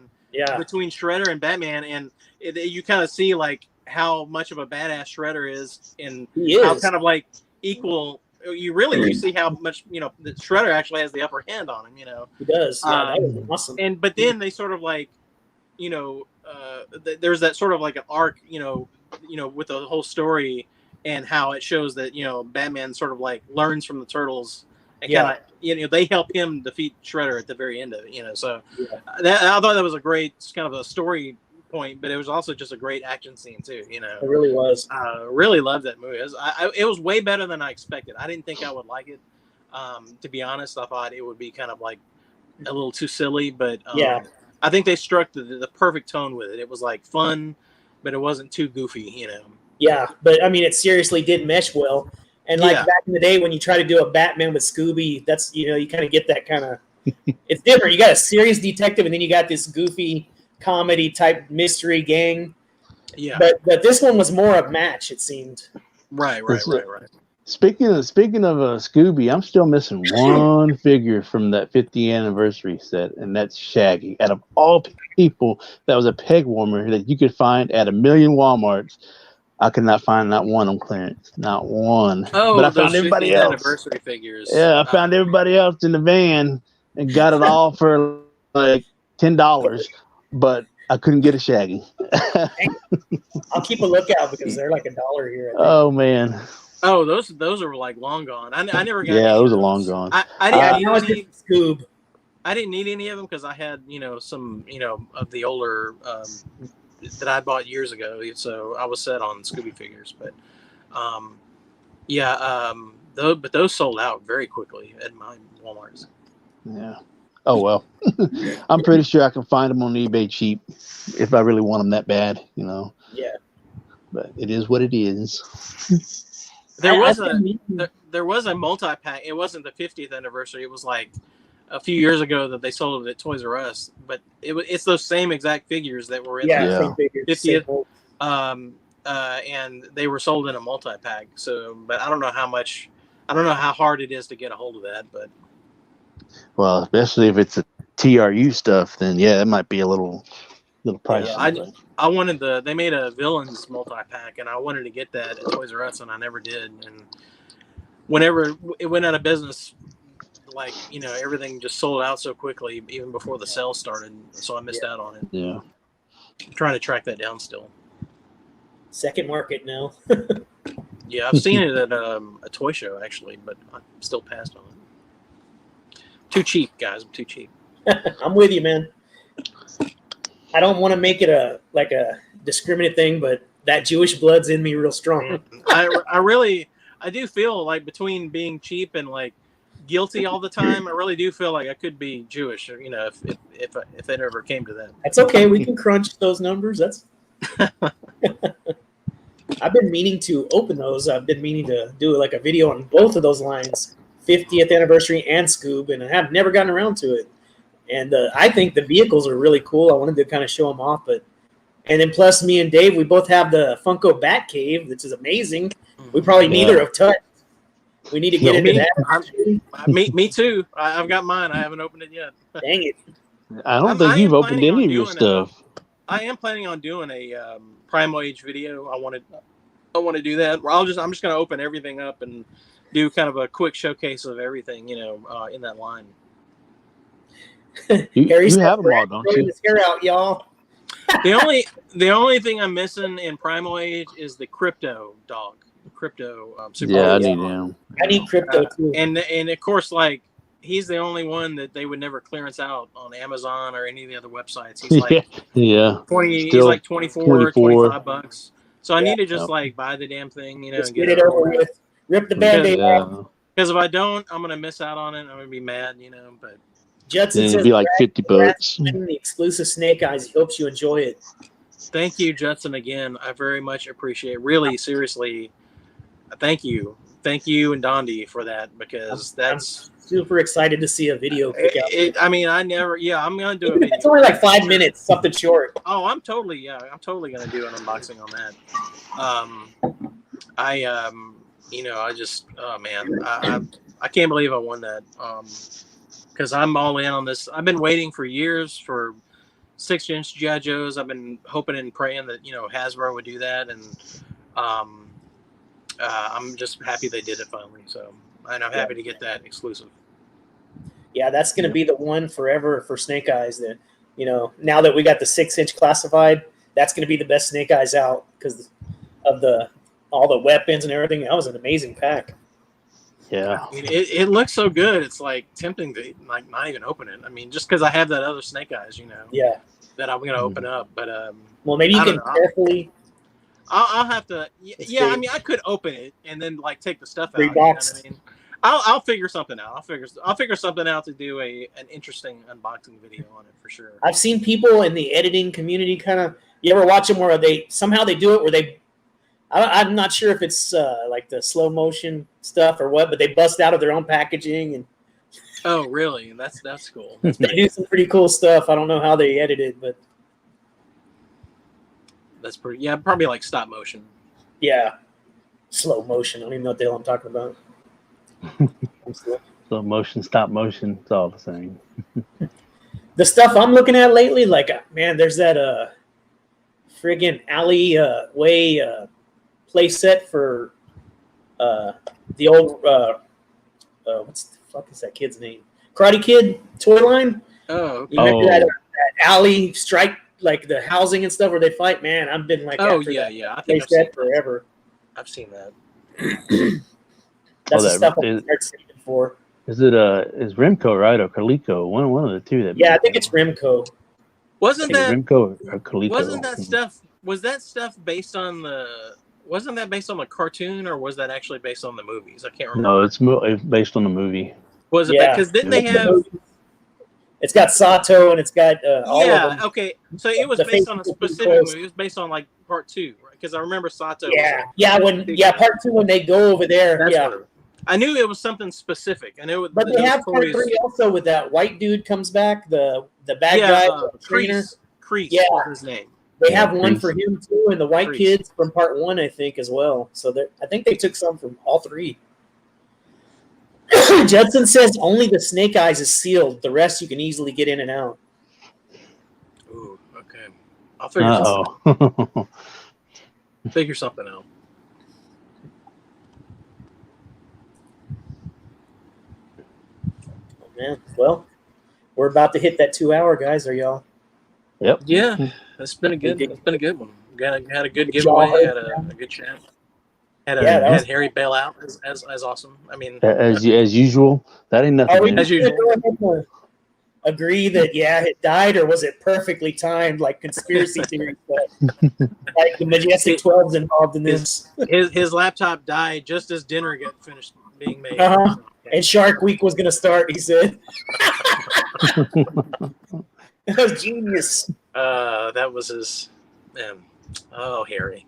S2: between Shredder and Batman, and you kind of see like how much of a badass Shredder is, and how kind of like equal. You see how much that Shredder actually has the upper hand on him.
S1: He does. Yeah, that was awesome.
S2: But then they sort of like, there's that sort of like an arc, with the whole story. And how it shows that Batman sort of like learns from the Turtles, and kind of they help him defeat Shredder at the very end of it. So I thought that was a great kind of a story point, but it was also just a great action scene too. It
S1: really was.
S2: Really loved that movie. It was way better than I expected. I didn't think I would like it. To be honest, I thought it would be kind of like a little too silly, but I think they struck the perfect tone with it. It was like fun, but it wasn't too goofy.
S1: Yeah, but I mean, it seriously did mesh well. And like back in the day when you try to do a Batman with Scooby, that's, you kind of get that kind of, it's different. You got a serious detective and then you got this goofy comedy type mystery gang.
S2: Yeah.
S1: But this one was more a match, it seemed.
S2: Right.
S5: Speaking of Scooby, I'm still missing one figure from that 50th anniversary set, and that's Shaggy. Out of all people, that was a peg warmer that you could find at 1,000,000 Walmarts. I could not find not one on clearance, not one.
S2: Oh,
S5: But I
S2: those
S5: found everybody
S2: 50th
S5: else.
S2: anniversary figures.
S5: Yeah, I found everybody else in the van and got it all for like $10, but I couldn't get a Shaggy.
S1: I'll keep a lookout because they're like $1 here. I think.
S5: Oh man.
S2: Oh, those are like long gone. I never got.
S5: Yeah,
S2: any
S5: those
S2: of
S5: are long gone.
S2: I didn't
S1: now it's
S2: need any.
S1: just Scoob.
S2: I didn't need any of them because I had some of the older that I bought years ago. So I was set on Scooby figures, but but those sold out very quickly at my Walmarts.
S5: Yeah. Oh well. I'm pretty sure I can find them on eBay cheap if I really want them that bad,
S1: Yeah.
S5: But it is what it is.
S2: There was a multi-pack. It wasn't the 50th anniversary. It was like a few years ago that they sold it at Toys R Us. But it's those same exact figures that were in the
S1: same figures,
S2: 50th. And they were sold in a multi-pack. So, but I don't know how hard it is to get a hold of that. But
S5: Well, especially if it's a TRU stuff, then yeah, it might be a little pricey.
S2: Yeah, I wanted they made a villains multi-pack, and I wanted to get that at Toys R Us, and I never did. And whenever it went out of business, everything just sold out so quickly, even before the sale started. So I missed out on it.
S5: Yeah.
S2: I'm trying to track that down still.
S1: Second market now.
S2: Yeah, I've seen it at a toy show actually, but I still passed on it. Too cheap, guys. I'm too cheap.
S1: I'm with you, man. I don't want to make it a discriminate thing, but that Jewish blood's in me real strong.
S2: I do feel like between being cheap and like guilty all the time, I really do feel like I could be Jewish, if it ever came to that.
S1: That's okay. We can crunch those numbers. That's. I've been meaning to open those. I've been meaning to do like a video on both of those lines, 50th anniversary and Scoob, and I have never gotten around to it. And I think the vehicles are really cool. I wanted to kind of show them off, and then plus me and Dave, we both have the Funko Bat Cave, which is amazing. We probably neither have touched. We need to get into that.
S2: Me too. I've got mine. I haven't opened it yet.
S1: Dang it!
S5: I don't think you've opened any of your stuff.
S2: I am planning on doing a Primal Age video. I want to do that. I'm just going to open everything up and do kind of a quick showcase of everything, in that line.
S5: You have them all, don't you?
S1: His hair out, y'all.
S2: The only thing I'm missing in Primal Age is the Crypto dog. Crypto Super.
S5: Yeah, I need him.
S1: I need Crypto too.
S2: And of course, like he's the only one that they would never clearance out on Amazon or any of the other websites. He's like 20. He's like 24, 25 bucks. So I need to just buy the damn thing,
S1: just
S2: and
S1: get it over with. Rip the Band-Aid off.
S2: Because if I don't, I'm gonna miss out on it. I'm gonna be mad, But
S1: Judson says
S5: it'd be like $50.
S1: The exclusive Snake Eyes. He hopes you enjoy it.
S2: Thank you, Judson. Again, I very much appreciate it. Really, seriously, thank you, and Dondi for that because I'm
S1: super excited to see a video.
S2: I'm gonna do a video.
S1: It's only like 5 minutes, something short.
S2: Oh, I'm totally gonna do an unboxing on that. I can't believe I won that. Because I'm all in on this. I've been waiting for years for 6-inch G.I. Joes. I've been hoping and praying that Hasbro would do that, and I'm just happy they did it finally. So, and I'm happy to get that exclusive. Yeah,
S1: that's going to be the one forever for Snake Eyes. That now that we got the 6-inch classified, that's going to be the best Snake Eyes out because of all the weapons and everything. That was an amazing pack.
S5: Yeah,
S2: I mean, it looks so good. It's like tempting to not even open it. I mean, just because I have that other Snake Eyes,
S1: Yeah.
S2: That I'm gonna open up. But
S1: well, maybe you can carefully.
S2: I'll have to. Yeah, I mean, I could open it and then take the stuff out.
S1: Rebox.
S2: I mean, I'll figure something out. I'll figure something out to do an interesting unboxing video on it for sure.
S1: I've seen people in the editing community kind of. You ever watch them where they somehow they do it where they. I'm not sure if it's like the slow motion stuff or what, but they bust out of their own packaging and.
S2: Oh, really? That's cool.
S1: They do some pretty cool stuff. I don't know how they edit it, but
S2: that's pretty. Yeah, probably like stop motion.
S1: Yeah, slow motion. I don't even know what the hell I'm talking about.
S5: Slow motion, stop motion, it's all the same.
S1: The stuff I'm looking at lately, like, man, there's that friggin' alleyway play set for the old what's the fuck is that kid's name? Karate Kid toy line.
S2: Oh,
S1: You remember that alley strike, like the housing and stuff where they fight? Man, I've been like,
S2: oh
S1: after
S2: yeah,
S1: that
S2: yeah. I
S1: play
S2: think I've seen
S1: set forever.
S2: I've seen that.
S1: That's the
S5: that
S1: stuff I'm
S5: is-
S1: start saving for.
S5: Is it is Remco, right, or Coleco? One of the two that.
S1: Yeah, I think it's Remco.
S2: Wasn't that
S5: Remco or Coleco?
S2: wasn't that stuff? Was that stuff based on the? Wasn't that based on the cartoon, or was that actually based on the movies? I can't remember.
S5: No, it's based on the movie.
S2: Was it?
S1: Yeah.
S2: Because didn't they have?
S1: It's got Sato and it's got all of
S2: Yeah.
S1: them.
S2: Okay. So it was
S1: The
S2: based on a
S1: faces were
S2: specific
S1: close.
S2: movie. It was based on like part 2, right? Because I remember Sato.
S1: Yeah,
S2: was
S1: part 2 when they go over there.
S2: That's
S1: yeah,
S2: what I knew it was something specific. I knew.
S1: but they have part 3 also with that white dude comes back, the bad guy, the trainer.
S2: Kreese
S1: Yeah.
S2: was his name.
S1: They
S5: Yeah,
S1: have one
S5: Kreese.
S1: for him too, and the white
S2: Kreese.
S1: kids from part 1, I think, as well. So I think they took some from all 3. Judson says only the Snake Eyes is sealed. The rest you can easily get in and out.
S2: Ooh. Okay. I'll figure figure something out.
S1: Oh, man, well, we're about to hit that 2-hour, guys. Are y'all?
S5: Yep.
S2: Yeah, it's been a good one. Had a good
S1: Good job.
S2: giveaway. Had a good chat. Had
S1: was-
S2: Harry bail out as awesome. I mean,
S5: As usual, that ain't nothing.
S1: Are we
S5: man.
S2: As
S1: just
S2: usual.
S1: gonna go ahead and agree that it died, or was it perfectly timed, like conspiracy theory stuff? Like the Majestic 12's involved in this.
S2: his laptop died just as dinner got finished being made.
S1: Uh-huh. And Shark Week was going to start, he said. That was genius.
S2: That was his. Oh, Harry.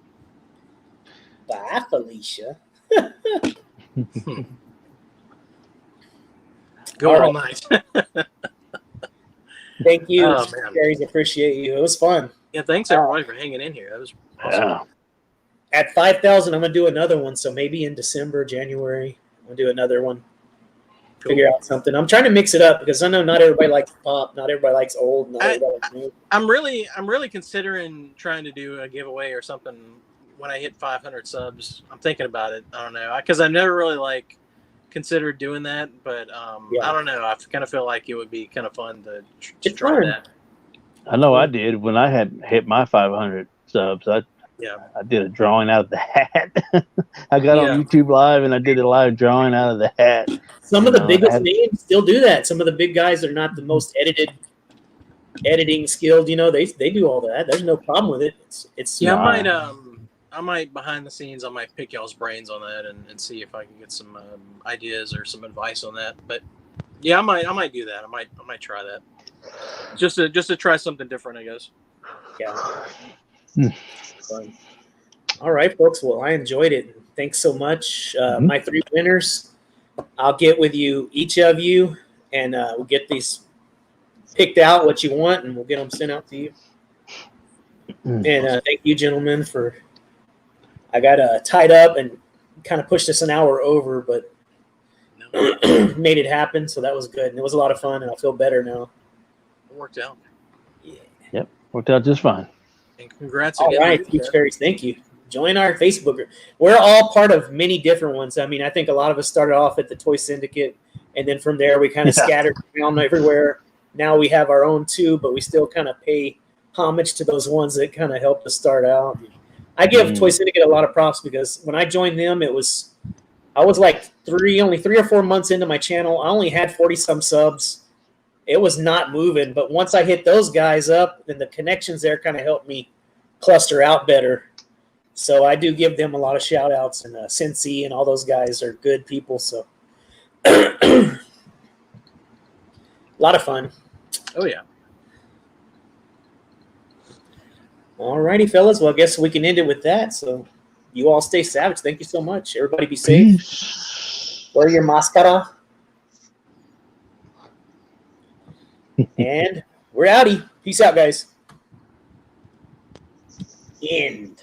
S1: Bye, Felicia.
S2: Go
S1: All
S2: all night.
S1: Thank you,
S2: Oh, man.
S1: Carries. Appreciate you. It was fun.
S2: Yeah, thanks everybody for hanging in here. That was awesome.
S5: Yeah.
S1: At 5,000, I'm going to do another one. So maybe in December, January, I'm going to do another one.
S2: Cool.
S1: Figure out something. I'm trying to mix it up because I know not everybody likes pop. Not everybody likes old. Not everybody likes new.
S2: I'm really considering trying to do a giveaway or something when I hit 500 subs. I'm thinking about it. I don't know, because I never really considered doing that, but
S1: Yeah.
S2: I don't know. I kind of feel like it would be kind of fun to
S1: It's
S2: try
S1: fun.
S2: that.
S5: I know I did when I had hit my 500 subs. I did a drawing out of the hat. I got on YouTube Live and I did a live drawing out of the hat.
S1: Some of the biggest names still do that. Some of the big guys that are not the most editing skilled, they do all that. There's no problem with it. It's
S2: Yeah,
S5: Nah.
S2: I might behind the scenes. I might pick y'all's brains on that and see if I can get some ideas or some advice on that. But yeah, I might do that. I might try that. Just to try something different, I guess.
S1: Yeah. Fun. All right, folks. Well, I enjoyed it. Thanks so much. My 3 winners. I'll get with you, each of you, and we'll get these picked out, what you want, and we'll get them sent out to you. And thank you, gentlemen, for. I got tied up and kind of pushed us an hour over, but made it happen. So that was good, and it was a lot of fun, and I feel better now.
S2: It worked out.
S5: Yep, worked out just fine.
S2: And congrats
S1: All
S2: again.
S1: right, Peach Fairies, thank you. Join our Facebook group. We're all part of many different ones. I mean, I think a lot of us started off at the Toy Syndicate, and then from there we kind of scattered around everywhere. Now we have our own too, but we still kind of pay homage to those ones that kind of helped us start out. I give Toy Syndicate a lot of props because when I joined them, I was like only 3 or 4 months into my channel. I only had 40-some subs. It was not moving, but once I hit those guys up, then the connections there kind of helped me cluster out better. So I do give them a lot of shout outs, and Cincy and all those guys are good people. So a lot of fun.
S2: Oh yeah.
S1: All righty, fellas. Well, I guess we can end it with that. So you all stay savage. Thank you so much. Everybody be safe.
S5: Peace.
S1: Wear your mascara. And we're outie. Peace out, guys. End.